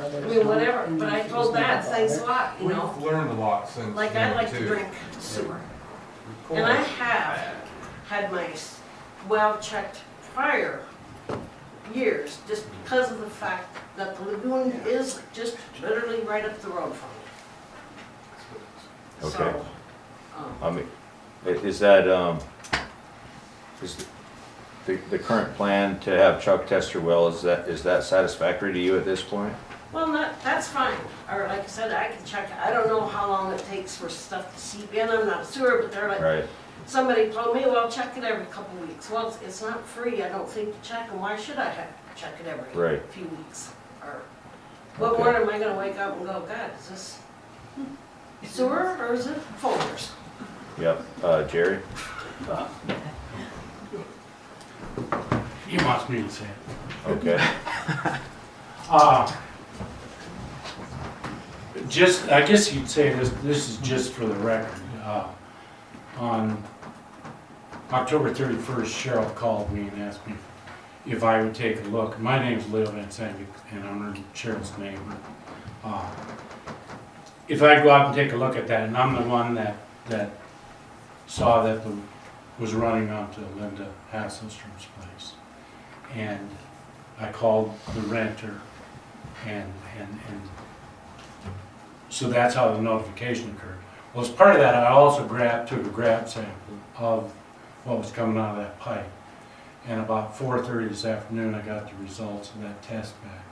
Speaker 19: I mean, whatever. But I told Dad, thanks a lot, you know.
Speaker 4: We've learned a lot since.
Speaker 19: Like, I like to drink sewer. And I have had my well checked prior years, just because of the fact that the lagoon is just literally right up the road from me.
Speaker 2: Okay.
Speaker 19: So,
Speaker 2: I mean, is that, is the current plan to have Chuck test your well, is that satisfactory to you at this point?
Speaker 19: well, that's fine. Or like I said, I can check it. I don't know how long it takes for stuff to seep in. I'm not a sewer, but they're like,
Speaker 2: Right.
Speaker 19: somebody told me, well, check it every couple of weeks. Well, it's not free, I don't think, to check, and why should I have to check it every few weeks? Or what
Speaker 2: Okay.
Speaker 19: morning am I gonna wake up and go, God, is this sewer or is it folders?
Speaker 2: Yep, Jerry?
Speaker 20: He wants me to say it.
Speaker 2: Okay.
Speaker 20: I guess you'd say this is just for the record. On October 31st, Cheryl called me and asked me if I would take a look. My name's Lil Vincent, and I'm Cheryl's neighbor. If I'd go out and take a look at that, and I'm the one that saw that the was running onto Linda Hasselstrom's place. And I called the renter, and so that's how the notification occurred. Well, as part of that, I also took a grab sample of what was coming out of that pipe. And about 4:30 this afternoon, I got the results of that test back.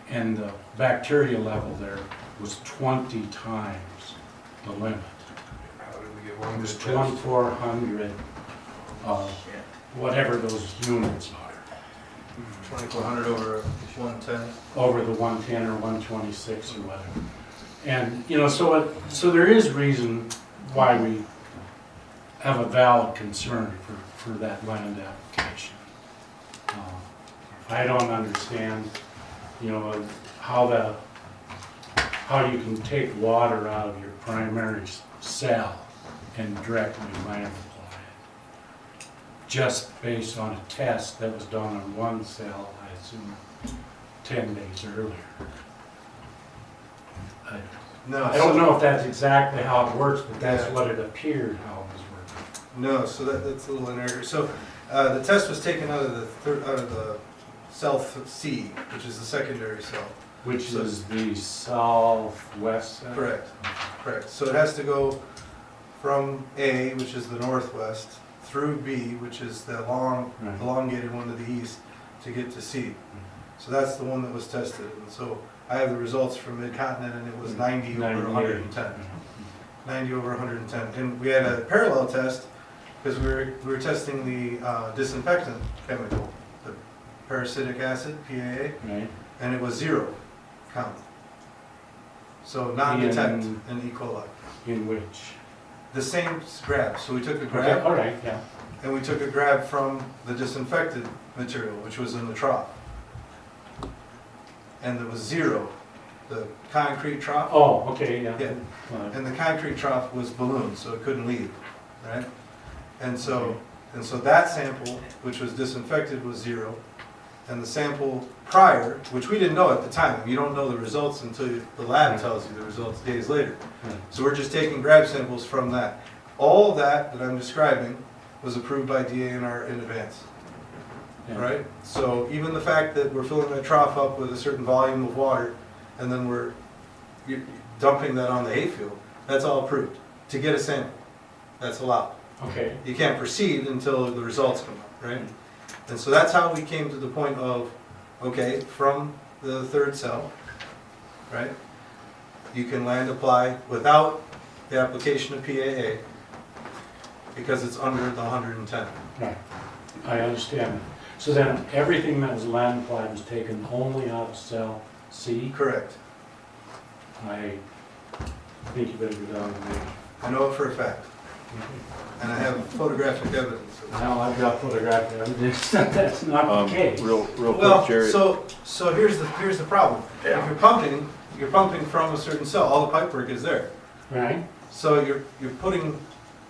Speaker 20: And the bacteria level there was 20 times the limit.
Speaker 10: How did we get one
Speaker 20: It was
Speaker 10: good test?
Speaker 20: 2,400, whatever those units are.
Speaker 10: 2,400 over 110.
Speaker 20: Over the 110 or 126 or whatever. And, you know, so there is reason why we have a valid concern for that land application. I don't understand, you know, how you can take water out of your primary cell and directly land apply it. Just based on a test that was done on one cell, I assume, 10 days earlier. I don't know if that's exactly how it works, but that's what it appeared how it was working.
Speaker 10: No, so that's a little inaccurate. So the test was taken out of the cell C, which is the secondary cell.
Speaker 20: Which is the southwest cell?
Speaker 10: Correct. So it has to go from A, which is the northwest, through B, which is the elongated one to the east, to get to C. So that's the one that was tested. And so I have the results from Mid-Continent, and it was 90 over 110. 90 over 110. And we had a parallel test because we were testing the disinfectant chemical, the parasitic acid, PAA, and it was 0 count. So non-detect in E. coli.
Speaker 20: In which?
Speaker 10: The same grab. So we took a grab.
Speaker 20: Okay, all right, yeah.
Speaker 10: And we took a grab from the disinfected material, which was in the trough. And there was 0, the concrete trough.
Speaker 20: Oh, okay, yeah.
Speaker 10: And the concrete trough was ballooned, so it couldn't leave, right? And so that sample, which was disinfected, was 0. And the sample prior, which we didn't know at the time, you don't know the results until the lab tells you the results days later. So we're just taking grab samples from that. All of that I'm describing was approved by DANR in advance. Right? So even the fact that we're filling that trough up with a certain volume of water and then we're dumping that on the hayfield, that's all approved. To get a sample, that's allowed.
Speaker 20: Okay.
Speaker 10: You can't proceed until the results come up, right? And so that's how we came to the point of, okay, from the third cell, right? You can land apply without the application of PAA because it's under the 110.
Speaker 20: Right. I understand that. So then everything that was land applied was taken only out of cell C?
Speaker 10: Correct.
Speaker 20: I think you better go down and make.
Speaker 10: I know it for a fact. And I have photographic evidence.
Speaker 20: Now I've got photographic evidence that that's not the case.
Speaker 2: Real
Speaker 10: Well,
Speaker 2: quick, Jerry.
Speaker 10: so here's the problem. If you're pumping from a certain cell, all the pipe work is there.
Speaker 20: Right.
Speaker 10: So you're putting,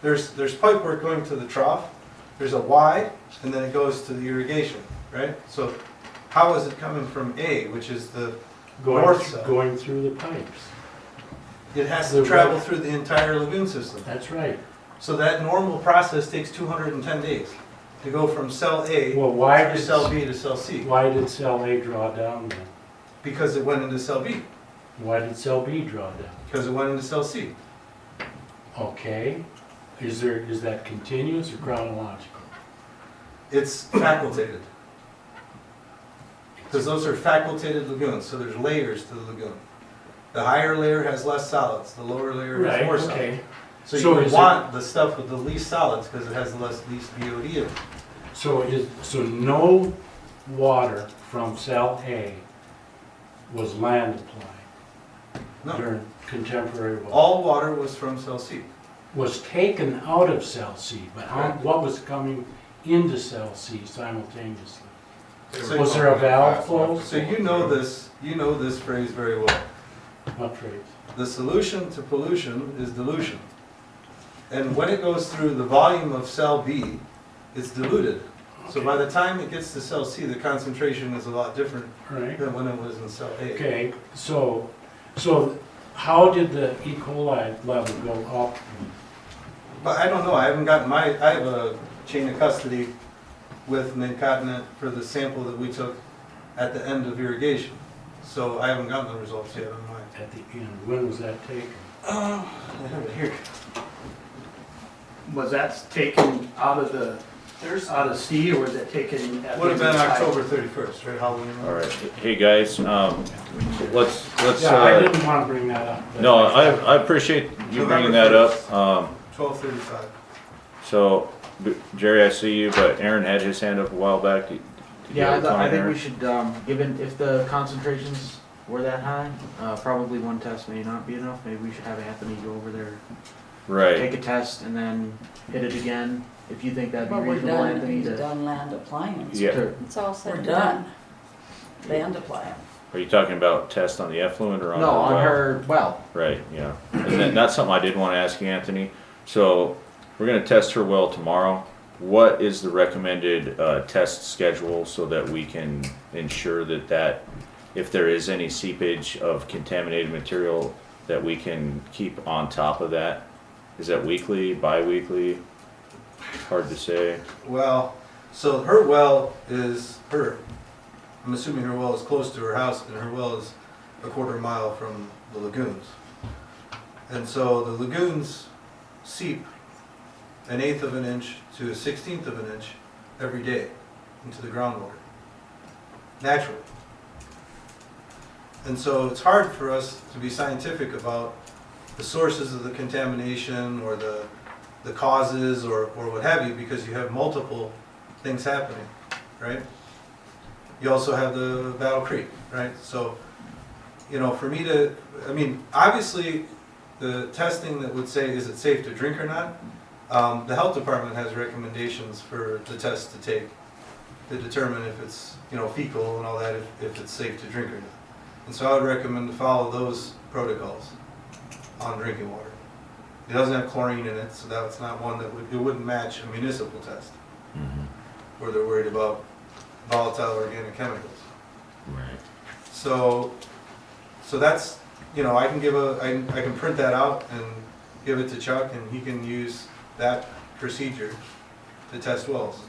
Speaker 10: there's pipe work going to the trough, there's a Y, and then it goes to the irrigation, right? So how is it coming from A, which is the north cell?
Speaker 20: Going through the pipes.
Speaker 10: It has to travel through the entire lagoon system.
Speaker 20: That's right.
Speaker 10: So that normal process takes 210 days to go from cell A
Speaker 20: to
Speaker 10: cell B to cell C.
Speaker 20: Why did cell A draw down then?
Speaker 10: Because it went into cell B.
Speaker 20: Why did cell B draw down?
Speaker 10: Because it went into cell C.
Speaker 20: Okay. Is that continuous or chronological?
Speaker 10: It's facultated. Because those are facultated lagoons, so there's layers to the lagoon. The higher layer has less solids, the lower layer has more solids. So you would want the stuff with the least solids because it has the least BOD in it.
Speaker 20: So no water from cell A was land applied during contemporary water.
Speaker 10: All water was from cell C.
Speaker 20: Was taken out of cell C, but what was coming into cell C simultaneously? Was there a valve closed?
Speaker 10: So you know this phrase very well.
Speaker 20: What phrase?
Speaker 10: The solution to pollution is dilution. And when it goes through the volume of cell B, it's diluted. So by the time it gets to cell C, the concentration is a lot different than when it was in cell A.
Speaker 20: Okay, so how did the E. coli level go up?
Speaker 10: But I don't know. I haven't gotten I have a chain of custody with Mid-Continent for the sample that we took at the end of irrigation. So I haven't gotten the results yet on mine.
Speaker 20: At the end, when was that taken?
Speaker 10: I have it here.
Speaker 8: Was that taken out of the, out of C, or was it taken at?
Speaker 10: Would have
Speaker 8: the
Speaker 10: been
Speaker 8: site?
Speaker 10: October 31st, right, Halloween?
Speaker 2: All right, hey guys, let's,
Speaker 20: Yeah, I didn't want to bring that up. but-
Speaker 2: no, I appreciate you bringing that up.
Speaker 10: 12:35.
Speaker 2: So, Jerry, I see you, but Aaron had his hand up a while back. Did you
Speaker 13: Yeah,
Speaker 2: have a
Speaker 13: I
Speaker 2: comment,
Speaker 13: think
Speaker 2: Aaron?
Speaker 13: we should, given if the concentrations were that high, probably one test may not be enough. Maybe we should have Anthony go over there,
Speaker 2: Right.
Speaker 13: take a test, and then hit it again. If you think that'd be
Speaker 1: But we're
Speaker 13: reasonable,
Speaker 1: done,
Speaker 13: Anthony.
Speaker 1: he's
Speaker 13: to-
Speaker 1: done land appliance.
Speaker 2: Yeah.
Speaker 1: It's all said and done. Land appliance.
Speaker 2: Are you talking about test on the effluent or on?
Speaker 13: No,
Speaker 2: the
Speaker 13: on
Speaker 2: well?
Speaker 13: her well.
Speaker 2: Right, yeah. And that's something I did want to ask you, Anthony. So, we're gonna test her well tomorrow. What is the recommended, test schedule so that we can ensure that if there is any seepage of contaminated material, that we can keep on top of that? Is that weekly, bi-weekly? Hard to say.
Speaker 10: Well, so her well is I'm assuming her well is close to her house, and her well is a quarter mile from the lagoons. And so the lagoons seep 1/8 of an inch to 1/16 of an inch every day into the groundwater, naturally. And so it's hard for us to be scientific about the sources of the contamination or the causes or what have you, because you have multiple things happening, right? You also have the Battle Creek, right? So, you know, for me to, I mean, obviously, the testing that would say, is it safe to drink or not? The health department has recommendations for the test to take to determine if it's, you know, fecal and all that, if it's safe to drink or not. And so I would recommend to follow those protocols on drinking water. It doesn't have chlorine in it, so that's not one that it wouldn't match a municipal test where they're worried about volatile organic chemicals.
Speaker 2: Right.
Speaker 10: So that's, you know, I can print that out and give it to Chuck, and he can use that procedure to test wells.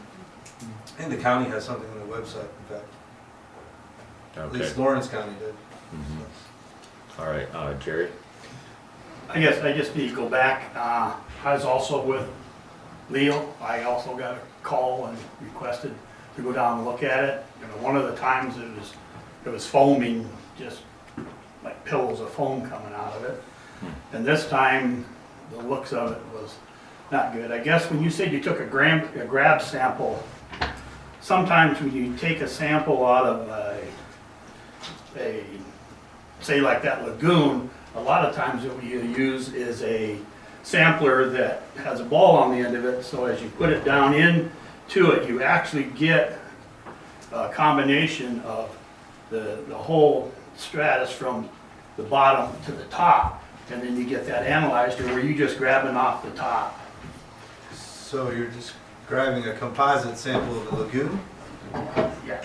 Speaker 10: And the county has something on their website, in fact. At
Speaker 2: Okay.
Speaker 10: least Lawrence County did.
Speaker 2: All right, Jerry?
Speaker 8: I guess I just need to go back. I was also with Leo. I also got a call and requested to go down and look at it. You know, one of the times it was foaming, just like pillows of foam coming out of it. And this time, the looks of it was not good. I guess when you said you took a grab sample, sometimes when you take a sample out of a say like that lagoon, a lot of times what you use is a sampler that has a ball on the end of it, so as you put it down into it, you actually get a combination of the whole stratus from the bottom to the top, and then you get that analyzed, or were you just grabbing off the top?
Speaker 10: So you're just grabbing a composite sample of the lagoon?
Speaker 8: Yeah.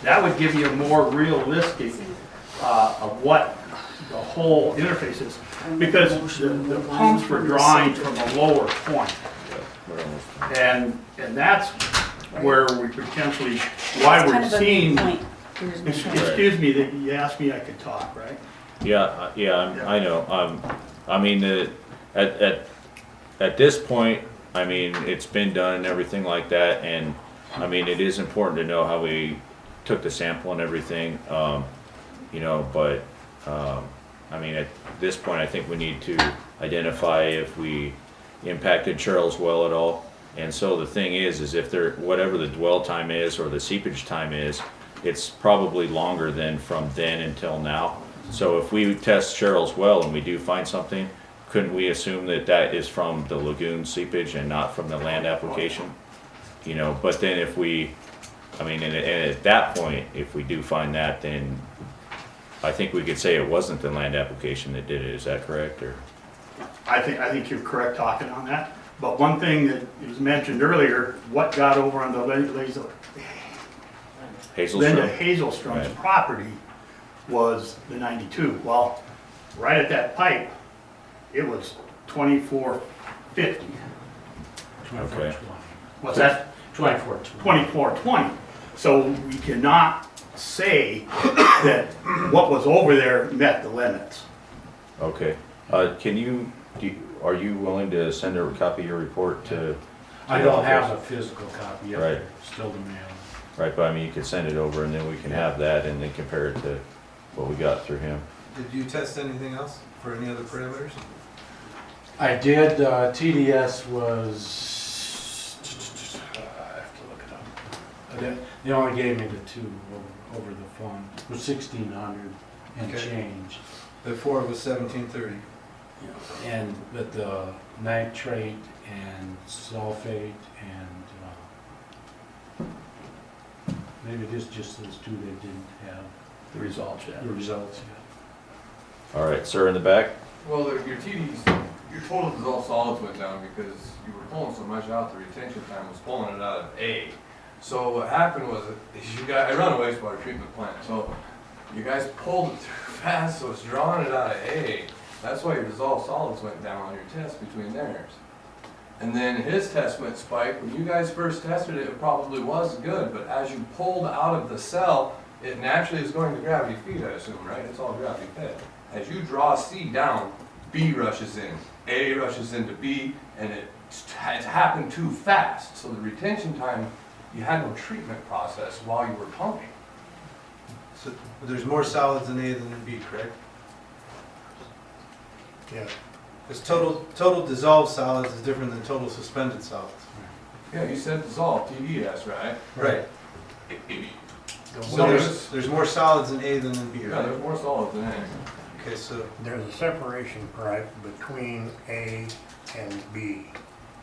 Speaker 8: That would give you a more realistic of what the whole interface is, because the pumps were drawing from a lower point. And that's where we potentially, why we're seeing, excuse me, that you asked me I could talk, right?
Speaker 2: Yeah, I know. I mean, at this point, I mean, it's been done and everything like that, and I mean, it is important to know how we took the sample and everything, you know, but, I mean, at this point, I think we need to identify if we impacted Charles well at all. And so the thing is if there, whatever the dwell time is or the seepage time is, it's probably longer than from then until now. So if we test Cheryl's well and we do find something, couldn't we assume that that is from the lagoon seepage and not from the land application? You know, but then if we, I mean, and at that point, if we do find that, then I think we could say it wasn't the land application that did it. Is that correct, or?
Speaker 8: I think you're correct talking on that. But one thing that was mentioned earlier, what got over on the Linda Hazelstrom's
Speaker 2: Right.
Speaker 8: property was the 92. Well, right at that pipe, it was 2450.
Speaker 2: Okay.
Speaker 20: 24-20.
Speaker 8: What's that?
Speaker 20: 24-20.
Speaker 8: 2420. So we cannot say that what was over there met the limits.
Speaker 2: Okay. Are you willing to send a copy of your report to?
Speaker 20: I don't have a physical copy yet.
Speaker 2: Right.
Speaker 20: Still to mail.
Speaker 2: Right, but I mean, you could send it over and then we can have that and then compare it to what we got through him.
Speaker 10: Did you test anything else for any other parameters?
Speaker 20: I did, TDS was, I have to look it up. They only gave me the 2 over the phone. It was 1,600 and
Speaker 10: Okay.
Speaker 20: change.
Speaker 10: Before it was 1730.
Speaker 20: And with the nitrate and sulfate and maybe it is just those 2 that didn't have
Speaker 8: The results yet.
Speaker 20: the results yet.
Speaker 2: All right, sir in the back?
Speaker 21: Well, your TDs, your total dissolved solids went down because you were pulling so much out, the retention time was pulling it out of A. So what happened was, I run a wastewater treatment plant, so you guys pulled it through fast, so it's drawing it out of A. That's why your dissolved solids went down on your test between theirs. And then his test went spike. When you guys first tested it, it probably was good, but as you pulled out of the cell, it naturally is going to gravity feed, I assume, right? It's all gravity fed. As you draw C down, B rushes in, A rushes into B, and it's happened too fast. So the retention time, you had no treatment process while you were pumping.
Speaker 10: So there's more solids in A than in B, correct?
Speaker 18: Yeah.
Speaker 10: Because total dissolved solids is different than total suspended solids.
Speaker 21: Yeah, you said dissolved, TDS, right?
Speaker 10: Right. So there's more solids in A than in B,
Speaker 21: Yeah,
Speaker 10: right?
Speaker 21: there's more solids in A.
Speaker 10: Okay, so
Speaker 18: There's a separation pipe between A and B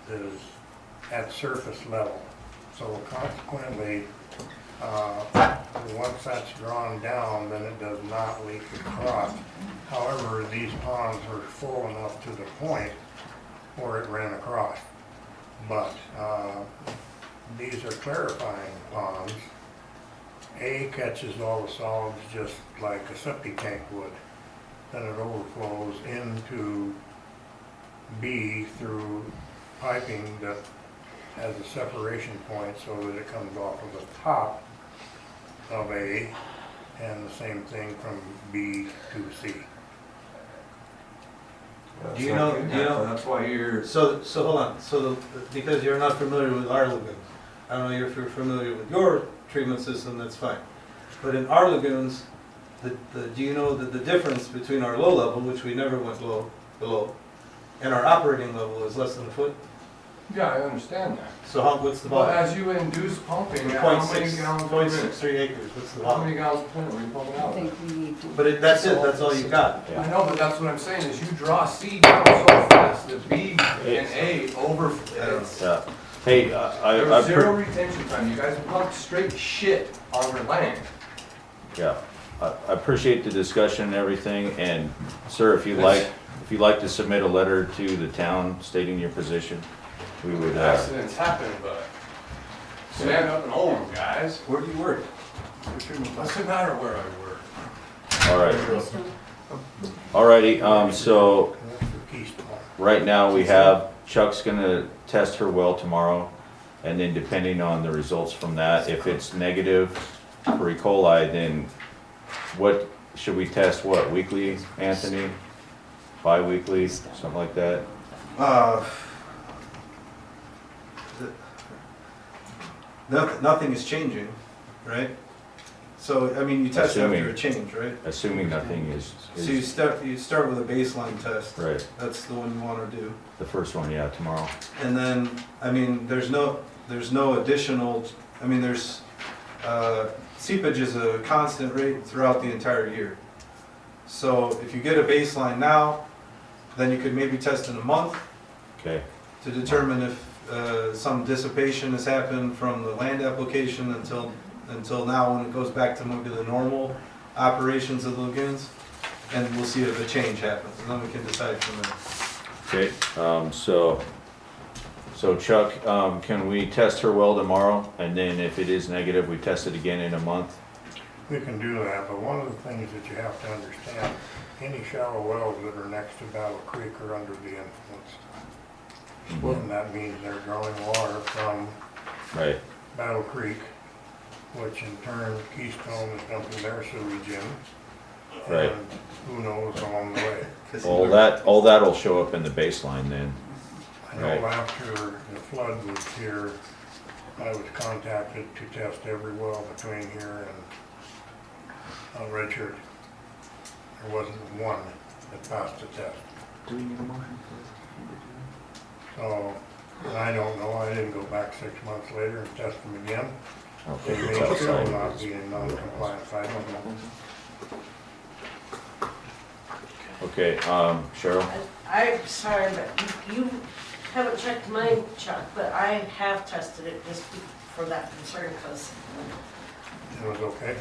Speaker 18: that is at surface level. So consequently, once that's drawn down, then it does not leak across. However, these ponds are full enough to the point where it ran across. But these are clarifying ponds. A catches all the solids just like a septic tank would. Then it overflows into B through piping that has a separation point so that it comes off of the top of A, and the same thing from B to C.
Speaker 10: do you know?
Speaker 21: That's why you're.
Speaker 10: So hold on. So because you're not familiar with our lagoons, I don't know if you're familiar with your treatment system. That's fine. But in our lagoons, do you know that the difference between our low level, which we never went below, and our operating level is less than a foot?
Speaker 21: Yeah, I understand that.
Speaker 10: So what's the
Speaker 21: Well,
Speaker 10: volume?
Speaker 21: as you induce pumping, how many gallons per minute?
Speaker 10: 0.63 acres. What's the
Speaker 21: How
Speaker 10: volume?
Speaker 21: many gallons per minute were you pumping
Speaker 1: I
Speaker 21: out?
Speaker 1: think we need to.
Speaker 10: But that's it. That's all you got.
Speaker 21: I know, but that's what I'm saying, is you draw C down so fast that B and A overflow.
Speaker 2: Yeah. Hey,
Speaker 21: There's zero retention time. You guys pumped straight shit on your land.
Speaker 2: Yeah, I appreciate the discussion and everything, and sir, if you'd like to submit a letter to the town stating your position, we would,
Speaker 21: Accidents happen, but stand up and own them, guys.
Speaker 10: Where do you work?
Speaker 21: Doesn't matter where I work.
Speaker 2: alrighty, so right now we have, Chuck's gonna test her well tomorrow, and then depending on the results from that, if it's negative for E. coli, then what, should we test what, weekly, Anthony? Bi-weekly, something like that?
Speaker 10: Nothing is changing, right? So, I mean, you test
Speaker 2: Assuming-
Speaker 10: after a change, right?
Speaker 2: Assuming nothing is,
Speaker 10: So you start with a baseline test.
Speaker 2: right,
Speaker 10: That's the one you want to do.
Speaker 2: the first one, yeah, tomorrow.
Speaker 10: And then, I mean, there's no additional, I mean, seepage is a constant rate throughout the entire year. So if you get a baseline now, then you could maybe test in a month.
Speaker 2: Okay.
Speaker 10: To determine if some dissipation has happened from the land application until now, when it goes back to maybe the normal operations of the lagoons. And we'll see if a change happens, and then we can decide from there.
Speaker 2: Okay, so Chuck, can we test her well tomorrow? And then if it is negative, we test it again in a month?
Speaker 18: We can do that, but one of the things that you have to understand, any shallow wells that are next to Battle Creek are under the influence. And that means they're drawing water from
Speaker 2: Right,
Speaker 18: Battle Creek, which in turn Keystone is dumping their sewage in.
Speaker 2: Right.
Speaker 18: And who knows along the way.
Speaker 2: all that'll show up in the baseline then.
Speaker 18: I know
Speaker 2: Right.
Speaker 18: after the flood was here, I was contacted to test every well between here and Richard. There wasn't one that passed the test.
Speaker 13: Do we need a motion for
Speaker 18: So, and I don't know, I didn't go back 6 months later and test them again.
Speaker 2: I don't
Speaker 18: They
Speaker 2: think it's
Speaker 18: may still
Speaker 2: outside.
Speaker 18: not be in non-compliance, I don't know.
Speaker 2: Okay, Cheryl?
Speaker 19: I'm sorry, but you haven't checked mine, Chuck, but I have tested it just for that concern, because,
Speaker 18: It was okay.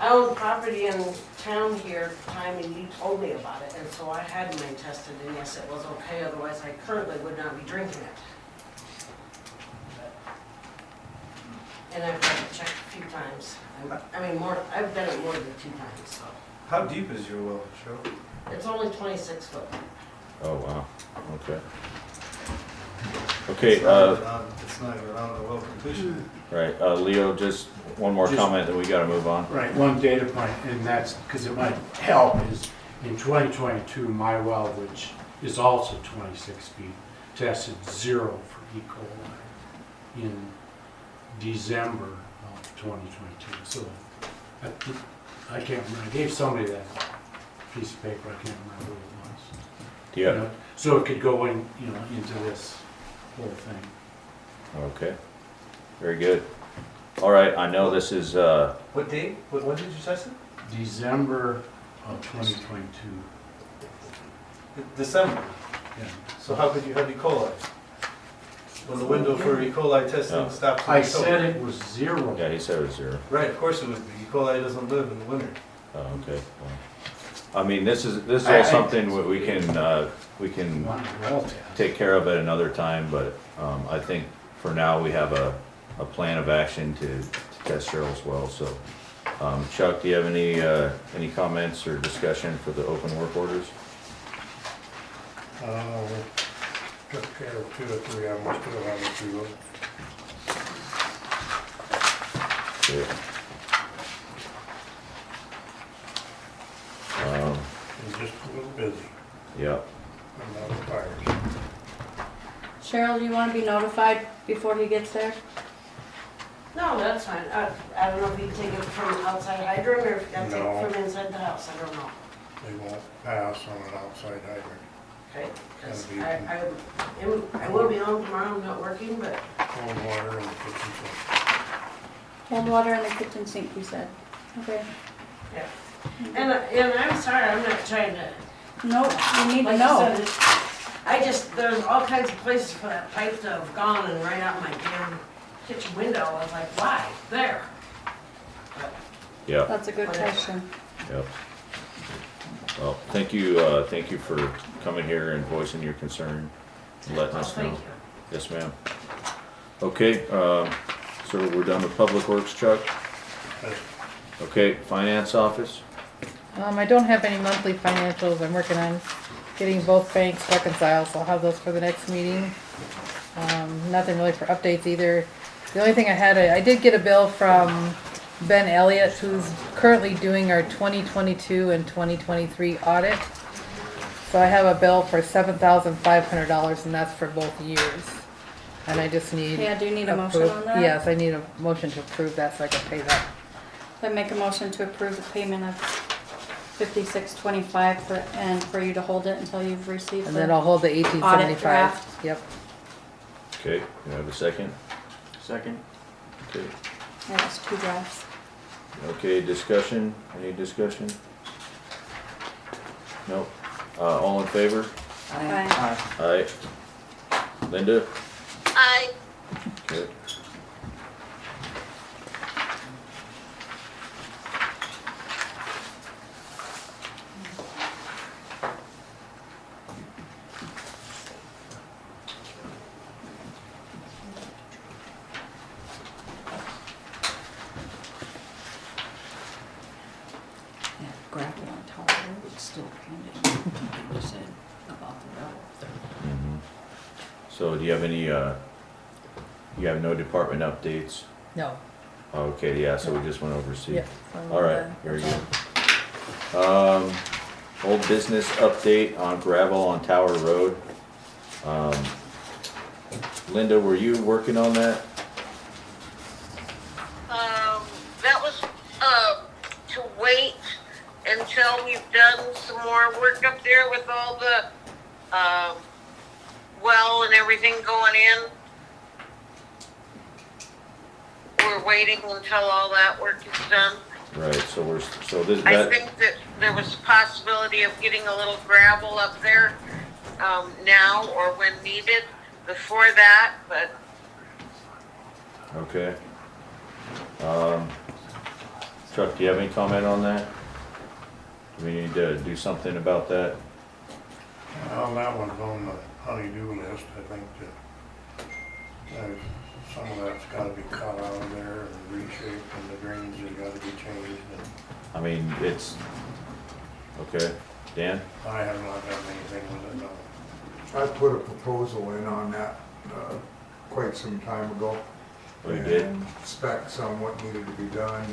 Speaker 19: I own property in town here at the time, and you told me about it, and so I had mine tested, and yes, it was okay, otherwise I currently would not be drinking it. And I've had it checked a few times. I mean, I've done it more than 2 times, so.
Speaker 10: How deep is your well, Cheryl?
Speaker 19: It's only 26 foot.
Speaker 2: Oh, wow, okay. Okay,
Speaker 10: It's not even on the well completion.
Speaker 2: right, Leo, just one more
Speaker 20: Just-
Speaker 2: comment, then we gotta move on.
Speaker 20: Right, one data point, and that's, because it might help, is in 2022, my well, which is also 26 feet, tested 0 for E. coli in December of 2022. So I can't remember, I gave somebody that piece of paper, I can't remember who it was.
Speaker 2: Yeah.
Speaker 20: You know, so it could go in, into this whole thing.
Speaker 2: Okay, very good. All right, I know this is,
Speaker 10: What date? When did you test it?
Speaker 20: December of 2022,
Speaker 10: December.
Speaker 20: yeah.
Speaker 10: So how could you have E. coli? When the window for E. coli testing
Speaker 2: No.
Speaker 10: stops in
Speaker 20: I
Speaker 10: October.
Speaker 20: said it was 0.
Speaker 2: yeah, he said it was 0.
Speaker 10: Right, of course it would be. E. coli doesn't live in the winter.
Speaker 2: Oh, okay. Well, I mean, this is all something we can
Speaker 20: Well test.
Speaker 2: take care of at another time, but, I think for now, we have a plan of action to test Cheryl's well, so. Chuck, do you have any comments or discussion for the open work orders?
Speaker 18: We took care of 2 or 3 of them, we still have a few of them.
Speaker 2: Okay.
Speaker 18: We're just a little busy,
Speaker 2: Yeah,
Speaker 18: and now the fires.
Speaker 5: Cheryl, do you want to be notified before he gets there?
Speaker 19: No, that's fine. I don't know if you take it from outside hydrant or if you got to take
Speaker 18: No.
Speaker 19: it from inside the house. I don't know.
Speaker 18: They won't pass on an outside hydrant.
Speaker 19: Okay? Because
Speaker 18: That'd be-
Speaker 19: I will be home tomorrow. I'm not working, but
Speaker 18: Cold water in the kitchen sink.
Speaker 5: Cold water in the kitchen sink, you said. Okay.
Speaker 19: yeah. And I'm sorry. I'm not trying to.
Speaker 5: No, you need to
Speaker 19: Like
Speaker 5: know.
Speaker 19: you said, there's all kinds of places for that pipe to have gone and right out my damn kitchen window. I was like, why? There.
Speaker 2: yeah,
Speaker 5: That's a good question.
Speaker 2: yep. Well, thank you for coming here and voicing your concern, and letting us know.
Speaker 19: Thank you.
Speaker 2: Yes, ma'am. Okay, so we're done with Public Works, Chuck? Okay, Finance Office?
Speaker 11: I don't have any monthly financials. I'm working on getting both banks reconciled, so I'll have those for the next meeting. Nothing really for updates either. The only thing I did get a bill from Ben Elliott, who's currently doing our 2022 and 2023 audit. So I have a bill for $7,500, and that's for both years. And I just need.
Speaker 5: Yeah, do you need a motion on that?
Speaker 11: Yes, I need a motion to approve that so I can pay that.
Speaker 5: I make a motion to approve the payment of $56.25 for you to hold it until you've received
Speaker 11: And
Speaker 5: the
Speaker 11: then I'll hold the
Speaker 5: audit
Speaker 11: 1875.
Speaker 5: draft.
Speaker 11: Yep.
Speaker 2: Okay, you have a second?
Speaker 13: Second.
Speaker 2: Okay.
Speaker 5: Yeah, it's 2 drafts.
Speaker 2: Okay, discussion, any discussion? Nope. All in favor?
Speaker 5: Aye.
Speaker 2: Aye. Linda?
Speaker 15: Aye.
Speaker 2: Okay.
Speaker 1: Gravel on Tower Road is still pending, you said.
Speaker 2: So do you have any, you have no department updates?
Speaker 11: No.
Speaker 2: Okay, yeah, so we just went over C.
Speaker 11: Yep.
Speaker 2: All right, very good. Old business update on gravel on Tower Road. Linda, were you working on that?
Speaker 15: That was, to wait until we've done some more work up there with all the, well and everything going in. We're waiting until all that work is done.
Speaker 2: Right, so this,
Speaker 15: I
Speaker 2: that,
Speaker 15: think that there was a possibility of getting a little gravel up there, now or when needed before that, but
Speaker 2: okay. Chuck, do you have any comment on that? Do we need to do something about that?
Speaker 18: Well, that one's on the honey-do list. I think that some of that's gotta be cut out of there and reshaped, and the drains have gotta be changed. And
Speaker 2: I mean, it's, okay, Dan?
Speaker 18: I have not done anything with it, no.
Speaker 7: I put a proposal in on that, quite some time ago.
Speaker 2: Oh, you did?
Speaker 7: And specs on what needed to be done,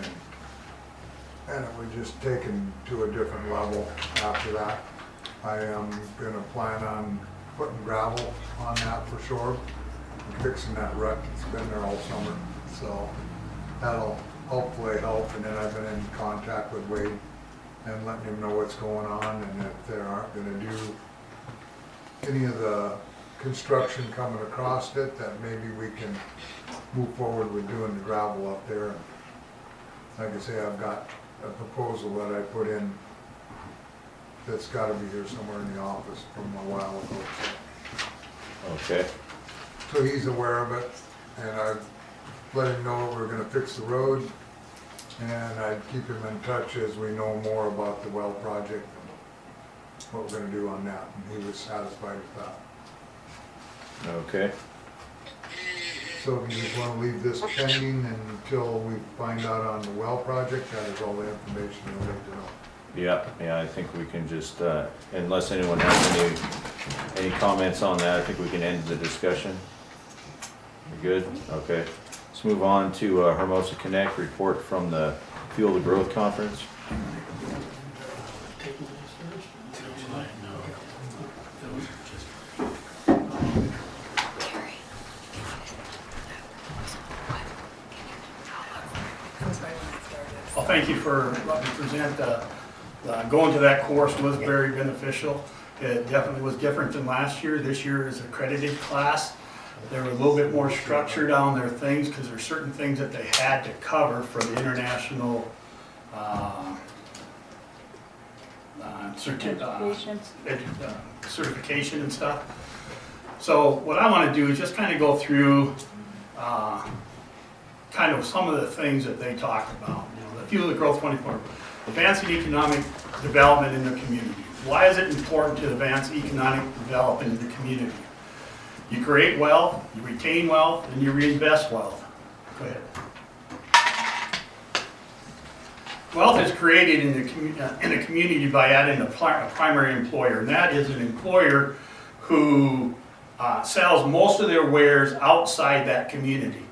Speaker 7: and it was just taken to a different level after that. I am gonna plan on putting gravel on that for sure, and fixing that rut that's been there all summer, so that'll hopefully help. And then I've been in contact with Wade and letting him know what's going on, and if they aren't gonna do any of the construction coming across it, that maybe we can move forward with doing the gravel up there. Like I say, I've got a proposal that I put in that's gotta be here somewhere in the office from a while ago.
Speaker 2: Okay,
Speaker 7: So he's aware of it, and I've let him know we're gonna fix the road, and I'd keep him in touch as we know more about the well project and what we're gonna do on that, and he was satisfied with that.
Speaker 2: okay.
Speaker 7: So if you just wanna leave this pending until we find out on the well project, that is all the information you'll need to know.
Speaker 2: Yeah, I think we can just, unless anyone has any comments on that, I think we can end the discussion. We good? Okay. Let's move on to Hermosa Connect report from the Fuel the Growth Conference.
Speaker 8: Well, thank you for letting me present. Going to that course was very beneficial. It definitely was different than last year. This year is accredited class. They were a little bit more structured on their things because there's certain things that they had to cover for the international certification and stuff. So what I want to do is just kind of go through kind of some of the things that they talked about. You know, the Fuel the Growth 24, advancing economic development in the community. Why is it important to advance economic development in the community? You create wealth, you retain wealth, and you reinvest wealth. Go ahead. Wealth is created in a community by adding a primary employer, and that is an employer who sells most of their wares outside that community.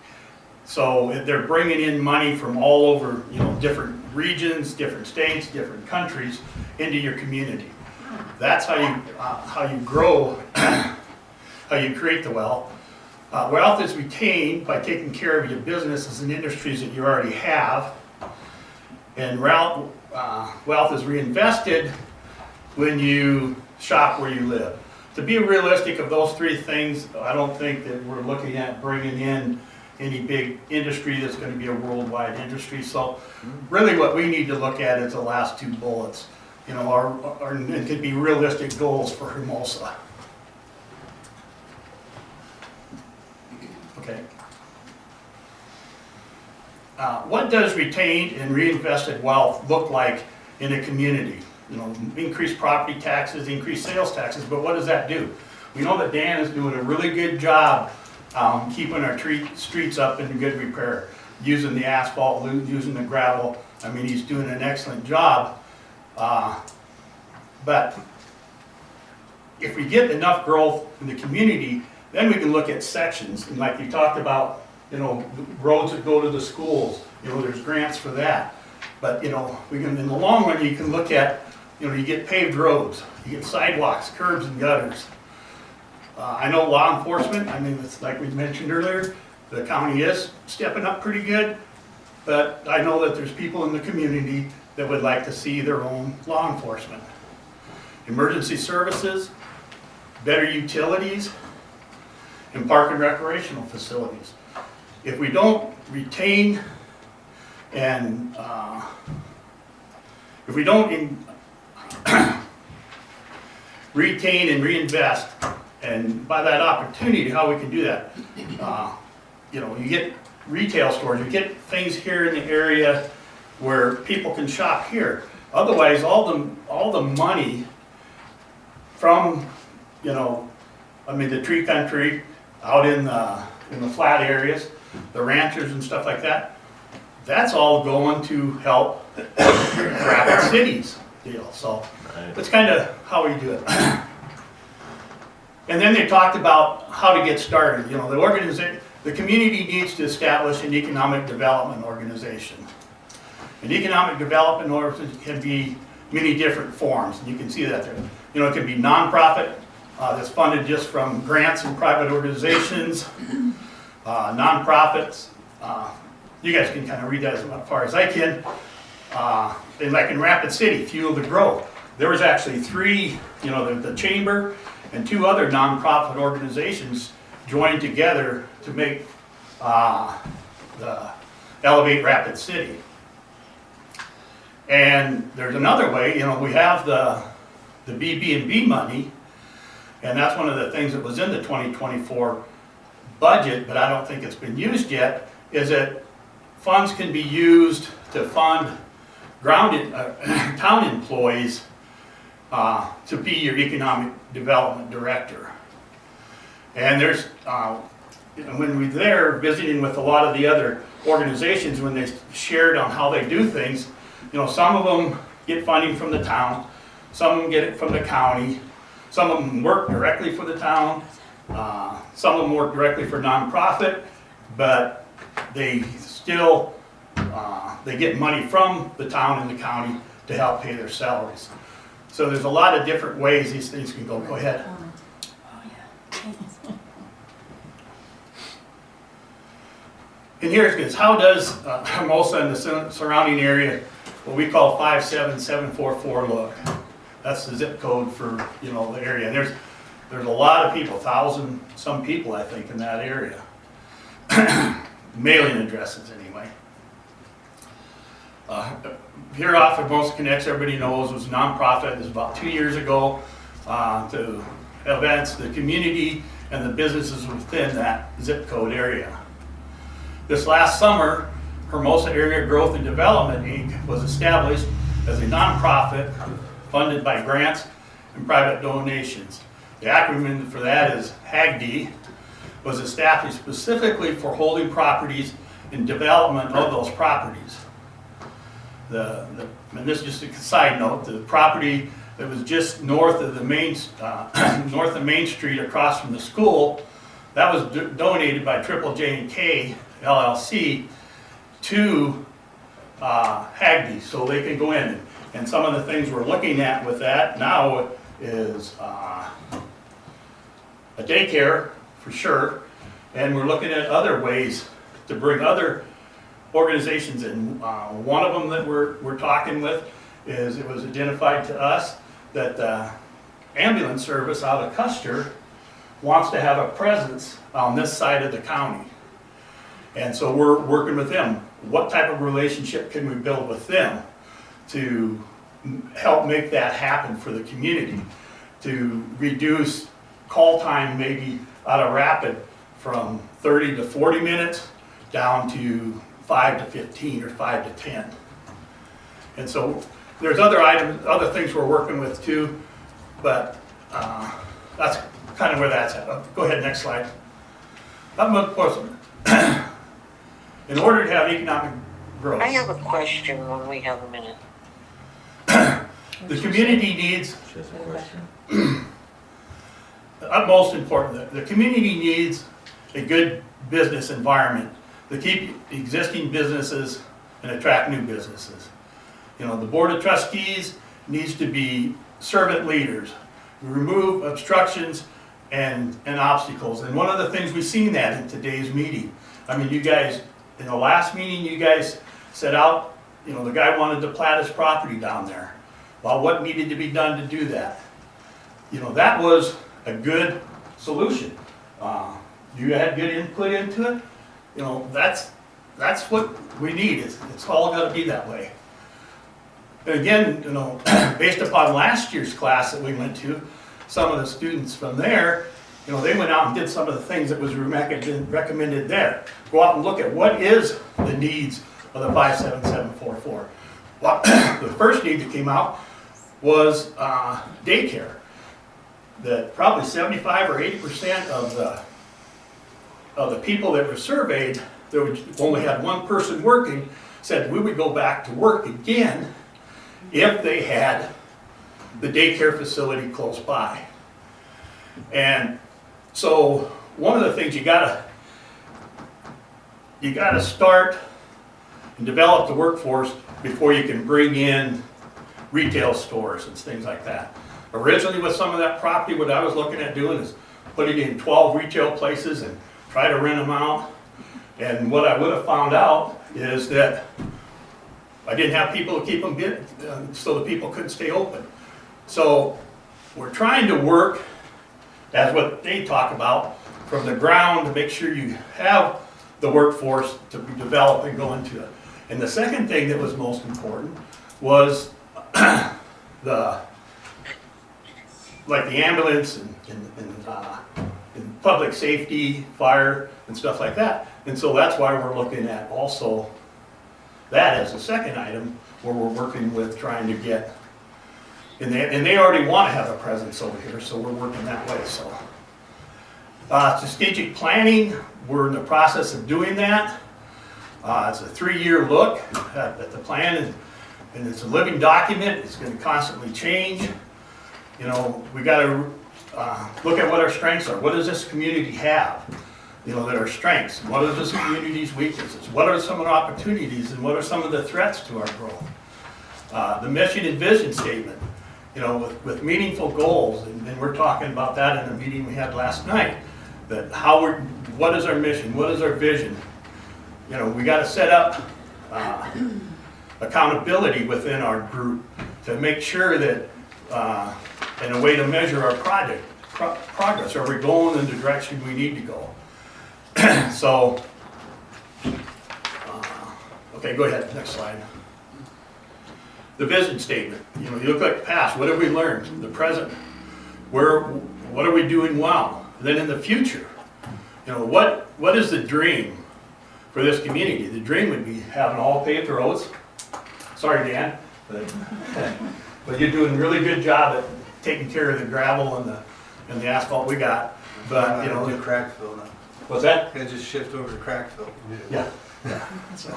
Speaker 8: So they're bringing in money from all over, you know, different regions, different states, different countries into your community. That's how you grow, how you create the wealth. Wealth is retained by taking care of your businesses and industries that you already have. And wealth is reinvested when you shop where you live. To be realistic of those three things, I don't think that we're looking at bringing in any big industry that's going to be a worldwide industry. So really what we need to look at is the last two bullets. You know, it could be realistic goals for Hermosa. Okay. What does retained and reinvested wealth look like in a community? You know, increased property taxes, increased sales taxes, but what does that do? We know that Dan is doing a really good job keeping our streets up in good repair, using the asphalt, using the gravel. I mean, he's doing an excellent job. But if we get enough growth in the community, Then we can look at sections, and like you talked about, roads that go to the schools, there's grants for that. But, we can, in the long run, you can look at, you get paved roads, you get sidewalks, curbs and gutters. I know law enforcement, it's like we mentioned earlier, the county is stepping up pretty good, but I know that there's people in the community that would like to see their own law enforcement. Emergency services, better utilities, and park and recreational facilities. If we don't retain and retain and reinvest, and by that opportunity, how we can do that, you get retail stores, you get things here in the area where people can shop here. Otherwise, all the money from, the tree country, out in the flat areas, the ranchers and stuff like that, that's all going to help Rapid Cities deal. So that's kind of how we do it. And then they talked about how to get started. The community needs to establish an economic development organization. An economic development organization can be many different forms, and you can see that there. It can be nonprofit, that's funded just from grants and private organizations, nonprofits. You guys can kind of read that as far as I can. And like in Rapid City, Fuel the Growth, there was actually 3, the chamber and 2 other nonprofit organizations joined together to make the Elevate Rapid City. And there's another way, we have the BB&B money, and that's one of the things that was in the 2024 budget, but I don't think it's been used yet, is that funds can be used to fund town employees to be your economic development director. And there's, when we were there visiting with a lot of the other organizations, when they shared on how they do things, some of them get funding from the town, some of them get it from the county, some of them work directly for the town, some of them work directly for nonprofit, but they still, they get money from the town and the county to help pay their salaries. So there's a lot of different ways these things can go. Go ahead. And here it is. How does Hermosa and the surrounding area, what we call 57744, look? That's the zip code for the area. And there's a lot of people, 1,000 some people I think in that area. Mailing addresses anyway. Here off of Hermosa Connects, everybody knows, was a nonprofit. It was about 2 years ago to advance the community and the businesses within that zip code area. This last summer, Hermosa Area Growth and Development, Inc. was established as a nonprofit funded by grants and private donations. The acronym for that is HAGD, was established specifically for holding properties and development of those properties. And this is just a side note, the property that was just north of the north of Main Street across from the school, that was donated by Triple J and K LLC to HAGD, so they can go in. And some of the things we're looking at with that now is a daycare for sure, and we're looking at other ways to bring other organizations in. One of them that we're talking with is, it was identified to us that the ambulance service out of Custer wants to have a presence on this side of the county. And so we're working with them. What type of relationship can we build with them to help make that happen for the community? To reduce call time maybe out of Rapid from 30 to 40 minutes down to 5 to 15 or 5 to 10. And so there's other things we're working with too, but that's kind of where that's at. Go ahead, next slide. In order to have economic growth.
Speaker 15: I have a question when we have a minute.
Speaker 8: The community needs, utmost important. The community needs a good business environment to keep existing businesses and attract new businesses. You know, the Board of Trustees needs to be servant leaders, remove obstructions and obstacles. And one of the things we've seen that in today's meeting. I mean, you guys, in the last meeting, you guys set out, you know, the guy wanted to plat his property down there. Well, what needed to be done to do that? You know, that was a good solution. You had good input into it. You know, that's what we need. It's all got to be that way. And again, you know, based upon last year's class that we went to, some of the students from there, you know, they went out and did some of the things that was recommended there. Go out and look at what is the needs of the 57744. Well, the first need that came out was daycare. That probably 75 or 80% of the people that were surveyed, that only had one person working, said we would go back to work again if they had the daycare facility close by. And so one of the things you gotta start and develop the workforce before you can bring in retail stores and things like that. Originally with some of that property, what I was looking at doing is putting in 12 retail places and try to rent them out. And what I would have found out is that I didn't have people to keep them so the people couldn't stay open. So we're trying to work, as what they talk about, from the ground to make sure you have the workforce to develop and go into it. And the second thing that was most important was like the ambulance and public safety, fire, and stuff like that. And so that's why we're looking at also that as a second item, where we're working with trying to get, and they already want to have a presence over here, so we're working that way. So strategic planning, we're in the process of doing that. It's a 3-year look at the plan, and it's a living document. It's going to constantly change. You know, we got to look at what our strengths are. What does this community have? You know, that are strengths. What are this community's weaknesses? What are some of the opportunities, and what are some of the threats to our growth? The mission and vision statement, you know, with meaningful goals, and we're talking about that in a meeting we had last night. That what is our mission? What is our vision? You know, we got to set up accountability within our group to make sure that, and a way to measure our progress. Are we going in the direction we need to go? So, okay, go ahead, next slide. The vision statement. You know, you look at the past, what have we learned? The present, what are we doing well? And then in the future, you know, what is the dream for this community? The dream would be having all paved roads. Sorry, Dan, but you're doing a really good job at taking care of the gravel and the asphalt we got. But you know,
Speaker 10: do crackfill now.
Speaker 8: What's that?
Speaker 10: Can just shift over to crackfill.
Speaker 8: Yeah. So,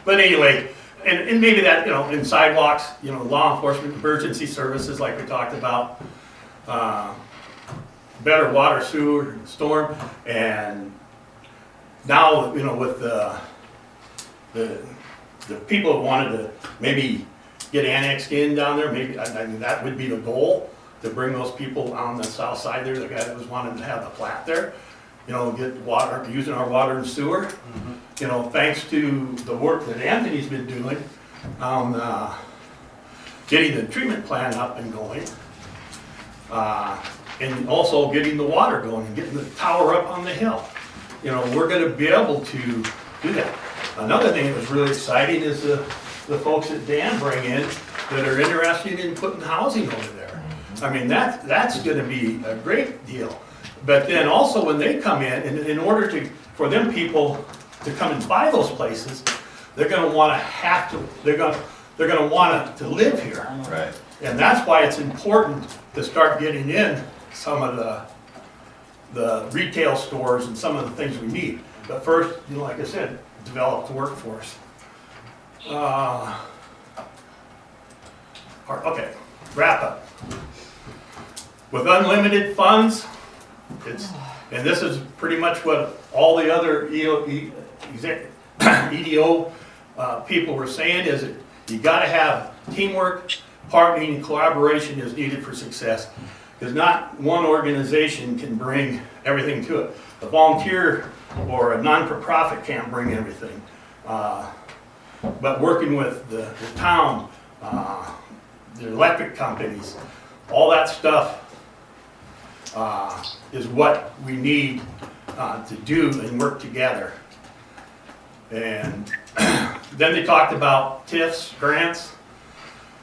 Speaker 8: but anyway, and maybe that, you know, in sidewalks, you know, law enforcement, emergency services like we talked about, better water, sewer, storm, and now, you know, with the people that wanted to maybe get annexed in down there, maybe I mean that would be the goal, to bring those people on the south side there, the guy that was wanting to have the plat there, you know, get water, using our water and sewer. Mm-hmm. You know, thanks to the work that Anthony's been doing on getting the treatment plant up and going, and also getting the water going and getting the tower up on the hill. You know, we're going to be able to do that. Another thing that was really exciting is the folks that Dan bring in that are interested in putting housing over there. I mean, that's going to be a great deal. But then also when they come in order for them people to come and buy those places, they're going to want they're going to want to live here.
Speaker 2: Right.
Speaker 8: And that's why it's important to start getting in some of the retail stores and some of the things we need. But first, you know, like I said, develop the workforce. Okay, wrap up. With unlimited funds, and this is pretty much what all the other EDO people were saying, is that you gotta have teamwork, partnering, and collaboration is needed for success. Because not one organization can bring everything to it. A volunteer or a non-for-profit can't bring everything. But working with the town, the electric companies, all that stuff is what we need to do and work together. And then they talked about TIFs, grants,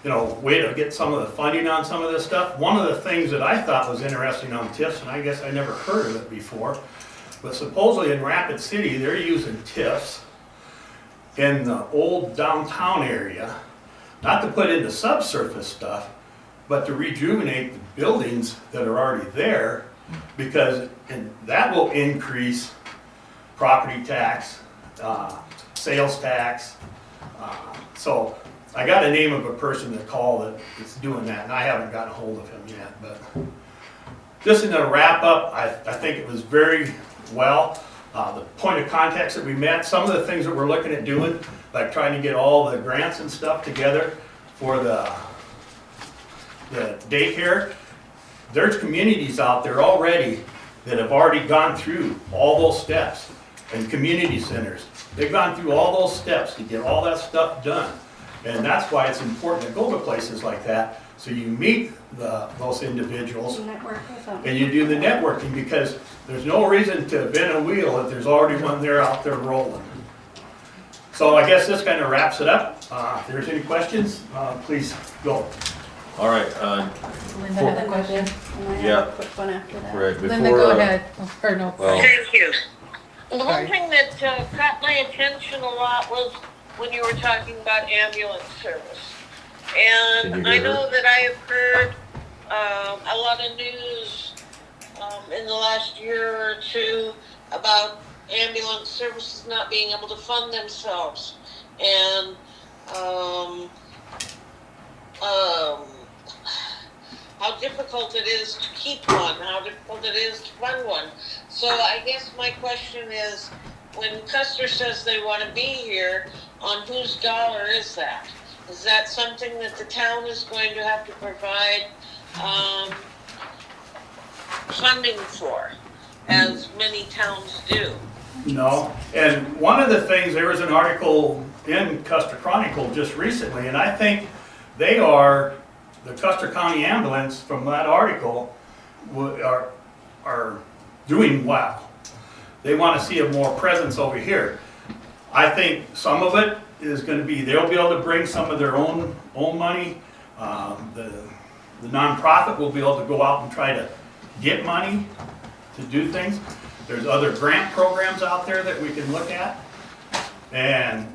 Speaker 8: you know, way to get some of the funding on some of this stuff. One of the things that I thought was interesting on TIFs, and I guess I never heard of it before, but supposedly in Rapid City, they're using TIFs in the old downtown area, not to put into subsurface stuff, but to rejuvenate the buildings that are already there, because that will increase property tax, sales tax. So I got a name of a person that called that's doing that, and I haven't gotten a hold of him yet. But just in a wrap up, I think it was very well. The point of contacts that we met, some of the things that we're looking at doing, like trying to get all the grants and stuff together for the daycare. There's communities out there already that have already gone through all those steps, and community centers. They've gone through all those steps to get all that stuff done. And that's why it's important to go to places like that, so you meet those individuals and you do the networking, because there's no reason to bend a wheel if there's already one there out there rolling. So I guess this kind of wraps it up. If there's any questions, please go.
Speaker 2: All right.
Speaker 5: Linda had a question. And I have a quick one after that.
Speaker 2: Right, before,
Speaker 11: Linda, go ahead. Or no.
Speaker 2: Well,
Speaker 15: Thank you. The
Speaker 11: Sorry.
Speaker 15: one thing that caught my attention a lot was when you were talking about ambulance service. And I know that I have heard a lot of news in the last year or two about ambulance services not being able to fund themselves, and how difficult it is to keep one, how difficult it is to fund one. So I guess my question is, when Custer says they want to be here, on whose dollar is that? Is that something that the town is going to have to provide funding for, as many towns do?
Speaker 8: No, and one of the things, there was an article in Custer Chronicle just recently, and I think they are, the Custer County Ambulance, from that article, are doing well. They want to see a more presence over here. I think some of it is going to be, they'll be able to bring some of their own money. The nonprofit will be able to go out and try to get money to do things. There's other grant programs out there that we can look at. And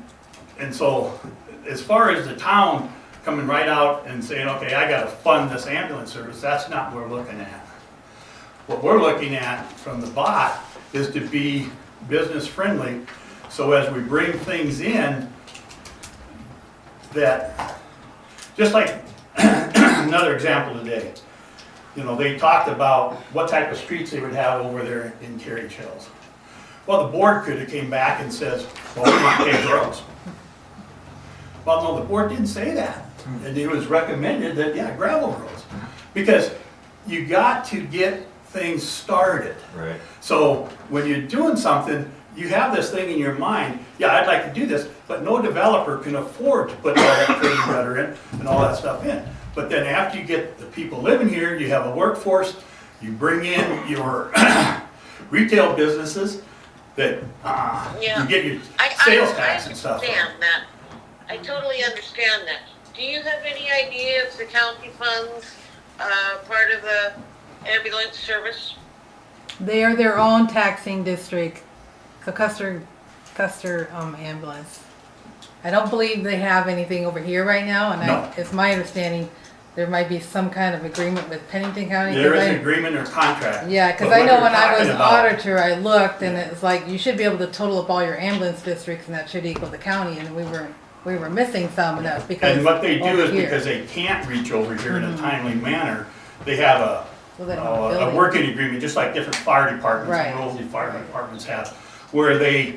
Speaker 8: so as far as the town coming right out and saying, okay, I got to fund this ambulance service, that's not what we're looking at. What we're looking at from the BOT is to be business friendly. So as we bring things in, that, just like another example today, you know, they talked about what type of streets they would have over there in Carriage Hills. Well, the board could have came back and says, well, we want paved roads. Well, no, the board didn't say that. And it was recommended that, yeah, gravel roads. Because you got to get things started.
Speaker 2: right.
Speaker 8: So when you're doing something, you have this thing in your mind, yeah, I'd like to do this, but no developer can afford to put all that curb and gutter in and all that stuff in. But then after you get the people living here, you have a workforce, you bring in your retail businesses that you get your sales tax and stuff.
Speaker 15: I understand that. I totally understand that. Do you have any idea if the county funds part of the ambulance service?
Speaker 11: They are their own taxing district, the Custer ambulance. I don't believe they have anything over here right now, and
Speaker 8: No.
Speaker 11: it's my understanding there might be some kind of agreement with Pennington County.
Speaker 8: There is an agreement or contract.
Speaker 11: Yeah, because
Speaker 8: But
Speaker 11: I
Speaker 8: what
Speaker 11: know
Speaker 8: they're
Speaker 11: when I was
Speaker 8: talking
Speaker 11: an
Speaker 8: about-
Speaker 11: auditor, I looked and it's like, you should be able to total up all your ambulance districts and that should equal the county, and we were missing some, and that's because
Speaker 8: And what they do
Speaker 11: over
Speaker 8: is
Speaker 11: here.
Speaker 8: because they can't reach over here in a timely manner, they have
Speaker 11: Well, they don't have a
Speaker 8: a
Speaker 11: building.
Speaker 8: working agreement, just like different fire departments,
Speaker 11: Right.
Speaker 8: rural fire departments have, where they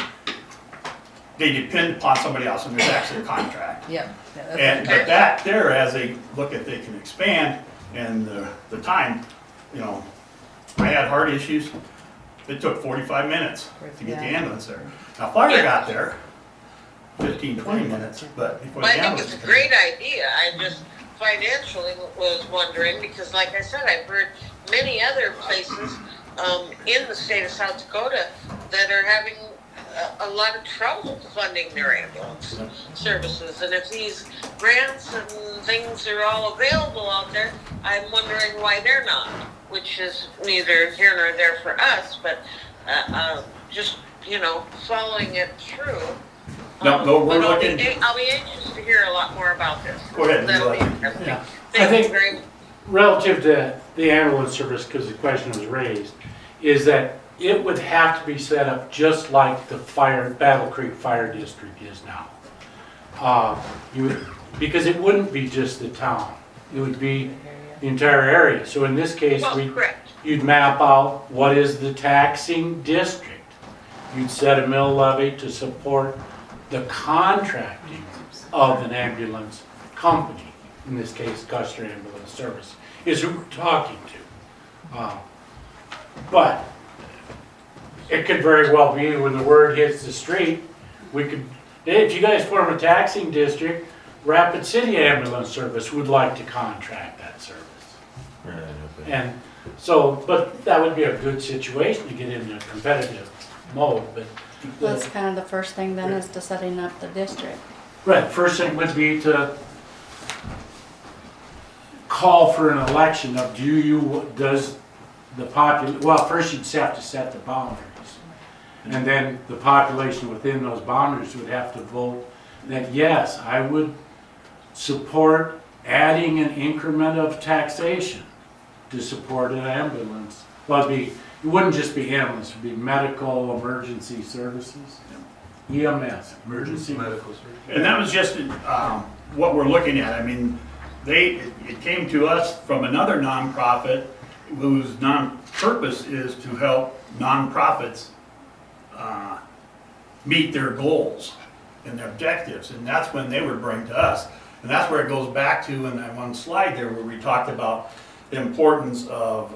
Speaker 8: depend upon somebody else, and there's actually a contract.
Speaker 11: Yep. Yeah, that's
Speaker 8: And,
Speaker 11: okay.
Speaker 8: but that there, as they look at they can expand, and the time, you know, I had heart issues, it took 45 minutes to get the
Speaker 11: Yeah.
Speaker 8: ambulance there. Now, fire got there, 15, 20 minutes, but before the
Speaker 15: Well, I think
Speaker 8: ambulance.
Speaker 15: it's a great idea. I just financially was wondering, because like I said, I've heard many other places in the state of South Dakota that are having a lot of trouble funding their ambulance services. And if these grants and things are all available out there, I'm wondering why they're not, which is neither here nor there for us, but just, you know, following it through.
Speaker 8: No, we're
Speaker 15: But
Speaker 8: looking.
Speaker 15: I'll be anxious to hear a lot more about this.
Speaker 8: Go ahead.
Speaker 15: That'll be
Speaker 8: Eli.
Speaker 15: interesting.
Speaker 20: Yeah. I
Speaker 15: Thank you
Speaker 20: think
Speaker 15: very much.
Speaker 20: relative to the ambulance service, because the question was raised, is that it would have to be set up just like the Battle Creek Fire District is now. Because it wouldn't be just the town, it would be the entire area. So in this case,
Speaker 15: Well, correct.
Speaker 20: you'd map out what is the taxing district. You'd set a mill levy to support the contracting of an ambulance company. In this case, Custer Ambulance Service is who we're talking to. But it could very well be when the word hits the street, we could, hey, if you guys form a taxing district, Rapid City Ambulance Service would like to contract that service.
Speaker 2: Right, okay.
Speaker 20: And so, but that would be a good situation to get into a competitive mode, but.
Speaker 5: That's kind of the first thing then, is to setting up the district.
Speaker 20: Right, first thing would be to call for an election of does the well, first you'd have to set the boundaries. And then the population within those boundaries would have to vote that, yes, I would support adding an increment of taxation to support an ambulance. Well, it wouldn't just be ambulance, it'd be medical emergency services, EMS, emergency medical services.
Speaker 8: And that was just what we're looking at. I mean, it came to us from another nonprofit whose purpose is to help nonprofits meet their goals and their objectives, and that's when they would bring to us. And that's where it goes back to in that one slide there where we talked about the importance of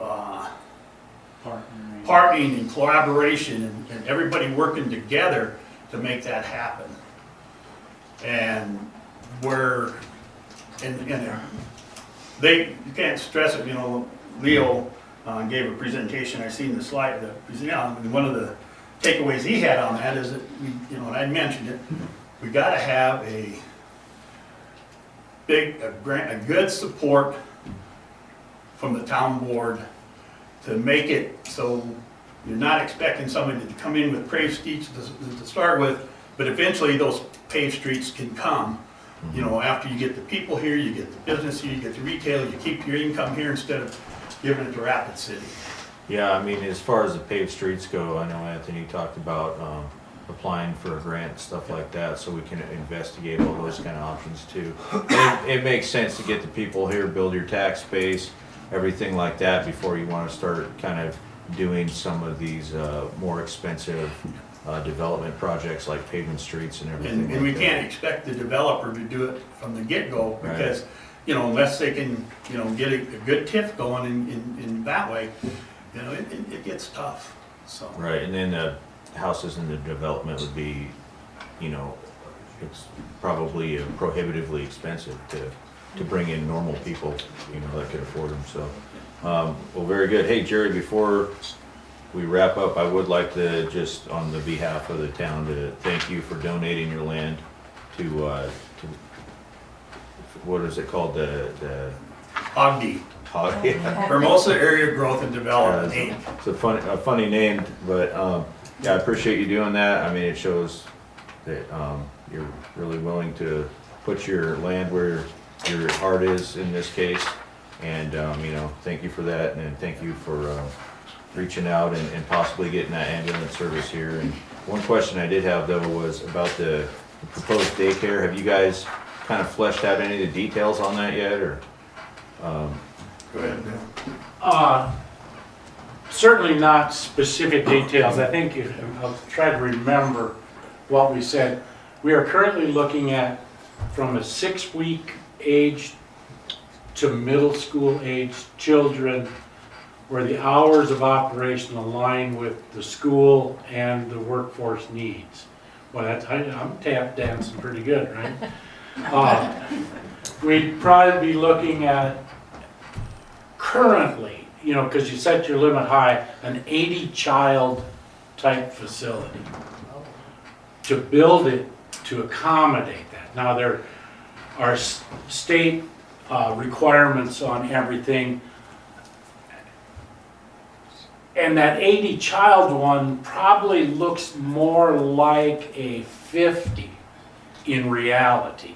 Speaker 8: partnering and collaboration and everybody working together to make that happen. And where, you can't stress it, you know, Leo gave a presentation, I seen the slide, and one of the takeaways he had on that is that and I mentioned it, we gotta have a good support from the town board to make it so you're not expecting somebody to come in with paved streets to start with, but eventually those paved streets can come. You know, after you get the people here, you get the business here, you get the retail, you keep your income here instead of giving it to Rapid City.
Speaker 2: Yeah, I mean, as far as the paved streets go, I know Anthony talked about applying for a grant, stuff like that, so we can investigate all those kind of options too. It makes sense to get the people here, build your tax base, everything like that before you want to start kind of doing some of these more expensive development projects like paving streets and everything.
Speaker 8: And we can't expect the developer to do it from the get-go because, you know, unless they can, you know, get a good TIF going in that way, you know, it gets tough, so.
Speaker 2: Right, and then houses in the development would be, you know, it's probably prohibitively expensive to bring in normal people, you know, that could afford them, so. Well, very good. Hey, Jerry, before we wrap up, I would like to just, on the behalf of the town, to thank you for donating your land to what is it called, the
Speaker 8: HOGD. Hermosa Area Growth and Development, Inc.
Speaker 2: It's a funny name, but yeah, I appreciate you doing that. I mean, it shows that you're really willing to put your land where your heart is in this case. And you know, thank you for that, and thank you for reaching out and possibly getting that ambulance service here. And one question I did have though was about the proposed daycare. Have you guys kind of fleshed out any of the details on that yet, or?
Speaker 8: Go ahead, Bill.
Speaker 20: Certainly not specific details. I think I'll try to remember what we said. We are currently looking at from a 6-week age to middle school age children where the hours of operation align with the school and the workforce needs. Well, I'm tap dancing pretty good, right? We'd probably be looking at currently, you know, because you set your limit high, an 80-child type facility. To build it to accommodate that. Now there are state requirements on everything. And that 80-child one probably looks more like a 50 in reality.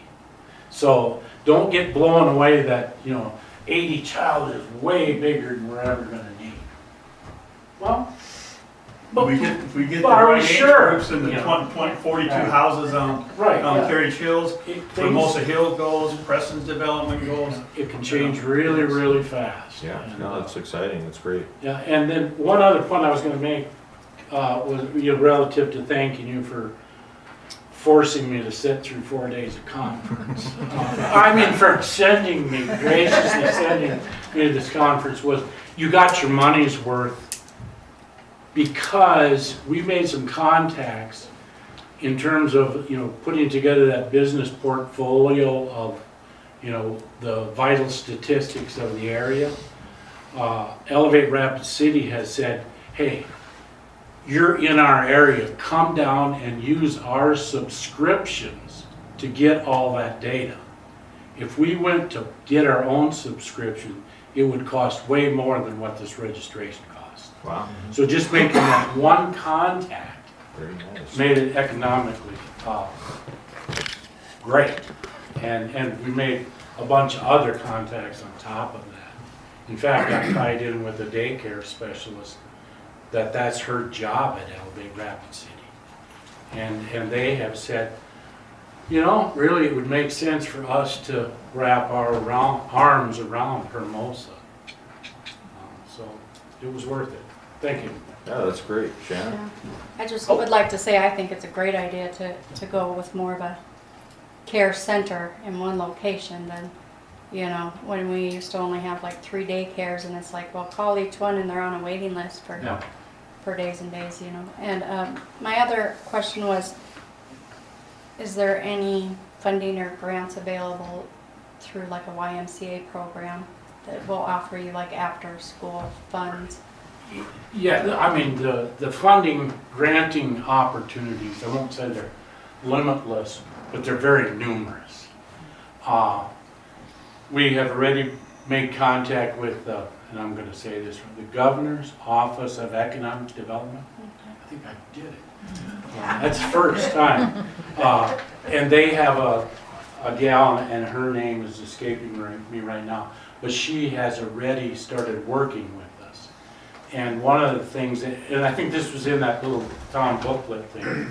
Speaker 20: So don't get blown away that, you know, 80-child is way bigger than we're ever going to need. Well, but
Speaker 8: if we get the right age groups in the 42 houses on Carriage Hills, Hermosa Hill goes, Preston's development goes.
Speaker 20: It can change really, really fast.
Speaker 2: Yeah, no, that's exciting, that's great.
Speaker 20: Yeah, and then one other point I was going to make was relative to thanking you for forcing me to sit through 4 days of conference. I mean, for graciously sending me to this conference, was you got your money's worth, because we made some contacts in terms of, you know, putting together that business portfolio of, you know, the vital statistics of the area. Elevate Rapid City has said, hey, you're in our area, come down and use our subscriptions to get all that data. If we went to get our own subscription, it would cost way more than what this registration costs.
Speaker 2: Wow.
Speaker 20: So just making that one contact
Speaker 2: Very nice.
Speaker 20: made it economically great. And we made a bunch of other contacts on top of that. In fact, I tied in with a daycare specialist that's her job at Elevate Rapid City. And they have said, you know, really it would make sense for us to wrap our arms around Hermosa. So it was worth it. Thank you.
Speaker 2: Yeah, that's great, Shannon.
Speaker 5: Yeah. I just would like to say I think it's a great idea to go with more of a care center in one location than, you know, when we used to only have like 3 daycares, and it's like, well, call each one and they're on a waiting list for days and days, you know. And my other question was, is there any funding or grants available through like a YMCA program that will offer you like after school funds?
Speaker 20: Yeah, I mean, the funding, granting opportunities, I won't say they're limitless, but they're very numerous. We have already made contact with, and I'm going to say this, the Governor's Office of Economic Development. I think I did it. That's the first time. And they have a gal, and her name is escaping me right now, but she has already started working with us. And one of the things, and I think this was in that little town booklet thing,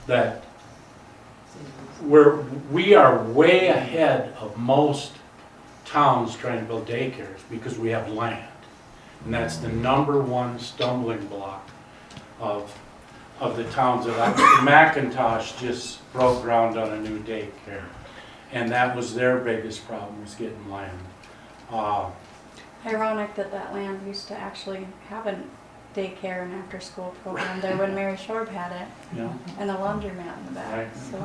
Speaker 20: that we are way ahead of most towns trying to build daycares because we have land. And that's the #1 stumbling block of the towns that McIntosh just broke ground on a new daycare. And that was their biggest problem, was getting land.
Speaker 5: Ironic that land used to actually have a daycare and after school program there when Mary Shorb had it.
Speaker 20: Yeah.
Speaker 5: And a laundromat in the back.
Speaker 20: Right.
Speaker 5: So.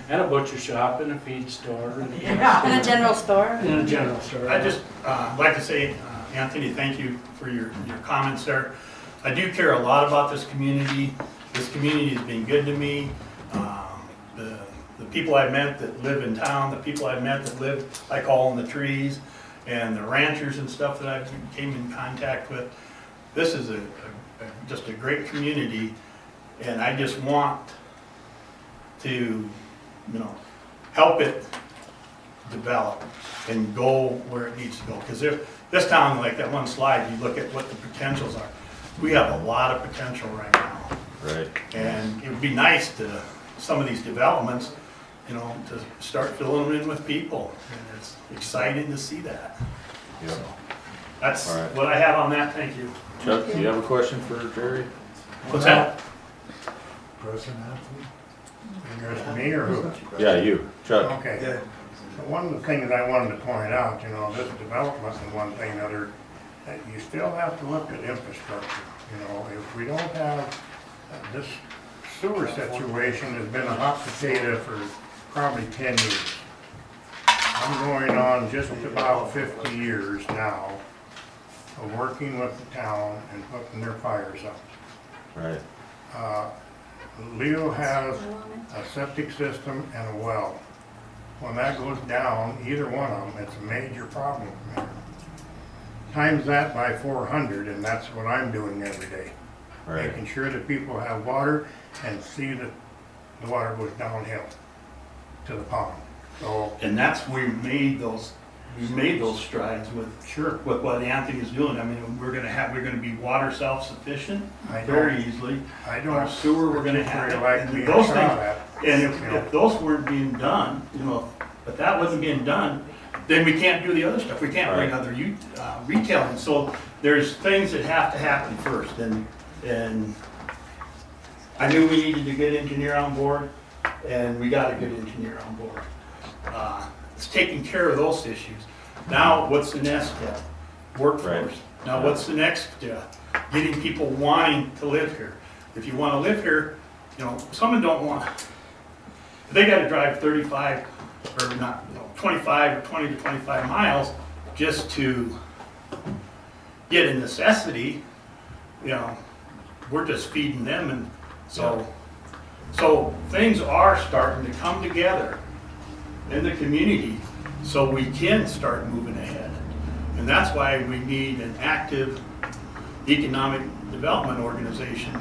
Speaker 20: And a butcher shop and a feed store. And
Speaker 5: a general store.
Speaker 20: And a general store.
Speaker 8: I just like to say, Anthony, thank you for your comments there. I do care a lot about this community. This community has been good to me. The people I met that live in town, the people I met that live, I call them the trees, and the ranchers and stuff that I came in contact with. This is just a great community, and I just want to, you know, help it develop and go where it needs to go. Because this town, like that one slide, you look at what the potentials are. We have a lot of potential right now.
Speaker 2: Right.
Speaker 8: And it would be nice to, some of these developments, you know, to start filling them in with people. And it's exciting to see that.
Speaker 2: Yeah.
Speaker 8: That's
Speaker 2: All right.
Speaker 8: what I have on that, thank you.
Speaker 2: Chuck, do you have a question for Jerry?
Speaker 8: What's that?
Speaker 7: President Anthony?
Speaker 18: There's me or who?
Speaker 2: Yeah, you, Chuck.
Speaker 18: Okay. So one of the things I wanted to point out, you know, this development and one thing or another, that you still have to look at infrastructure. You know, if we don't have, this sewer situation has been a hot potato for probably 10 years. I'm going on just about 50 years now of working with the town and putting their fires out.
Speaker 2: Right.
Speaker 18: Leo has a septic system and a well. When that goes down, either one of them, it's a major problem for me. Times that by 400, and that's what I'm doing every day.
Speaker 2: Right.
Speaker 18: Making sure that people have water and see that the water goes downhill to the pond. So,
Speaker 8: And that's, we made those strides with,
Speaker 18: sure,
Speaker 8: with what Anthony is doing. I mean, we're gonna be water self-sufficient
Speaker 18: I
Speaker 8: very
Speaker 18: don't-
Speaker 8: easily.
Speaker 18: I
Speaker 8: Our
Speaker 18: don't
Speaker 8: sewer, we're gonna have it.
Speaker 18: like
Speaker 8: And
Speaker 18: being
Speaker 8: those
Speaker 18: shot
Speaker 8: things,
Speaker 18: at.
Speaker 8: and if those weren't being done, you know, if that wasn't being done, then we can't do the other stuff. We can't bring
Speaker 2: Right.
Speaker 8: other retailing. So there's things that have to happen first. And I knew we needed to get engineer on board, and we got a good engineer on board. It's taking care of those issues. Now, what's the next step? Workforce.
Speaker 2: Right.
Speaker 8: Now, what's the next step? Getting people wanting to live here. If you want to live here, you know, some don't want, they got to drive 35 or not, 25 or 20 to 25 miles just to get a necessity. You know, we're just feeding them, and so things are starting to come together in the community so we can start moving ahead. And that's why we need an active economic development organization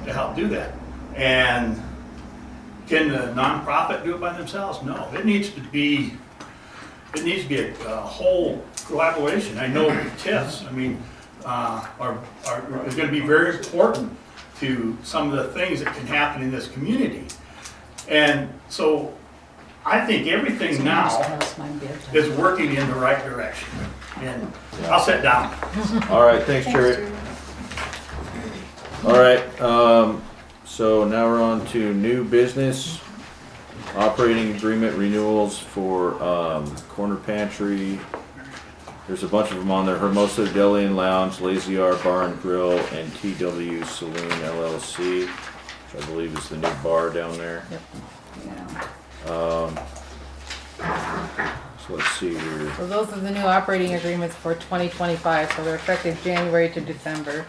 Speaker 8: to help do that. And can the nonprofit do it by themselves? No, it needs to be a whole collaboration. I know TIFs, I mean, are going to be very important to some of the things that can happen in this community. And so I think everything now is working in the right direction. And I'll sit down.
Speaker 2: All right, thanks, Jerry. All right, so now we're on to new business. Operating agreement renewals for, Corner Pantry. There's a bunch of them on there. Hermosa Deli and Lounge, Lazy R Bar and Grill, and TW Saloon LLC, which I believe is the new bar down there.
Speaker 11: Yep.
Speaker 1: Yeah.
Speaker 2: So let's see here.
Speaker 11: So those are the new operating agreements for 2025, so they're effective January to December.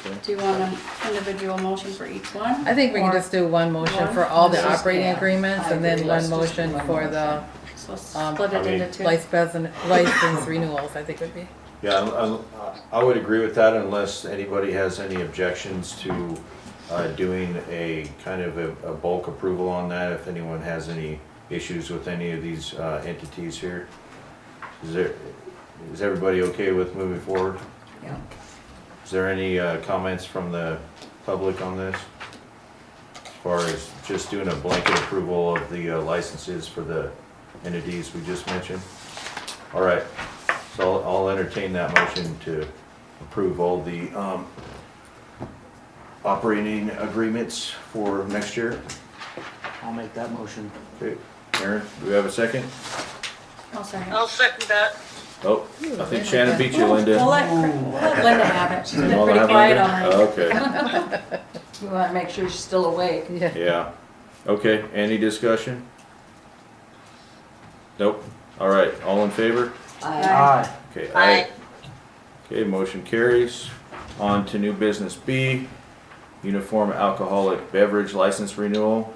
Speaker 2: Okay.
Speaker 5: Do you want an individual motion for each one?
Speaker 11: I think we can
Speaker 5: Or-
Speaker 11: just do one motion
Speaker 5: One?
Speaker 11: for all the
Speaker 5: Let's just-
Speaker 11: operating
Speaker 5: yeah,
Speaker 11: agreements,
Speaker 1: I
Speaker 11: and then
Speaker 1: agree.
Speaker 11: one
Speaker 1: Let's just do
Speaker 11: motion
Speaker 1: one
Speaker 11: for the
Speaker 5: So split it into two.
Speaker 11: license renewals, I think would be.
Speaker 2: Yeah, I would agree with that unless anybody has any objections to doing a kind of a bulk approval on that, if anyone has any issues with any of these entities here. Is everybody okay with moving forward?
Speaker 1: Yeah.
Speaker 2: Is there any comments from the public on this? As far as just doing a blanket approval of the licenses for the entities we just mentioned? All right, so I'll entertain that motion to approve all the operating agreements for next year.
Speaker 13: I'll make that motion.
Speaker 2: Okay, Aaron, do we have a second?
Speaker 5: I'll second.
Speaker 15: I'll second that.
Speaker 2: Oh, I think Shannon beat you, Linda.
Speaker 5: We'll let Linda have it. She's
Speaker 2: You
Speaker 5: been
Speaker 2: wanna
Speaker 5: pretty
Speaker 2: have
Speaker 5: quiet
Speaker 2: Linda?
Speaker 5: already.
Speaker 2: Okay,
Speaker 1: We want to make sure she's still awake.
Speaker 2: yeah. Okay, any discussion? Nope. All right, all in favor?
Speaker 11: Aye.
Speaker 2: Okay,
Speaker 15: Aye.
Speaker 2: Okay, motion carries. On to new business B, uniform alcoholic beverage license renewal.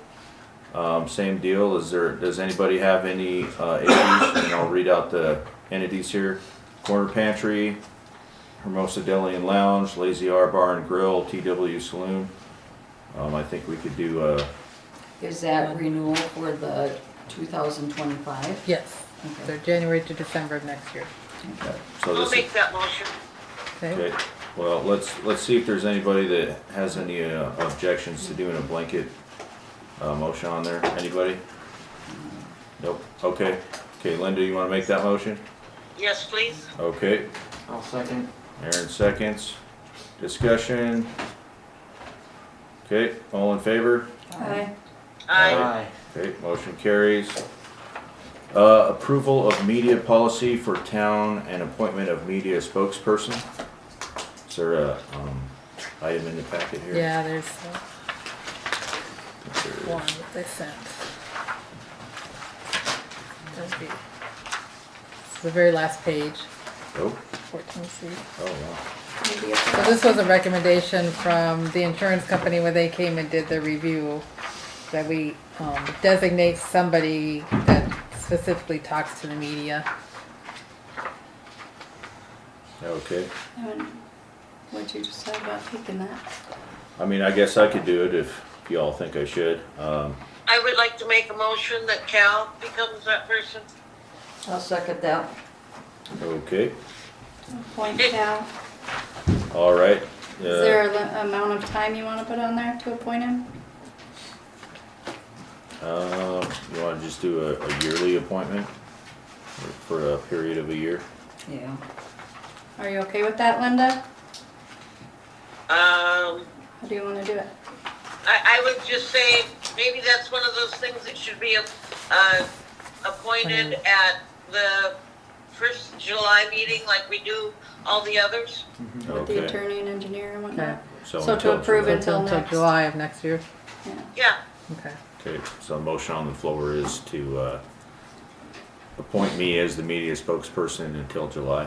Speaker 2: Same deal, does anybody have any issues? And I'll read out the entities here. Corner Pantry, Hermosa Deli and Lounge, Lazy R Bar and Grill, TW Saloon. I think we could do,
Speaker 1: Is that renewal for the 2025?
Speaker 11: Yes, they're January to December of next year.
Speaker 2: okay, so
Speaker 15: I'll
Speaker 2: this
Speaker 15: make
Speaker 2: is,
Speaker 15: that motion.
Speaker 2: okay. Well, let's see if there's anybody that has any objections to doing a blanket motion on there. Anybody? Nope. Okay. Okay, Linda, you wanna make that motion?
Speaker 15: Yes, please.
Speaker 2: Okay.
Speaker 13: I'll second.
Speaker 2: Aaron seconds. Discussion. Okay, all in favor?
Speaker 5: Aye.
Speaker 15: Aye.
Speaker 2: Okay, motion carries. Approval of media policy for town and appointment of media spokesperson. Is there a, item in the packet here?
Speaker 11: Yeah, there's
Speaker 2: There is.
Speaker 11: one that they sent. That'd be- It's the very last page,
Speaker 2: Oh,
Speaker 11: 14C.
Speaker 2: oh, wow.
Speaker 11: So this was a recommendation from the insurance company when they came and did the review, that we designate somebody that specifically talks to the media.
Speaker 2: Okay.
Speaker 5: What'd you decide about taking that?
Speaker 2: I mean, I guess I could do it if y'all think I should.
Speaker 15: I would like to make a motion that Cal becomes that person.
Speaker 1: I'll second that.
Speaker 2: Okay,
Speaker 5: Appoint Cal.
Speaker 2: all right.
Speaker 5: Is there an amount of time you wanna put on there to appoint him?
Speaker 2: You wanna just do a yearly appointment for a period of a year?
Speaker 1: Yeah.
Speaker 5: Are you okay with that, Linda?
Speaker 15: Um,
Speaker 5: How do you wanna do it?
Speaker 15: I would just say, maybe that's one of those things that should be, appointed at the first July meeting like we do all the others.
Speaker 5: With the
Speaker 2: Okay.
Speaker 5: attorney and engineer and whatnot?
Speaker 2: So
Speaker 5: So to
Speaker 2: until
Speaker 5: approve
Speaker 2: July.
Speaker 5: until
Speaker 11: Until
Speaker 5: next.
Speaker 11: July of next year.
Speaker 5: Yeah.
Speaker 15: Yeah,
Speaker 11: Okay.
Speaker 2: Okay, so the motion on the floor is to, appoint me as the media spokesperson until July.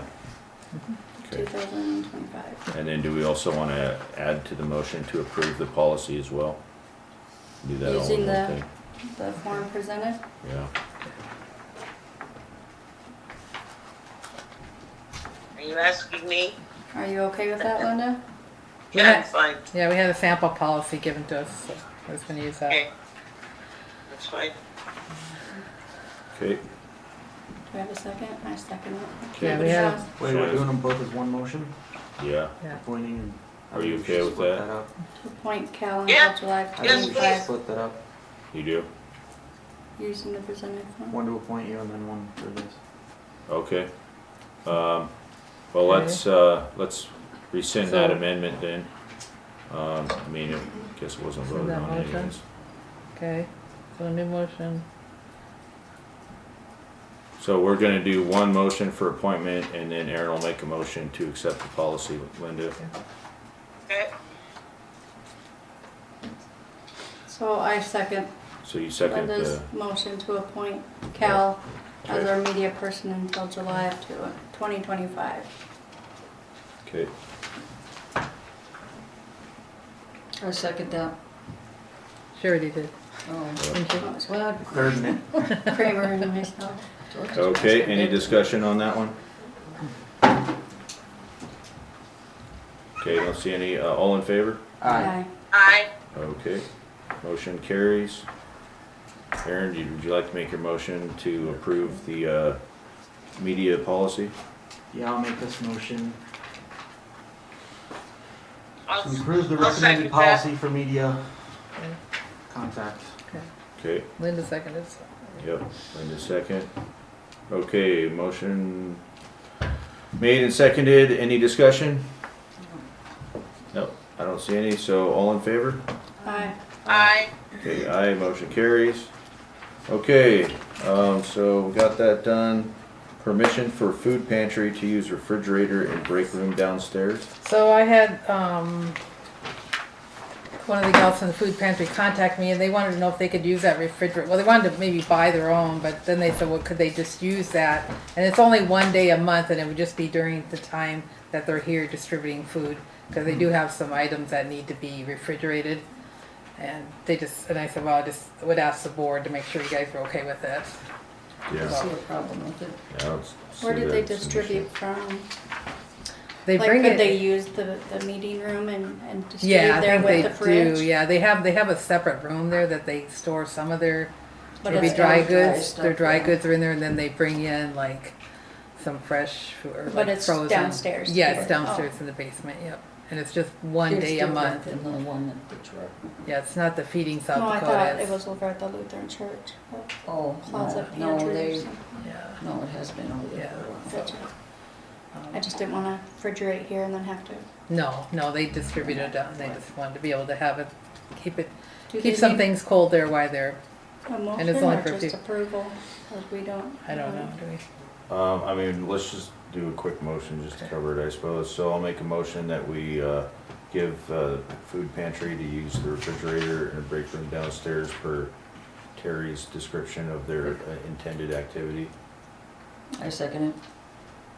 Speaker 2: Okay,
Speaker 5: 2025.
Speaker 2: and then do we also wanna add to the motion to approve the policy as well? Do that all
Speaker 5: Using
Speaker 2: in one thing?
Speaker 5: the form presented?
Speaker 2: Yeah.
Speaker 15: are you asking me?
Speaker 5: Are you okay with that, Linda?
Speaker 15: Yeah, I'm fine,
Speaker 11: Yeah, we had a sample policy given to us, so I was gonna use that.
Speaker 15: okay. That's fine.
Speaker 2: Okay,
Speaker 5: Do we have a second? I second it.
Speaker 2: Okay.
Speaker 11: Yeah, we have,
Speaker 13: Wait, we're doing them both as one motion?
Speaker 2: yeah,
Speaker 11: yeah.
Speaker 13: Appointing and.
Speaker 2: Are you
Speaker 13: we
Speaker 2: okay
Speaker 13: should
Speaker 2: with
Speaker 13: split
Speaker 2: that?
Speaker 13: up.
Speaker 5: To appoint Cal
Speaker 15: Yeah.
Speaker 5: until July
Speaker 13: I think we
Speaker 15: Yes,
Speaker 13: should
Speaker 5: 25,
Speaker 13: split that up.
Speaker 2: you do?
Speaker 5: using the presented form.
Speaker 13: One to appoint you and then one for this.
Speaker 2: Okay. Well, let's rescind that
Speaker 11: So-
Speaker 2: amendment then. I mean, I guess it wasn't
Speaker 11: Rescind
Speaker 2: voted
Speaker 11: that
Speaker 2: on
Speaker 11: motion?
Speaker 2: anyways.
Speaker 11: Okay, so a new motion.
Speaker 2: So we're gonna do one motion for appointment and then Aaron will make a motion to accept the policy, Linda.
Speaker 15: Okay,
Speaker 5: So I second
Speaker 2: So you second
Speaker 5: Linda's
Speaker 2: the,
Speaker 5: motion to appoint Cal as our media person until July of 2025.
Speaker 2: okay,
Speaker 1: I second that.
Speaker 11: She already did.
Speaker 1: Oh,
Speaker 11: Didn't you?
Speaker 1: well,
Speaker 13: Third minute.
Speaker 5: Kramer and myself.
Speaker 2: okay, any discussion on that one? Okay, don't see any, all in favor?
Speaker 5: Aye.
Speaker 15: aye.
Speaker 2: Okay, motion carries. Aaron, would you like to make your motion to approve the, media policy?
Speaker 13: Yeah, I'll make this motion
Speaker 15: I'll,
Speaker 13: to approve the
Speaker 15: I'll second
Speaker 13: recommended
Speaker 15: that.
Speaker 13: policy for media contact.
Speaker 2: Okay,
Speaker 11: Linda seconded, so.
Speaker 2: yep, Linda second. Okay, motion made and seconded, any discussion? Nope, I don't see any, so all in favor?
Speaker 5: Aye.
Speaker 15: Aye.
Speaker 2: Okay, aye, motion carries. Okay, so we got that done. Permission for food pantry to use refrigerator and break room downstairs.
Speaker 11: So I had, one of the gals in the food pantry contact me and they wanted to know if they could use that refrigerator. Well, they wanted to maybe buy their own, but then they said, well, could they just use that? And it's only one day a month and it would just be during the time that they're here distributing food. Cause they do have some items that need to be refrigerated. And they just, and I said, well, I just would ask the board to make sure you guys were okay with it.
Speaker 1: I
Speaker 2: Yeah.
Speaker 1: see a problem with it.
Speaker 2: Yeah, let's
Speaker 5: Where
Speaker 2: see
Speaker 5: did they
Speaker 2: that's an
Speaker 5: distribute from?
Speaker 11: They
Speaker 5: Like,
Speaker 11: bring
Speaker 5: could
Speaker 11: it.
Speaker 5: they use the meeting room and distribute
Speaker 11: Yeah, I
Speaker 5: there
Speaker 11: think
Speaker 5: with
Speaker 11: they
Speaker 5: the fridge?
Speaker 11: do. Yeah, they have a separate room there that they store some of their
Speaker 5: But
Speaker 11: maybe
Speaker 5: it's
Speaker 11: dry
Speaker 5: all dry
Speaker 11: goods.
Speaker 1: stuff,
Speaker 11: Their dry
Speaker 1: yeah.
Speaker 11: goods are in there, and then they bring in like some fresh food or
Speaker 5: But
Speaker 11: like
Speaker 5: it's
Speaker 11: frozen.
Speaker 5: downstairs
Speaker 11: Yeah,
Speaker 5: here.
Speaker 11: it's downstairs in the basement. Yep, and it's just one
Speaker 1: It's
Speaker 11: day a
Speaker 1: different
Speaker 11: month.
Speaker 1: than the one at the truck.
Speaker 11: Yeah, it's not the feeding South
Speaker 5: No, I
Speaker 11: Dakota.
Speaker 5: thought it
Speaker 11: it's-
Speaker 5: was over at the Lutheran church.
Speaker 1: Oh,
Speaker 5: Closet
Speaker 1: no,
Speaker 5: pantry or
Speaker 1: they,
Speaker 5: something.
Speaker 11: Yeah.
Speaker 1: no, it has been over there
Speaker 11: Yeah.
Speaker 1: for a while.
Speaker 5: Gotcha. I just didn't wanna refrigerate here and then have to.
Speaker 11: No, they distribute it down, they just wanted to be able to have it, keep
Speaker 5: Do they
Speaker 11: some
Speaker 5: need
Speaker 11: things cold there while they're,
Speaker 5: a
Speaker 11: and
Speaker 5: motion
Speaker 11: it's only
Speaker 5: or
Speaker 11: for a
Speaker 5: just
Speaker 11: few.
Speaker 5: approval? 'Cause we don't.
Speaker 11: I don't know, do we?
Speaker 2: I mean, let's just do a quick motion just to cover it, I suppose. So I'll make a motion that we, give, food pantry to use the refrigerator and a break room downstairs per Terry's description of their intended activity.
Speaker 1: I second it.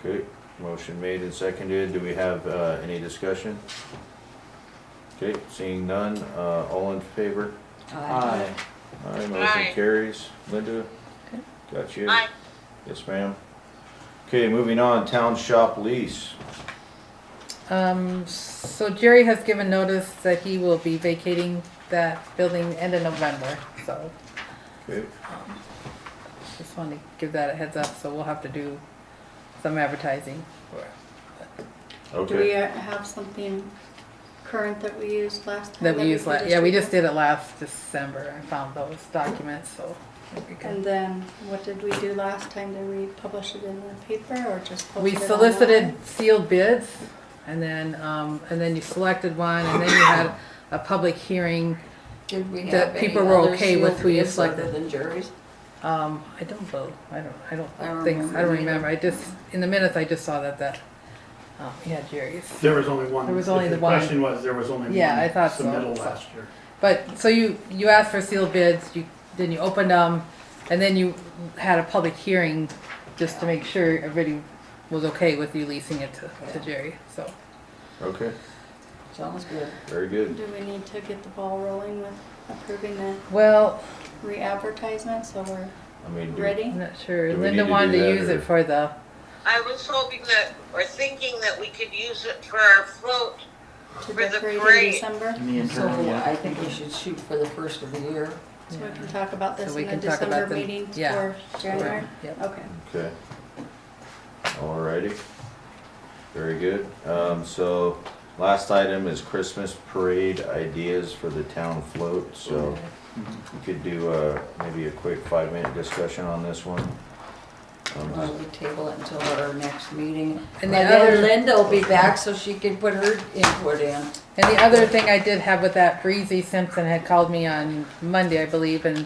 Speaker 2: Okay, motion made and seconded. Do we have, any discussion? Okay, seeing none, all in favor?
Speaker 1: Aye.
Speaker 2: Aye, motion
Speaker 15: Aye.
Speaker 2: carries. Linda?
Speaker 11: Okay.
Speaker 2: Got you?
Speaker 15: Aye.
Speaker 2: Yes, ma'am. Okay, moving on, town shop lease.
Speaker 11: So Jerry has given notice that he will be vacating that building end of November, so
Speaker 2: Okay,
Speaker 11: just wanted to give that a heads up, so we'll have to do some advertising.
Speaker 5: Do we
Speaker 2: okay.
Speaker 5: have something current that we used last time?
Speaker 11: That we used
Speaker 5: could
Speaker 11: last, yeah, we just
Speaker 5: distribute?
Speaker 11: did it last December, I found those documents, so. we can-
Speaker 5: And then, what did we do last time? Did we publish it in the paper or just post
Speaker 11: We
Speaker 5: it
Speaker 11: solicited
Speaker 5: online?
Speaker 11: sealed bids, and then you selected one, and then you had a public hearing.
Speaker 1: Did we
Speaker 11: That
Speaker 1: have any
Speaker 11: people were
Speaker 1: other
Speaker 11: okay with
Speaker 1: sealed
Speaker 11: who you
Speaker 1: bids other
Speaker 11: selected.
Speaker 1: than Jerry's?
Speaker 11: I don't vote, I don't
Speaker 1: I don't
Speaker 11: think, I
Speaker 1: remember
Speaker 11: don't
Speaker 1: either.
Speaker 11: remember, I just, in the minutes, I just saw that, yeah, Jerry's.
Speaker 8: There was only one.
Speaker 11: There was only
Speaker 8: If
Speaker 11: the one.
Speaker 8: question was, there was only one
Speaker 11: Yeah, I thought so.
Speaker 8: submittal last year.
Speaker 11: But, so you asked for sealed bids, then you opened them, and then you had a public hearing just to make sure everybody was okay with you leasing it to Jerry, so.
Speaker 2: Okay,
Speaker 1: Sounds good.
Speaker 2: very good.
Speaker 5: Do we need to get the ball rolling with approving the
Speaker 11: Well,
Speaker 5: re-advertisement so we're
Speaker 2: I mean,
Speaker 5: ready?
Speaker 11: I'm not sure,
Speaker 2: Do we
Speaker 11: Linda
Speaker 2: need to
Speaker 11: wanted
Speaker 2: do
Speaker 11: to
Speaker 2: that,
Speaker 11: use
Speaker 2: or-
Speaker 11: it for the,
Speaker 15: I was hoping that, or thinking that we could use it for our float.
Speaker 5: To
Speaker 15: For the
Speaker 5: decorate in
Speaker 15: parade.
Speaker 5: December?
Speaker 13: In the
Speaker 1: So
Speaker 13: interim, yeah.
Speaker 1: I think we should shoot for the first of the year.
Speaker 5: So we can talk about this
Speaker 11: So we
Speaker 5: in the
Speaker 11: can talk about
Speaker 5: December
Speaker 11: the-
Speaker 5: meeting
Speaker 11: yeah.
Speaker 5: for January?
Speaker 11: Yep.
Speaker 5: Okay.
Speaker 2: Okay. Alrighty. Very good. So last item is Christmas parade ideas for the town float, so we could do maybe a quick 5-minute discussion on this one.
Speaker 1: Why don't we table it until our next meeting?
Speaker 11: And
Speaker 1: And
Speaker 11: the
Speaker 1: then
Speaker 11: other-
Speaker 1: Linda will be back so she can put her input in.
Speaker 11: and the other thing I did have with that, Breezy Simpson had called me on Monday, I believe, and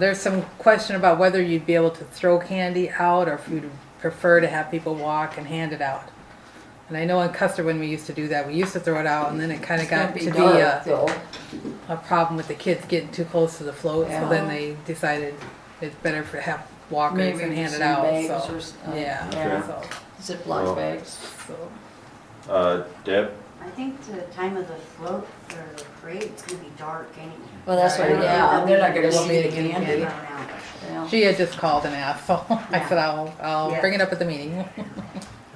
Speaker 11: there's some question about whether you'd be able to throw candy out or if you'd prefer to have people walk and hand it out. And I know in Custer when we used to do that, we used to throw it out and then it kind of
Speaker 1: It's gonna
Speaker 11: got
Speaker 1: be
Speaker 11: to be
Speaker 1: dark though.
Speaker 11: a problem with the kids getting too close to the float, so then
Speaker 1: Yeah.
Speaker 11: they decided it's better for have walkers
Speaker 1: Maybe
Speaker 11: and hand it
Speaker 1: some
Speaker 11: out,
Speaker 1: bags
Speaker 11: so.
Speaker 1: or s-
Speaker 11: Yeah,
Speaker 1: yeah.
Speaker 11: so,
Speaker 1: Ziploc
Speaker 2: Well-
Speaker 1: bags.
Speaker 11: so.
Speaker 2: Deb?
Speaker 3: I think the time of the float or the parade, it's gonna be dark anyway.
Speaker 1: Well, that's
Speaker 11: Right.
Speaker 1: what, yeah, they're not gonna
Speaker 11: Won't be
Speaker 1: see the
Speaker 11: any
Speaker 1: candy.
Speaker 11: candy.
Speaker 1: Yeah.
Speaker 11: She had just called and asked, so I
Speaker 3: Yeah.
Speaker 11: said I'll
Speaker 3: Yeah.
Speaker 11: bring it up at the meeting.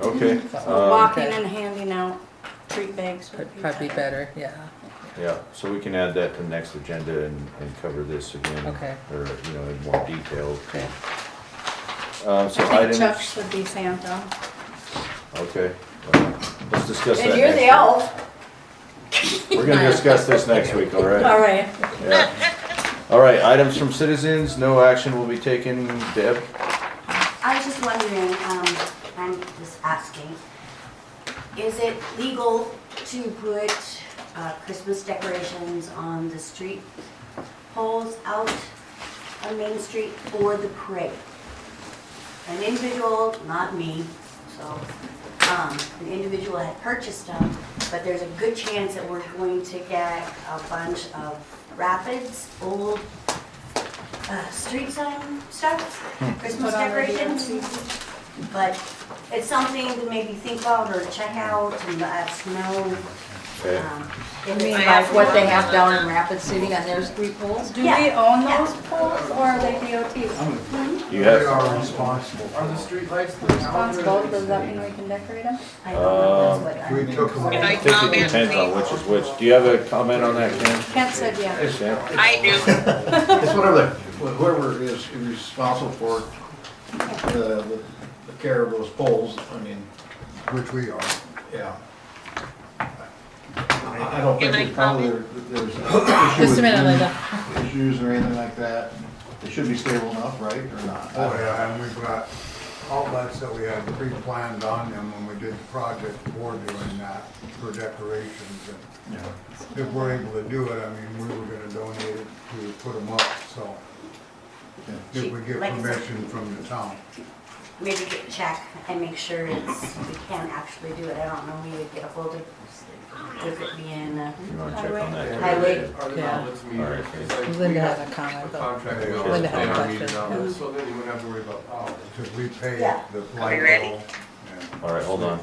Speaker 2: Okay.
Speaker 5: So walking
Speaker 11: Okay.
Speaker 5: and handing out treat bags would be
Speaker 11: Probably better, yeah.
Speaker 2: Yeah, so we can add that to the next agenda and cover this again.
Speaker 11: Okay.
Speaker 2: Or, in more detail.
Speaker 11: Okay.
Speaker 2: So
Speaker 5: I think
Speaker 2: items.
Speaker 5: Chuck should be Santa.
Speaker 2: Okay, well, let's discuss that
Speaker 1: And you're
Speaker 2: next
Speaker 1: the
Speaker 2: week.
Speaker 1: elf.
Speaker 2: We're gonna discuss this next week, all right?
Speaker 5: All right.
Speaker 2: Yeah. All right, items from citizens, no action will be taken. Deb?
Speaker 3: I was just wondering, I'm just asking, is it legal to put Christmas decorations on the street poles out on Main Street for the parade? An individual, not me, so, an individual had purchased them, but there's a good chance that we're going to get a bunch of Rapids, old street sign stuff, Christmas
Speaker 5: Put on the
Speaker 3: decorations. But it's something to maybe think about or check out and let us know.
Speaker 2: Okay.
Speaker 1: You mean like what they have down in Rapid City on their street poles?
Speaker 5: Do we own those poles or are they DOT's?
Speaker 2: You have.
Speaker 7: They are responsible.
Speaker 21: Are the streetlights the
Speaker 5: Responsible, does that mean we can decorate them?
Speaker 3: I don't know, that's what
Speaker 7: We took them.
Speaker 15: Can I
Speaker 2: I think it
Speaker 15: comment,
Speaker 2: depends on
Speaker 15: please?
Speaker 2: which is which. Do you have a comment on that, Ken?
Speaker 5: Kent said yeah.
Speaker 2: Ken?
Speaker 15: I do.
Speaker 17: It's whatever, whoever is responsible for the care of those poles, I mean,
Speaker 7: Which we are.
Speaker 17: yeah. I don't think
Speaker 15: Can I
Speaker 17: there's probably,
Speaker 15: comment?
Speaker 17: there's an issue
Speaker 11: Just a
Speaker 17: with
Speaker 11: minute, Linda.
Speaker 17: issues or anything like that. They should be stable enough, right, or not?
Speaker 7: Oh, yeah, and we've got outlets that we had pre-planned on them when we did the project for doing that for decorations. And if we're able to do it, I mean, we were gonna donate it to put them up, so. If we get
Speaker 3: Like I said-
Speaker 7: permission from the town.
Speaker 3: Maybe get check and make sure we can actually do it. I don't know, maybe get a hold of, with it being,
Speaker 2: You wanna check on that?
Speaker 3: highway.
Speaker 21: Are the
Speaker 11: Yeah.
Speaker 21: outlets meter?
Speaker 2: Alright.
Speaker 21: It's like
Speaker 11: Linda
Speaker 21: we
Speaker 11: has
Speaker 21: got
Speaker 11: a comment, though.
Speaker 21: Contracting
Speaker 7: Linda
Speaker 21: outlets,
Speaker 11: had a
Speaker 21: they are
Speaker 11: question.
Speaker 21: metered outlets, so then you wouldn't have to worry about power.
Speaker 7: Because we pay
Speaker 3: Yeah.
Speaker 7: the
Speaker 15: Are
Speaker 7: light
Speaker 15: you ready?
Speaker 7: bill.
Speaker 2: All right, hold on.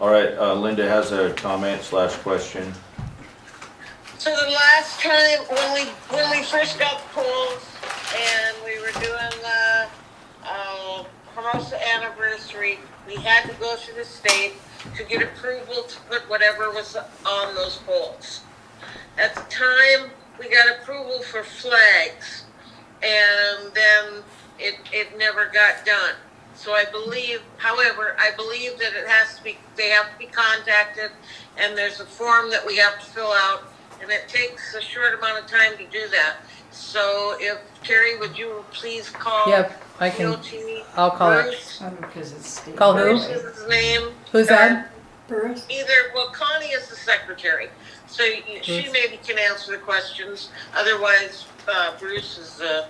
Speaker 2: All right, Linda has a comment / question.
Speaker 15: So the last time when we first got the polls and we were doing the Hermosa anniversary, we had to go to the state to get approval to put whatever was on those poles. At the time, we got approval for flags, and then it never got done. So I believe, however, I believe that they have to be contacted, and there's a form that we have to fill out, and it takes a short amount of time to do that. So if, Terry, would you please call
Speaker 11: Yep, I can,
Speaker 15: DOT?
Speaker 11: I'll call it.
Speaker 15: Bruce?
Speaker 1: Because it's state.
Speaker 11: Call who?
Speaker 15: Bruce is his name.
Speaker 11: Who's that?
Speaker 5: Bruce?
Speaker 15: Well, Connie is the secretary, so she
Speaker 11: Bruce.
Speaker 15: maybe can answer the questions. Otherwise, Bruce is the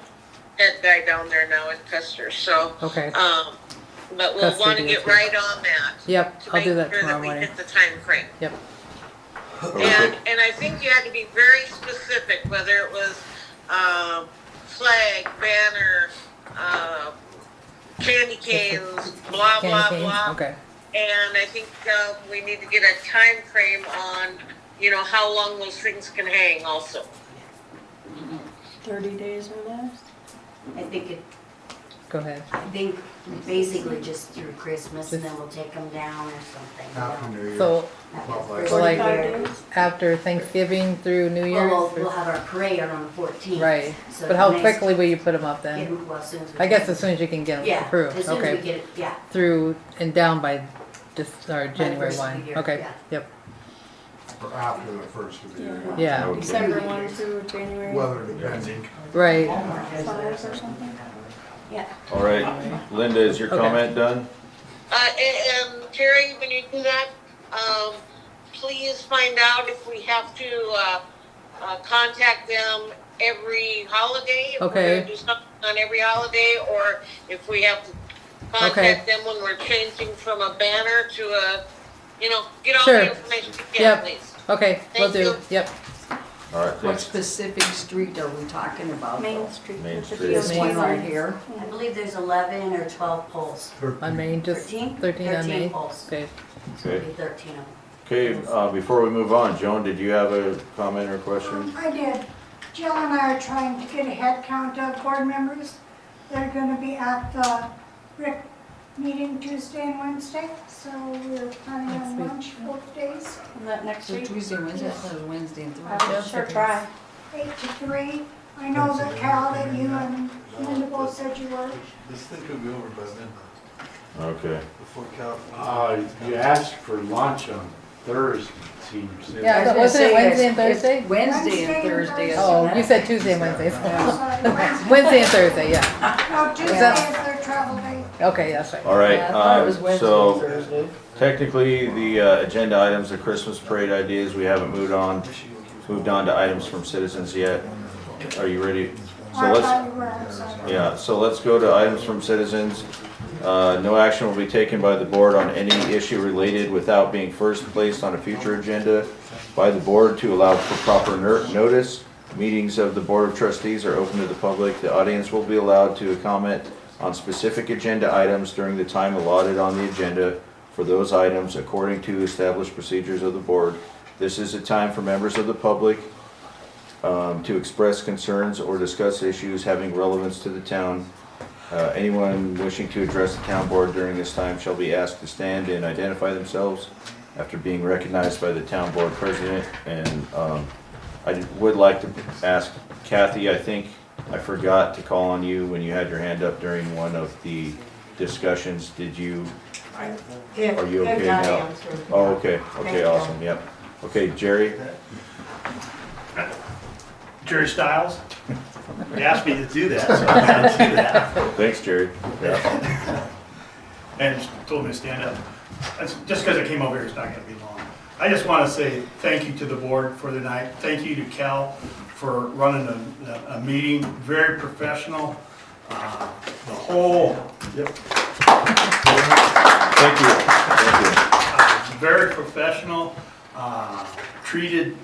Speaker 15: head guy down there now in Custer, so.
Speaker 11: Okay.
Speaker 15: But we'll
Speaker 11: Custer
Speaker 15: want to get
Speaker 11: DOT.
Speaker 15: right on that.
Speaker 11: Yep,
Speaker 15: to
Speaker 11: I'll do that
Speaker 15: make sure
Speaker 11: tomorrow
Speaker 15: we
Speaker 11: morning.
Speaker 15: hit the time frame.
Speaker 11: Yep.
Speaker 15: And I think you had to be very specific, whether it was flag, banner, candy canes, blah,
Speaker 11: Candy
Speaker 15: blah,
Speaker 11: cane?
Speaker 15: blah.
Speaker 11: Okay.
Speaker 15: And I think we need to get a time frame on, how long those things can hang also.
Speaker 5: 30 days or less?
Speaker 3: I think
Speaker 11: Go ahead.
Speaker 3: I think basically just through Christmas and then we'll take them down or something.
Speaker 7: Happy New Year.
Speaker 11: So,
Speaker 3: First
Speaker 11: So like-
Speaker 3: of the year.
Speaker 5: 45 days?
Speaker 11: after Thanksgiving through New Year's?
Speaker 3: Well, we'll have our parade on the 14th.
Speaker 11: Right,
Speaker 3: So
Speaker 11: but how
Speaker 3: next-
Speaker 11: quickly will you put them up
Speaker 3: Get
Speaker 11: then?
Speaker 3: 'em- well, as soon as we
Speaker 11: I guess
Speaker 3: can.
Speaker 11: as soon as you can get them
Speaker 3: Yeah,
Speaker 11: approved,
Speaker 3: as soon as we
Speaker 11: okay?
Speaker 3: get it, yeah.
Speaker 11: Through and down by January
Speaker 3: first of the
Speaker 11: 1,
Speaker 3: year,
Speaker 11: okay,
Speaker 3: yeah.
Speaker 11: yep,
Speaker 7: Or after the first of the year.
Speaker 11: yeah,
Speaker 2: Okay.
Speaker 5: December 1 through January
Speaker 7: Weather depending.
Speaker 11: right.
Speaker 5: 5 or something?
Speaker 3: Yeah.
Speaker 2: All right, Linda, is your
Speaker 11: Okay.
Speaker 2: comment done?
Speaker 15: And Terry, when you do that, please find out if we have to contact them every holiday. If
Speaker 11: Okay.
Speaker 15: we're gonna do something on every holiday, or if we have to contact them when we're changing from a banner to a, get all
Speaker 11: Sure.
Speaker 15: the information you can,
Speaker 11: Yep.
Speaker 15: please.
Speaker 11: Okay, will
Speaker 15: Thank
Speaker 11: do,
Speaker 15: you.
Speaker 11: yep.
Speaker 2: All right,
Speaker 1: What
Speaker 2: thanks.
Speaker 1: specific street are we talking about?
Speaker 5: Main Street.
Speaker 2: Main
Speaker 5: with the
Speaker 2: Street.
Speaker 1: This
Speaker 5: DOT
Speaker 1: one right
Speaker 5: signs.
Speaker 1: here?
Speaker 3: I believe there's 11 or 12 poles.
Speaker 11: On Main, just
Speaker 3: 13?
Speaker 11: 13 on
Speaker 3: 13
Speaker 11: Main?
Speaker 3: poles.
Speaker 11: Okay,
Speaker 3: So it'll
Speaker 2: Okay.
Speaker 3: be 13 of them.
Speaker 2: Okay, before we move on, Joan, did you have a comment or question?
Speaker 6: I did. Jill and I are trying to get a head count of board members. They're gonna be at the RIC meeting Tuesday and Wednesday, so we're planning
Speaker 11: Next
Speaker 6: on
Speaker 11: week.
Speaker 6: lunch both days,
Speaker 5: Is that next
Speaker 1: So
Speaker 5: week?
Speaker 1: Tuesday, Wednesday, I thought it was Wednesday and
Speaker 5: I
Speaker 1: Thursday.
Speaker 5: will sure try.
Speaker 6: 8 to 3. I know that Cal, that you and Linda both said you were.
Speaker 10: This thing could be over by then,
Speaker 2: Okay.
Speaker 10: before Cal.
Speaker 20: You asked for lunch on Thursday, it seems.
Speaker 11: Yeah,
Speaker 1: I was
Speaker 11: wasn't it
Speaker 1: gonna say
Speaker 11: Wednesday and
Speaker 1: it's
Speaker 11: Thursday?
Speaker 1: Wednesday and Thursday. isn't
Speaker 11: Oh,
Speaker 1: it?
Speaker 11: you said Tuesday and Wednesday.
Speaker 6: Sorry,
Speaker 11: Wednesday and Thursday, yeah.
Speaker 6: No, Tuesday
Speaker 11: that-
Speaker 6: is their travel day.
Speaker 11: Okay, that's right.
Speaker 2: All right,
Speaker 1: Yeah, I thought it was Wednesday and
Speaker 2: so
Speaker 1: Thursday.
Speaker 2: technically, the agenda items, the Christmas parade ideas, we haven't moved on to items from citizens yet. Are you ready? So
Speaker 6: I
Speaker 2: let's,
Speaker 6: thought you were, I'm sorry.
Speaker 2: yeah, so let's go to items from citizens. No action will be taken by the board on any issue related without being first placed on a future agenda by the board to allow for proper notice. Meetings of the Board of Trustees are open to the public. The audience will be allowed to comment on specific agenda items during the time allotted on the agenda for those items according to established procedures of the board. This is a time for members of the public to express concerns or discuss issues having relevance to the town. Anyone wishing to address the town board during this time shall be asked to stand and identify themselves after being recognized by the town board president. And I would like to ask Kathy, I think I forgot to call on you when you had your hand up during one of the discussions. Did you, are you okay now? Oh, okay, okay, awesome, yep. Okay, Jerry?
Speaker 8: Jerry Stiles, you asked me to do that, so I'm gonna do that.
Speaker 2: Thanks, Jerry. Yeah.
Speaker 8: and told me to stand up. That's, just because I came over here, it's not gonna be long. I just want to say thank you to the board for the night. Thank you to Cal for running a meeting, very professional. The whole, yep.
Speaker 2: Thank you. Thank you.
Speaker 8: Very professional, treated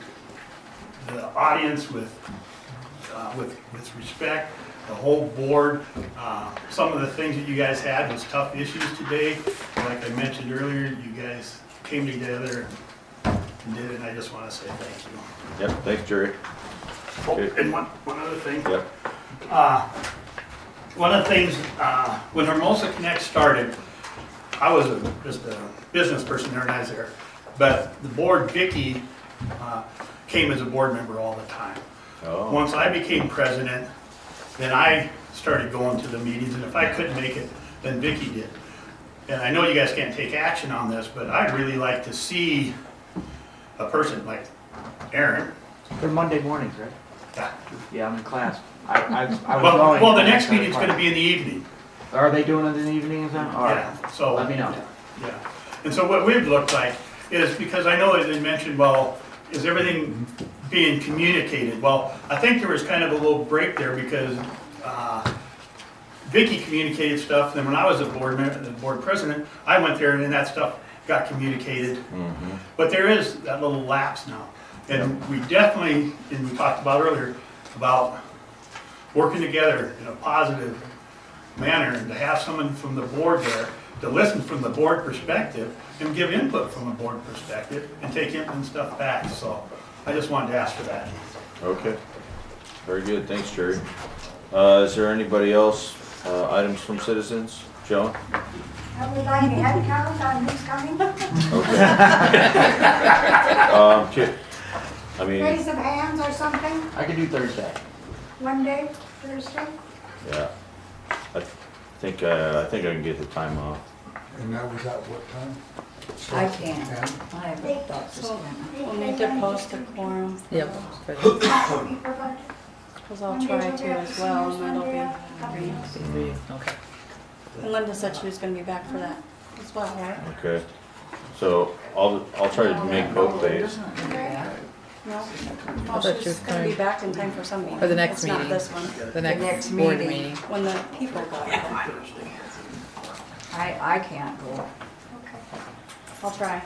Speaker 8: the audience with respect, the whole board. Some of the things that you guys had was tough issues today. Like I mentioned earlier, you guys came together and did it, and I just want to say thank you.
Speaker 2: Yep, thanks, Jerry.
Speaker 8: Oh, and one other thing.
Speaker 2: Yep.
Speaker 8: One of the things, when Hermosa Connect started, I was just a business person there and I was there. But the board, Vicky, came as a board member all the time.
Speaker 2: Oh.
Speaker 8: Once I became president, then I started going to the meetings, and if I couldn't make it, then Vicky did. And I know you guys can't take action on this, but I'd really like to see a person like Aaron.
Speaker 13: They're Monday mornings, right?
Speaker 8: Yeah.
Speaker 13: Yeah, I'm in class. I was
Speaker 8: Well,
Speaker 13: going.
Speaker 8: the next meeting's gonna be in the evening.
Speaker 13: Are they doing it in the evenings then? All right.
Speaker 8: Yeah, so.
Speaker 13: Let me know.
Speaker 8: Yeah, and so what we'd look like is, because I know they mentioned, well, is everything being communicated? Well, I think there was kind of a little break there because Vicky communicated stuff, and then when I was the board president, I went there and then that stuff got communicated.
Speaker 2: Mm-hmm.
Speaker 8: But there is that little lapse now. And we definitely, and we talked about earlier, about working together in a positive manner, and to have someone from the board there to listen from the board perspective and give input from a board perspective and take input and stuff back. So I just wanted to ask for that.
Speaker 2: Okay. Very good. Thanks, Jerry. Is there anybody else, items from citizens? Joan?
Speaker 6: I would like a head count on who's coming.
Speaker 2: Okay. I mean,
Speaker 6: Raise of hands or something,
Speaker 13: I could do Thursday.
Speaker 6: one day, Thursday.
Speaker 2: yeah. I think I can get the time off.
Speaker 7: And that was at what time?
Speaker 1: I can't.
Speaker 7: 10?
Speaker 1: I haven't thought this
Speaker 5: So
Speaker 1: one.
Speaker 5: we'll need to post a quorum.
Speaker 11: Yep.
Speaker 5: Because I'll try to as well, and that'll be.
Speaker 11: Okay.
Speaker 5: And Linda said she was gonna be back for that as well, right?
Speaker 2: Okay. So I'll try to make both days.
Speaker 5: No?
Speaker 11: I
Speaker 5: Well,
Speaker 11: thought she
Speaker 5: she's
Speaker 11: was
Speaker 5: gonna be
Speaker 11: coming
Speaker 5: back in time for some meeting.
Speaker 11: for the next
Speaker 5: It's not
Speaker 11: meeting.
Speaker 5: this one,
Speaker 11: The next
Speaker 1: next
Speaker 11: board
Speaker 1: meeting.
Speaker 11: meeting.
Speaker 5: when the people go.
Speaker 1: I can't go.
Speaker 6: Okay,
Speaker 5: I'll try.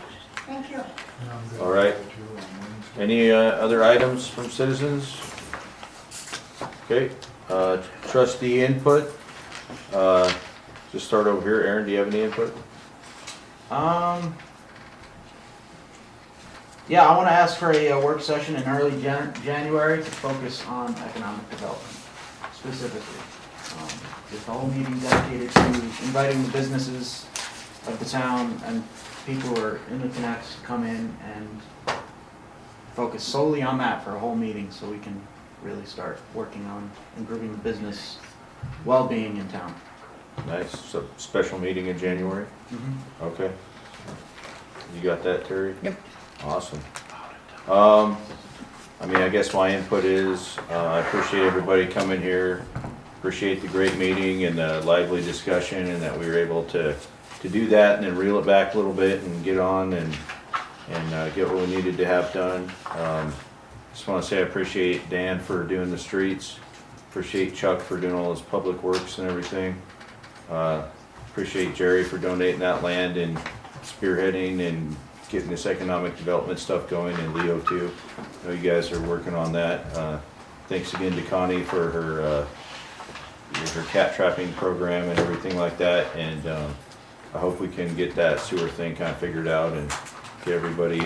Speaker 6: thank you.
Speaker 2: All right. Any other items from citizens? Okay. Trustee input. Just start over here. Aaron, do you have any input?
Speaker 13: Yeah, I want to ask for a work session in early January to focus on economic development, specifically. Just a whole meeting dedicated to inviting the businesses of the town and people who are in the connects to come in and focus solely on that for a whole meeting so we can really start working on improving the business well-being in town.
Speaker 2: Nice. So special meeting in January? Okay. You got that, Terry?
Speaker 11: Yep.
Speaker 2: Awesome. I mean, I guess my input is, I appreciate everybody coming here. Appreciate the great meeting and the lively discussion, and that we were able to do that and then reel it back a little bit and get on and get what we needed to have done. Just want to say I appreciate Dan for doing the streets. Appreciate Chuck for doing all his public works and everything. Appreciate Jerry for donating that land and spearheading and getting this economic development stuff going, and Leo too. I know you guys are working on that. Thanks again to Connie for her cat trapping program and everything like that. And I hope we can get that sewer thing kind of figured out and get everybody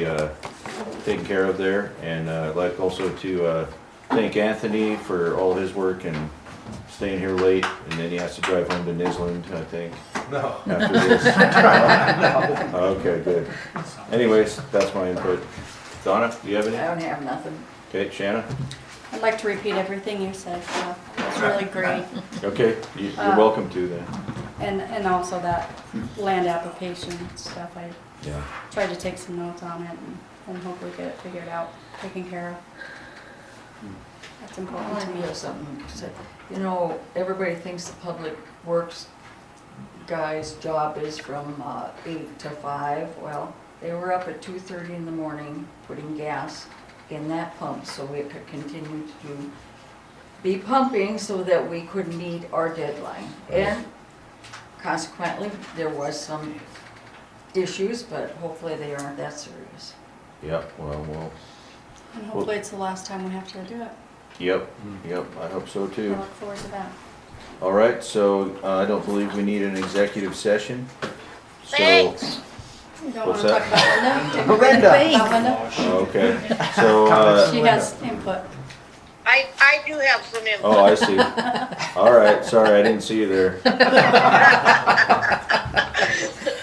Speaker 2: taken care of there. And I'd like also to thank Anthony for all his work and staying here late, and then he has to drive home to Nisland, I think.
Speaker 10: No.
Speaker 2: After this. Okay, good. Anyways, that's my input. Donna, do you have any?
Speaker 1: I don't have nothing.
Speaker 2: Okay, Shanna?
Speaker 5: I'd like to repeat everything you said, so it's really great.
Speaker 2: Okay, you're welcome to then.
Speaker 5: And also that land application stuff, I
Speaker 2: Yeah.
Speaker 5: tried to take some notes on it and hopefully get it figured out, taken care of. That's
Speaker 1: I
Speaker 5: important
Speaker 1: want
Speaker 5: to
Speaker 1: to
Speaker 5: me.
Speaker 1: have something to say. You know, everybody thinks the public works guy's job is from 8 to 5. Well, they were up at 2:30 in the morning putting gas in that pump so it could continue to be pumping so that we could meet our deadline. And consequently, there was some issues, but hopefully they aren't that serious.
Speaker 2: Yep, well,
Speaker 5: And hopefully it's the last time we have to do it.
Speaker 2: yep, I hope so
Speaker 5: I
Speaker 2: too.
Speaker 5: look forward to that.
Speaker 2: All right, so I don't believe we need an executive session. So,
Speaker 15: Thanks.
Speaker 5: You don't
Speaker 2: What's
Speaker 5: wanna
Speaker 2: that?
Speaker 5: talk about Linda?
Speaker 2: Linda.
Speaker 5: About Linda?
Speaker 2: okay, so,
Speaker 5: She has input.
Speaker 15: I do have some input.
Speaker 2: oh, I see. All right, sorry, I didn't see you there.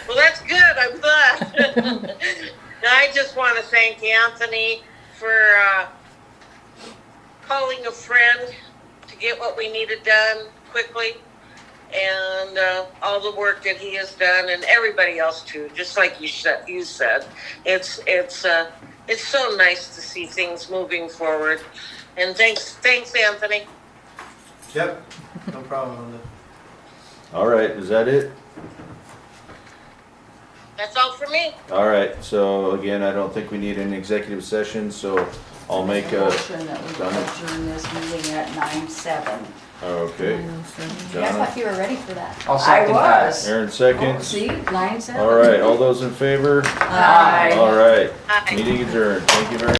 Speaker 15: Well, that's good, I'm glad. I just want to thank Anthony for calling a friend to get what we needed done quickly, and all the work that he has done, and everybody else too. Just like you said, it's so nice to see things moving forward. And thanks, Anthony.
Speaker 10: Yep, no problem, Linda.
Speaker 2: All right, is that it?
Speaker 15: That's all for me.
Speaker 2: All right, so again, I don't think we need an executive session, so I'll make a.
Speaker 1: Motion that we adjourn this meeting at 9:07.
Speaker 2: Okay.
Speaker 5: I
Speaker 2: Donna,
Speaker 5: thought you were ready for that.
Speaker 4: I'll
Speaker 1: I
Speaker 4: second that.
Speaker 1: was.
Speaker 2: Aaron
Speaker 1: Oh,
Speaker 2: seconds.
Speaker 1: see, 9:07.
Speaker 2: All right, all those in favor?
Speaker 1: Aye.
Speaker 2: All right,
Speaker 15: Aye.
Speaker 2: meeting adjourned. Thank you very much.